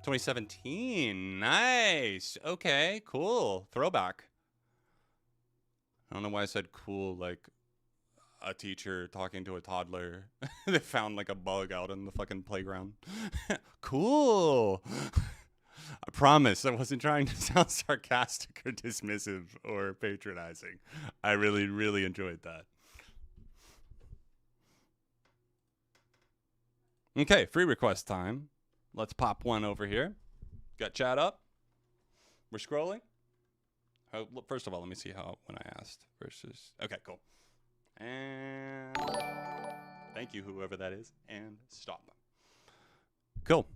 2017. Nice. Okay, cool. Throwback. I don't know why I said cool like a teacher talking to a toddler. They found like a bug out in the fucking playground. Cool. I promise I wasn't trying to sound sarcastic or dismissive or patronizing. I really, really enjoyed that. Okay, free request time. Let's pop one over here. Got chat up? We're scrolling? Oh, first of all, let me see how when I asked versus. Okay, cool. And thank you, whoever that is. And stop. Cool.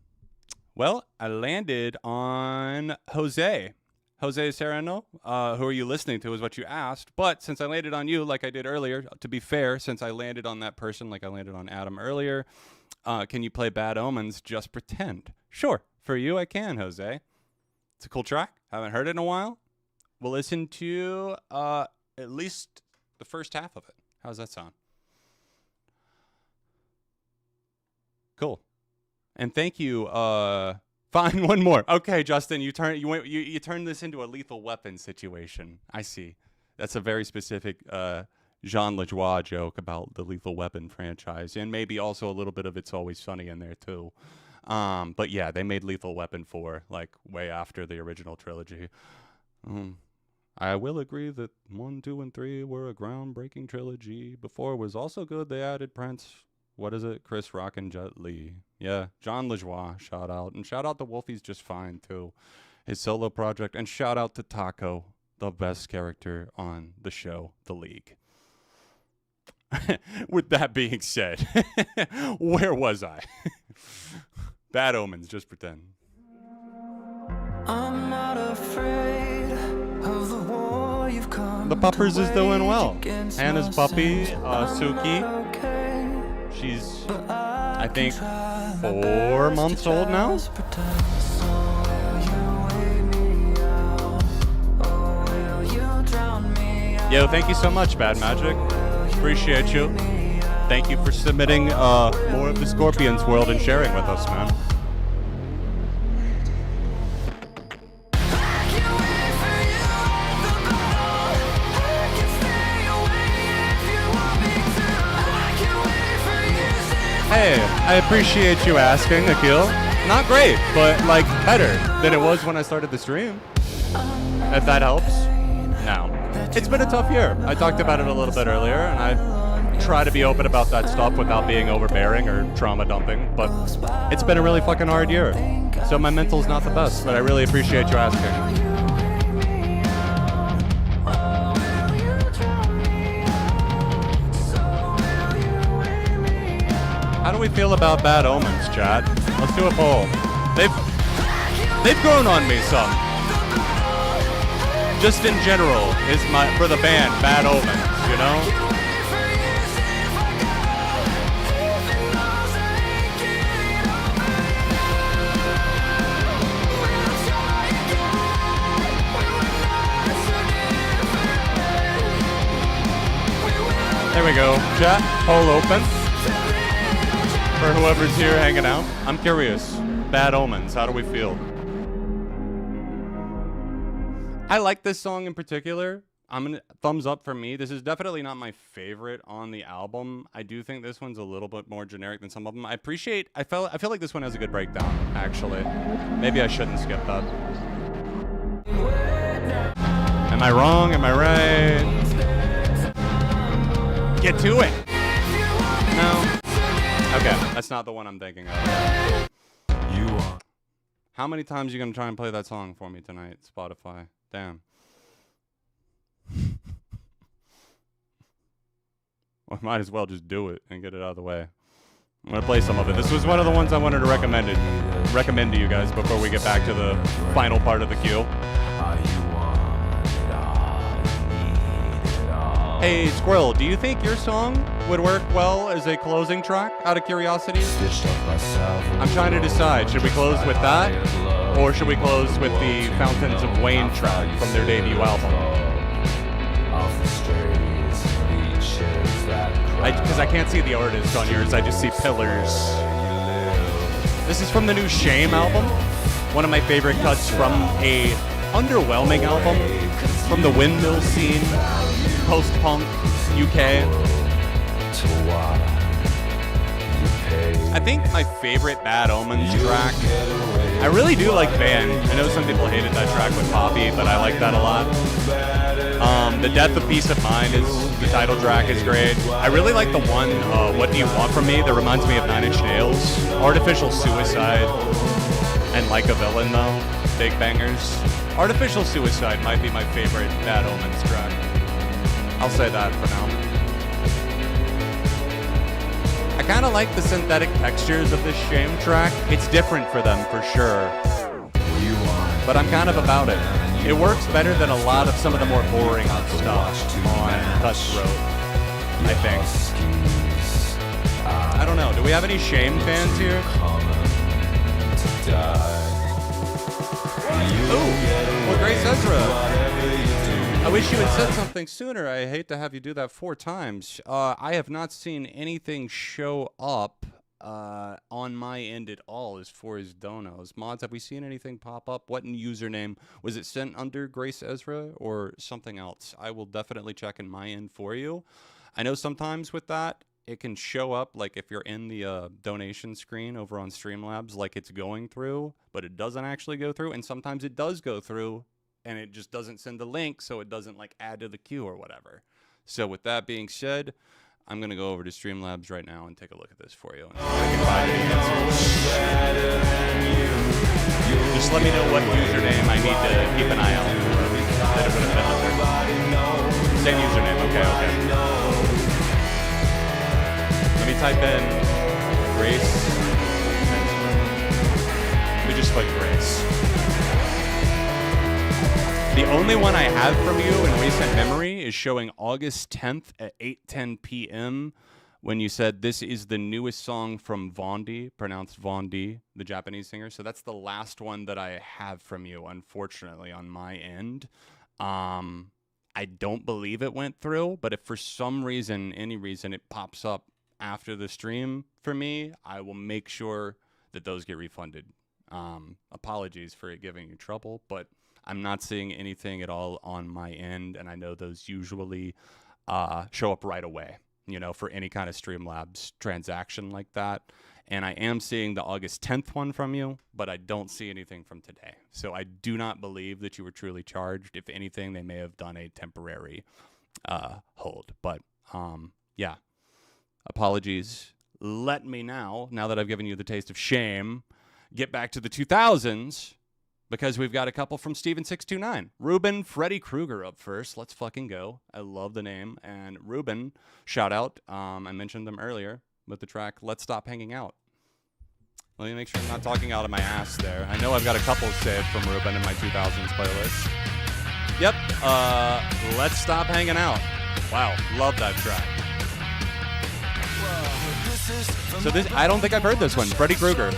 Well, I landed on Jose. Jose Serrano, who are you listening to is what you asked. But since I landed on you like I did earlier, to be fair, since I landed on that person like I landed on Adam earlier, can you play Bad Omens? Just pretend. Sure. For you, I can, Jose. It's a cool track. Haven't heard it in a while. We'll listen to at least the first half of it. How's that sound? Cool. And thank you. Fine, one more. Okay, Justin, you turned this into a Lethal Weapon situation. I see. That's a very specific Jean Lajoie joke about the Lethal Weapon franchise, and maybe also a little bit of It's Always Sunny in there too. But yeah, they made Lethal Weapon 4 like way after the original trilogy. I will agree that 1, 2, and 3 were a groundbreaking trilogy. Before was also good. They added Prince. What is it? Chris Rock and Jet Li. Yeah, Jean Lajoie, shout out. And shout out to Wolfie's Just Fine, too. His solo project. And shout out to Taco, the best character on the show, The League. With that being said, where was I? Bad Omens, just pretend. I'm not afraid of the war you've come. The puppers is doing well. Against Hannah's puppy, Suki. okay. She's, I think, 4 months old now. Yo, thank you so much, Bad Magic. Appreciate you. Thank you for submitting more of the Scorpions world and sharing with us, man. Hey, I appreciate you asking, Akil. Not great, but like better than it was when I started the stream. If that helps. No. It's been a tough year. I talked about it a little bit earlier, and I try to be open about that stuff without being overbearing or trauma dumping, but it's been a really fucking hard year. So my mental's not the best, but I really appreciate you asking. How do we feel about Bad Omens, chat? Let's do a poll. They've grown on me some. Just in general, is for the band Bad Omens, you know? There we go. Chat, poll open. For whoever's here hanging out, I'm curious. Bad Omens, how do we feel? I like this song in particular. Thumbs up for me. This is definitely not my favorite on the album. I do think this one's a little bit more generic than some of them. I feel like this one has a good breakdown, actually. Maybe I shouldn't skip that. Am I wrong? Am I right? Get to it. No. Okay, that's not the one I'm thinking of. You are. How many times are you going to try and play that song for me tonight, Spotify? Damn. Well, I might as well just do it and get it out of the way. I'm going to play some of it. This was one of the ones I wanted to recommend to you guys before we get back to the final part of the queue. Hey, Squirrel, do you think your song would work well as a closing track, out of curiosity? I'm trying to decide. Should we close with that? Or should we close with the Fountains of Wayne track from their debut album? Because I can't see the artist on yours, I just see pillars. This is from the new Shame album. One of my favorite cuts from a underwhelming album from the windmill scene, post-punk UK. I think my favorite Bad Omens track, I really do like Van. I know some people hated that track with Poppy, but I like that a lot. The Death of Peace of Mind is the title track is great. I really like the one, What Do You Want From Me, that reminds me of Nine Inch Nails. Artificial Suicide and Like a Villain, though. Big bangers. Artificial Suicide might be my favorite Bad Omens track. I'll say that for now. I kind of like the synthetic textures of this Shame track. It's different for them, for sure. But I'm kind of about it. It works better than a lot of some of the more boring stuff on Cutthroat, I think. I don't know. Do we have any Shame fans here? Ooh, well, Grace Ezra. I wish you had said something sooner. I hate to have you do that 4 times. I have not seen anything show up on my end at all as far as donos. Mods, have we seen anything pop up? What username? Was it sent under Grace Ezra or something else? I will definitely check in my end for you. I know sometimes with that, it can show up like if you're in the donation screen over on Streamlabs, like it's going through, but it doesn't actually go through. And sometimes it does go through and it just doesn't send the link, so it doesn't like add to the queue or whatever. So with that being said, I'm going to go over to Streamlabs right now and take a look at this for you. Just let me know what username I need to keep an eye out for that it would have been under. Same username, okay. Let me type in Grace. Let me just put Grace. The only one I have from you in recent memory is showing August 10th at 8:10 p.m. when you said this is the newest song from Vondi, pronounced Vondi, the Japanese singer. So that's the last one that I have from you, unfortunately, on my end. I don't believe it went through, but if for some reason, any reason, it pops up after the stream for me, I will make sure that those get refunded. Apologies for it giving you trouble, but I'm not seeing anything at all on my end, and I know those usually show up right away, you know, for any kind of Streamlabs transaction like that. And I am seeing the August 10th one from you, but I don't see anything from today. So I do not believe that you were truly charged. If anything, they may have done a temporary hold. But, yeah, apologies. Let me now that I've given you the taste of shame, get back to the 2000s. Because we've got a couple from Steven629. Ruben, Freddy Krueger up first. Let's fucking go. I love the name. And Ruben, shout out. I mentioned them earlier with the track Let's Stop Hanging Out. Let me make sure I'm not talking out of my ass there. I know I've got a couple saved from Ruben in my 2000s playlist. Yep. Let's Stop Hanging Out. Wow. Love that track. So this, I don't think I've heard this one. Freddy Krueger.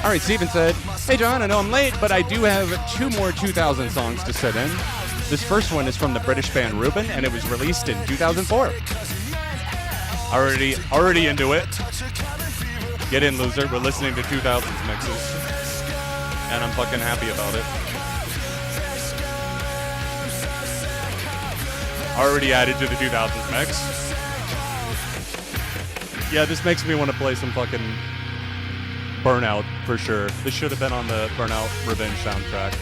All right, Steven said, hey, John, I know I'm late, but I do have 2 more 2000 songs to sit in. This first one is from the British band Ruben, and it was released in 2004. Already into it. Get in, loser. We're listening to 2000s mixes, and I'm fucking happy about it. Already added to the 2000s mix. Yeah, this makes me want to play some fucking Burnout, for sure. This should have been on the Burnout Revenge soundtrack.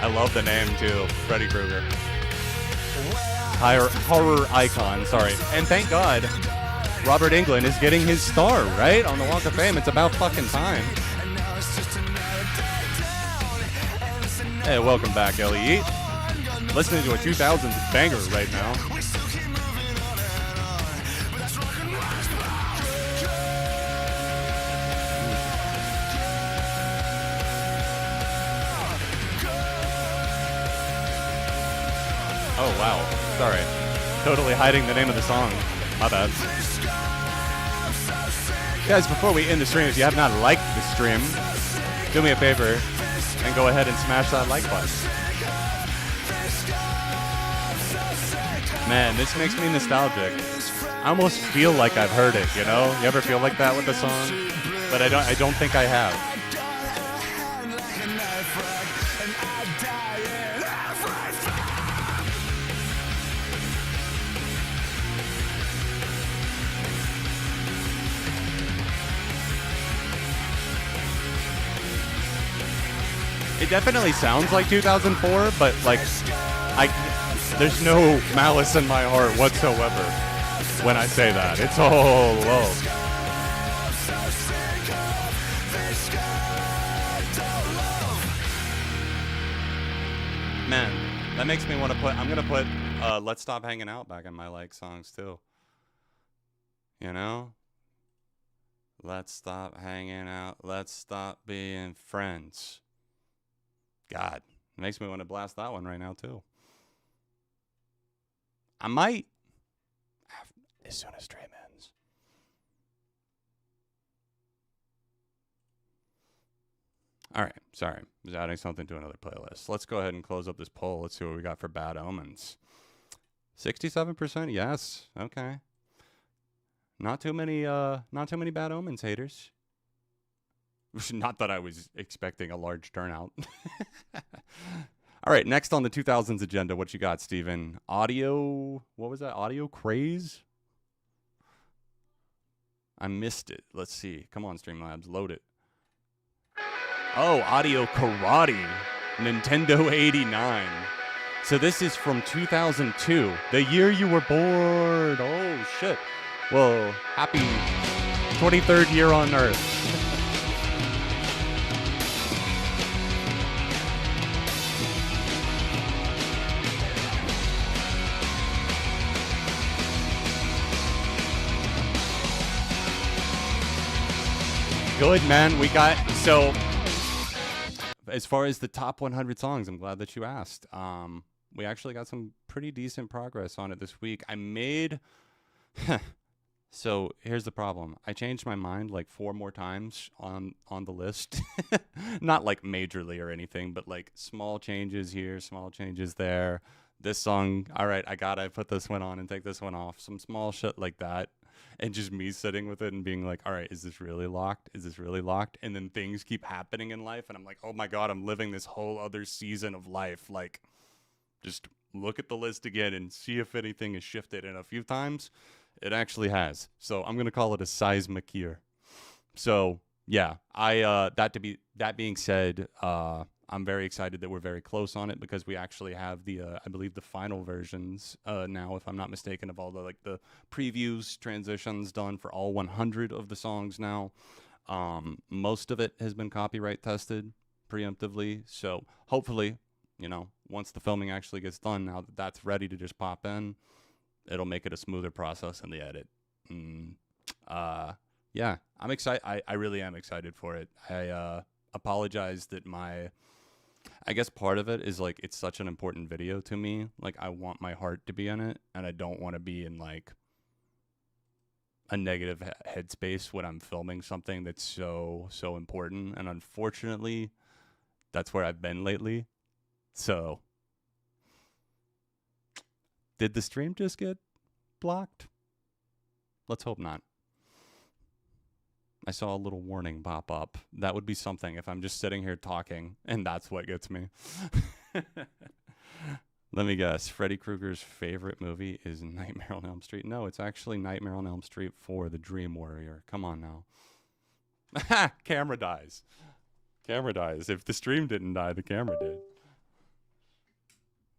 I love the name, too. Freddy Krueger. Horror icon, sorry. And thank God, Robert Englund is getting his star, right? On the Walk of Fame. It's about fucking time. Hey, welcome back, LE. Listening to a 2000s banger right now. Oh, wow. Sorry. Totally hiding the name of the song. My bad. Guys, before we end the stream, if you have not liked the stream, do me a favor and go ahead and smash that like button. Man, this makes me nostalgic. I almost feel like I've heard it, you know? You ever feel like that with a song? But I don't think I have. It definitely sounds like 2004, but like, there's no malice in my heart whatsoever when I say that. It's all love. Man, that makes me want to put, I'm going to put Let's Stop Hanging Out back in my like songs too. You know? Let's stop hanging out. Let's stop being friends. God, it makes me want to blast that one right now, too. I might, as soon as stream ends. All right, sorry. I was adding something to another playlist. Let's go ahead and close up this poll. Let's see what we got for Bad Omens. 67%, yes. Okay. Not too many Bad Omens haters. Not that I was expecting a large turnout. All right, next on the 2000s agenda, what you got, Steven? Audio, what was that? Audio Craze? I missed it. Let's see. Come on, Streamlabs, load it. Oh, Audio Karate, Nintendo 89. So this is from 2002, the year you were born. Oh, shit. Well, happy 23rd year on Earth. Good, man. We got, so as far as the top 100 songs, I'm glad that you asked. We actually got some pretty decent progress on it this week. I made, so here's the problem. I changed my mind like 4 more times on the list. Not like majorly or anything, but like small changes here, small changes there. This song, all right, I put this one on and take this one off. Some small shit like that. And just me sitting with it and being like, all right, is this really locked? Is this really locked? And then things keep happening in life. And I'm like, oh my God, I'm living this whole other season of life. Like, just look at the list again and see if anything has shifted. And a few times, it actually has. So I'm going to call it a seismic year. So, yeah, that being said, I'm very excited that we're very close on it because we actually have the, I believe the final versions now, if I'm not mistaken, of all the like the previews, transitions done for all 100 of the songs now. Most of it has been copyright tested preemptively. So hopefully, you know, once the filming actually gets done, now that that's ready to just pop in, it'll make it a smoother process in the edit. Yeah, I'm excited. I really am excited for it. I apologize that I guess part of it is like it's such an important video to me. Like I want my heart to be in it, and I don't want to be in like a negative headspace when I'm filming something that's so important. And unfortunately, that's where I've been lately. So, did the stream just get blocked? Let's hope not. I saw a little warning pop up. That would be something if I'm just sitting here talking and that's what gets me. Let me guess. Freddy Krueger's favorite movie is Nightmare on Elm Street. No, it's actually Nightmare on Elm Street 4, The Dream Warrior. Come on now. Camera dies. Camera dies. If the stream didn't die, the camera did.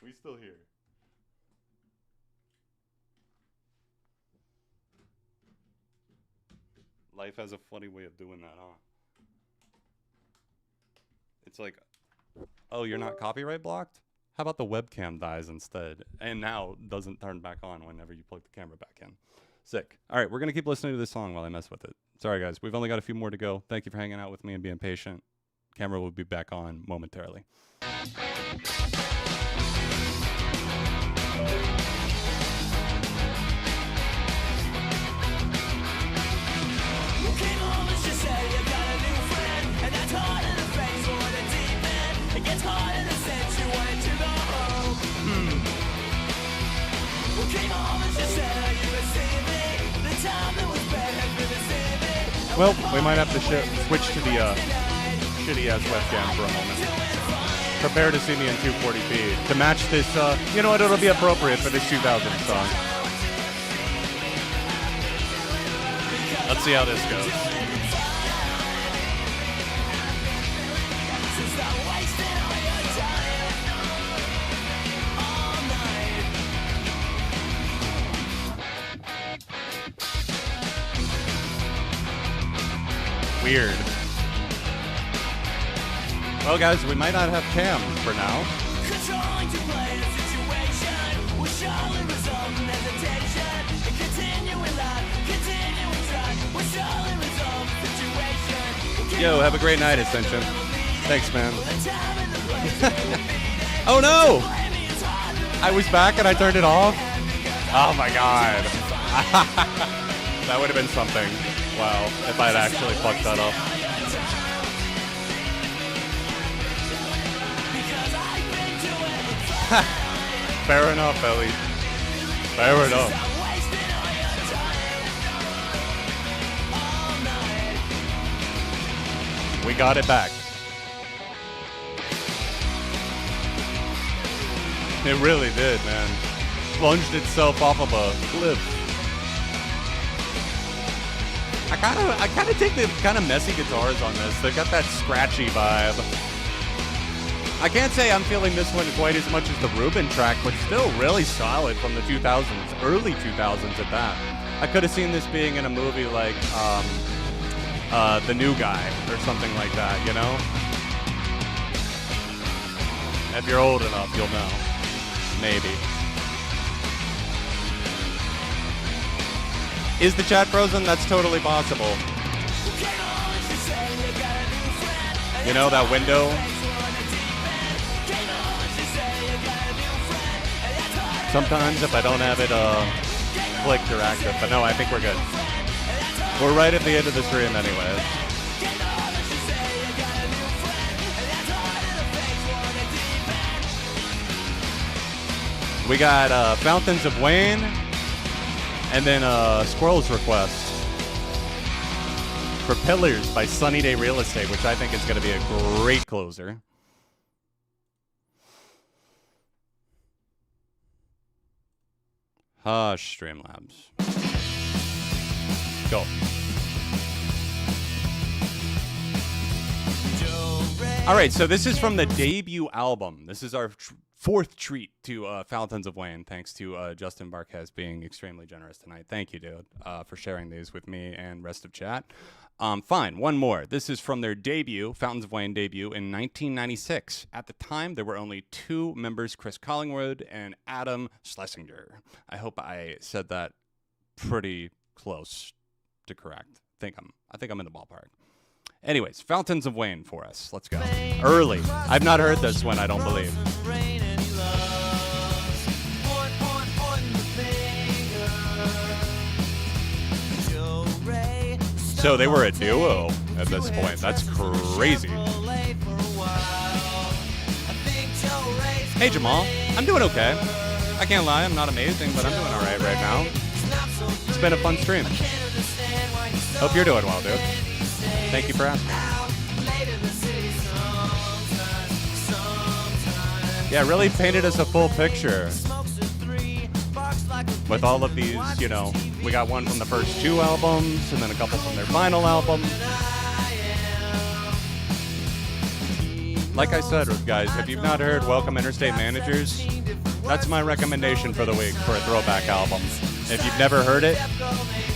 We still here. Life has a funny way of doing that, huh? It's like, oh, you're not copyright blocked? How about the webcam dies instead? And now doesn't turn back on whenever you plug the camera back in. Sick. All right, we're going to keep listening to this song while I mess with it. Sorry, guys. We've only got a few more to go. Thank you for hanging out with me and being patient. Camera will be back on momentarily. Well, we might have to switch to the shitty-ass webcam for a moment. Prepare to see me in 240p. To match this, you know what, it'll be appropriate for this 2000 song. Let's see how this goes. Weird. Well, guys, we might not have cam for now. Yo, have a great night, Ascension. Thanks, man. Oh no! I was back and I turned it off? Oh my god. That would have been something. Wow, if I had actually fucked that up. Fair enough, Ellie. Fair enough. We got it back. It really did, man. Plunged itself off of a cliff. I kind of take the kind of messy guitars on this. They've got that scratchy vibe. I can't say I'm feeling this one quite as much as the Rubin track, but still really solid from the 2000s, early 2000s at that. I could have seen this being in a movie like The New Guy or something like that, you know? If you're old enough, you'll know. Maybe. Is the chat frozen? That's totally possible. You know, that window? Sometimes if I don't have it clicked or active, but no, I think we're good. We're right at the end of the stream anyways. We got Fountains of Wayne. And then Squirrel's Request for Pillars by Sunny Day Real Estate, which I think is going to be a great closer. Hush, Streamlabs. Go. All right, so this is from the debut album. This is our fourth treat to Fountains of Wayne, thanks to Justin Barquez being extremely generous tonight. Thank you, dude, for sharing these with me and rest of chat. Fine, one more. This is from their debut, Fountains of Wayne debut, in 1996. At the time, there were only two members, Chris Collingwood and Adam Schlesinger. I hope I said that pretty close to correct. I think I'm in the ballpark. Anyways, Fountains of Wayne for us. Let's go. Early. I've not heard this one, I don't believe. So they were a duo at this point. That's crazy. Hey, Jamal. I'm doing okay. I can't lie, I'm not amazing, but I'm doing all right now. It's been a fun stream. Hope you're doing well, dude. Thank you for asking. Yeah, really painted us a full picture. With all of these, you know, we got one from the first two albums, and then a couple from their final album. Like I said, guys, if you've not heard Welcome Interstate Managers, that's my recommendation for the week for a throwback album. If you've never heard it,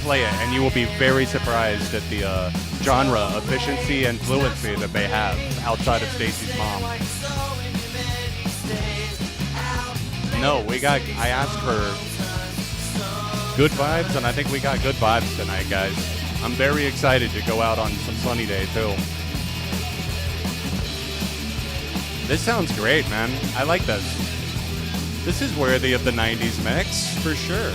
play it, and you will be very surprised at the genre efficiency and fluency that they have outside of Stacy's mom. No, I asked for good vibes, and I think we got good vibes tonight, guys. I'm very excited to go out on some sunny day, too. This sounds great, man. I like this. This is worthy of the 90s mix, for sure.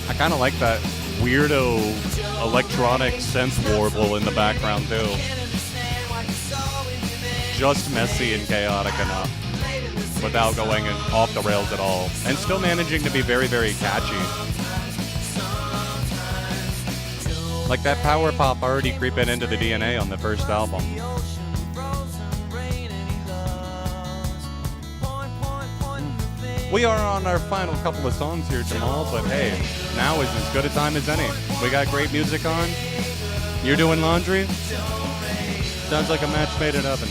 I kind of like that weirdo electronic synth warble in the background, too. Just messy and chaotic enough without going off the rails at all. And still managing to be very, very catchy. Like that power pop already creeping into the DNA on the first album. We are on our final couple of songs here, Jamal, but hey, now is as good a time as any. We got great music on. You're doing laundry? Sounds like a match made in heaven.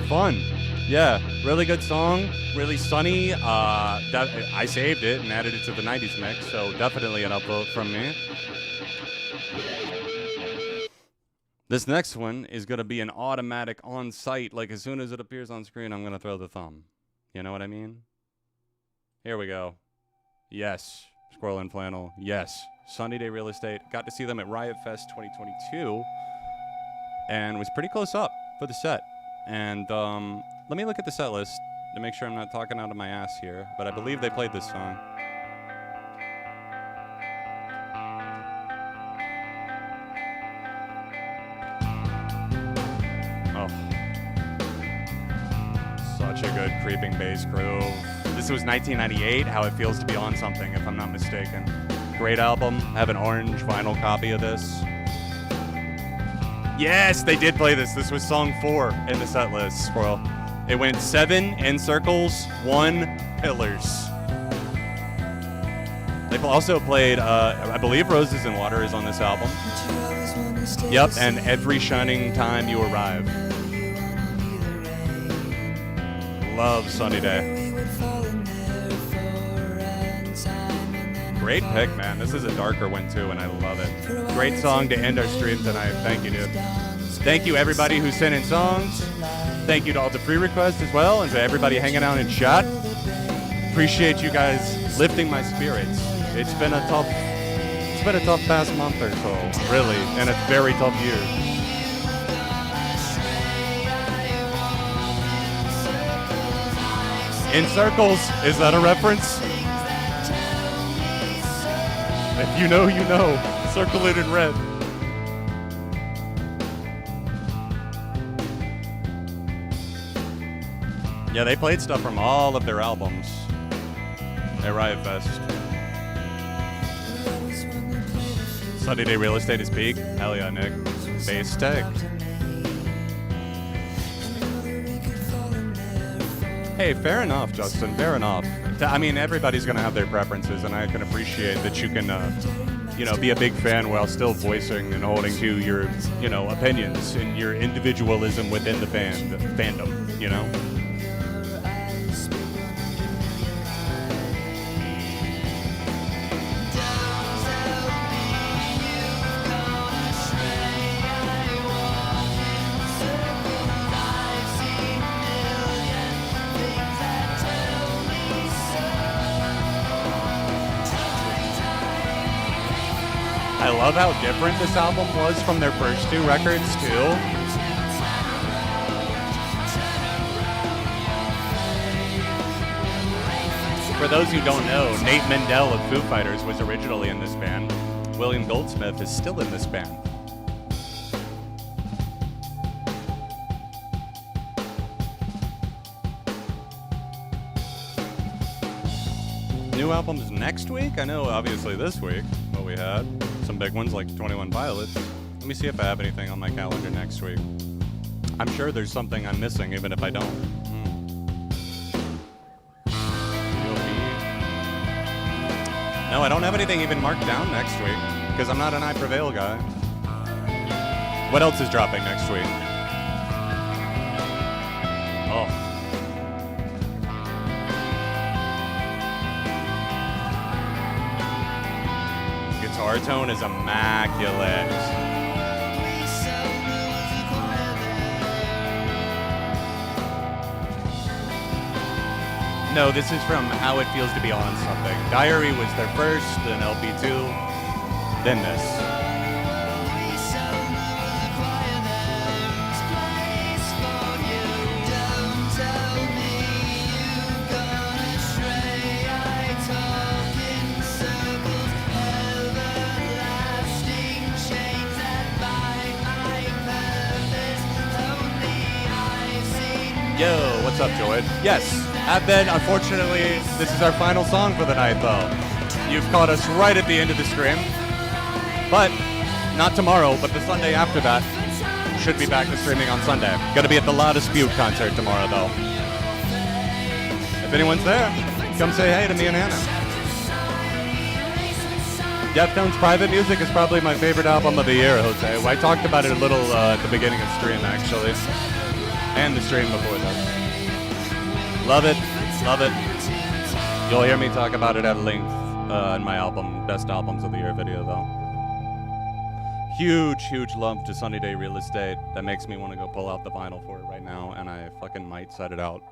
Fun. Yeah, really good song, really sunny. I saved it and added it to the 90s mix, so definitely an upvote from me. This next one is going to be an automatic on-site, like as soon as it appears on screen, I'm going to throw the thumb. You know what I mean? Here we go. Yes, Squirrel and Flannel. Yes, Sunny Day Real Estate. Got to see them at Riot Fest 2022 and was pretty close up for the set. And let me look at the set list to make sure I'm not talking out of my ass here, but I believe they played this song. Oh. Such a good creeping bass groove. This was 1998, How It Feels to Be On Something, if I'm not mistaken. Great album. I have an orange vinyl copy of this. Yes, they did play this. This was song 4 in the set list, Squirrel. It went 7 in circles, 1 pillars. They've also played, I believe Roses and Water is on this album. Yep, and Every Shining Time You Arrive. Love Sunny Day. Great pick, man. This is a darker one, too, and I love it. Great song to end our stream tonight. Thank you, dude. Thank you, everybody who sent in songs. Thank you to all the free requests as well, and to everybody hanging out in chat. Appreciate you guys lifting my spirits. It's been a tough past month or so, really, and a very tough year. In circles, is that a reference? If you know, you know. Circle it in red. Yeah, they played stuff from all of their albums at Riot Fest. Sunny Day Real Estate is peak. Hell yeah, Nick. Bass tech. Hey, fair enough, Justin. Fair enough. I mean, everybody's going to have their preferences, and I can appreciate that you can, be a big fan while still voicing and holding to your, opinions and your individualism within the fandom, you know? I love how different this album was from their first 2 records, too. For those who don't know, Nate Mendel of Foo Fighters was originally in this band. William Goldsmith is still in this band. New albums next week? I know, obviously, this week. We had some big ones like 21 Pilots. Let me see if I have anything on my calendar next week. I'm sure there's something I'm missing, even if I don't. No, I don't have anything even marked down next week because I'm not an I Prevail guy. What else is dropping next week? Oh. Guitar tone is immaculate. No, this is from How It Feels to Be On Something. Diary was their first, then LP2, then this. Yo, what's up, Joy? Yes, I've been, unfortunately, this is our final song for the night, though. You've caught us right at the end of the stream. But, not tomorrow, but the Sunday after that, should be back to streaming on Sunday. Gonna be at the La Dispute concert tomorrow, though. If anyone's there, come say hey to me and Hannah. Deftones Private Music is probably my favorite album of the year, Jose. I talked about it a little at the beginning of the stream, actually. And the stream before that. Love it. Love it. You'll hear me talk about it at length in my album, Best Albums of the Year video, though. Huge, huge love to Sunny Day Real Estate. That makes me want to go pull out the vinyl for it right now, and I fucking might set it out.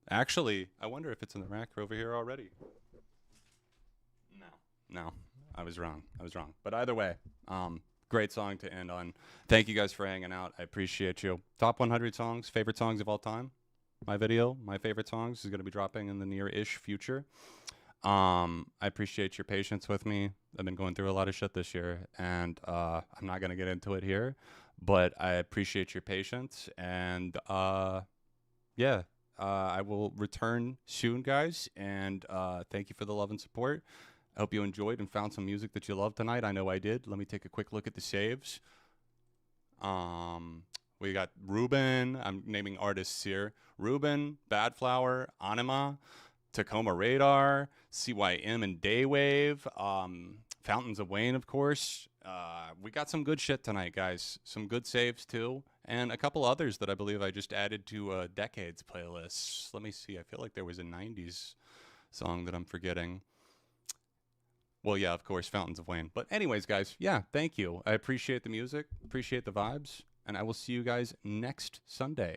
Actually, I wonder if it's in the rack over here already. No. I was wrong. But either way, great song to end on. Thank you guys for hanging out. I appreciate you. Top 100 songs, favorite songs of all time. My video, my favorite songs, is going to be dropping in the near-ish future. I appreciate your patience with me. I've been going through a lot of shit this year, and I'm not going to get into it here, but I appreciate your patience, and yeah, I will return soon, guys, and thank you for the love and support. I hope you enjoyed and found some music that you loved tonight. I know I did. Let me take a quick look at the saves. We got Ruben. I'm naming artists here. Ruben, Badflower, Anima, Tacoma Radar, CYM and Daywave, Fountains of Wayne, of course. We got some good shit tonight, guys. Some good saves, too. And a couple others that I believe I just added to Decades playlists. Let me see. I feel like there was a 90s song that I'm forgetting. Well, yeah, of course, Fountains of Wayne. But anyways, guys, yeah, thank you. I appreciate the music, appreciate the vibes, and I will see you guys next Sunday.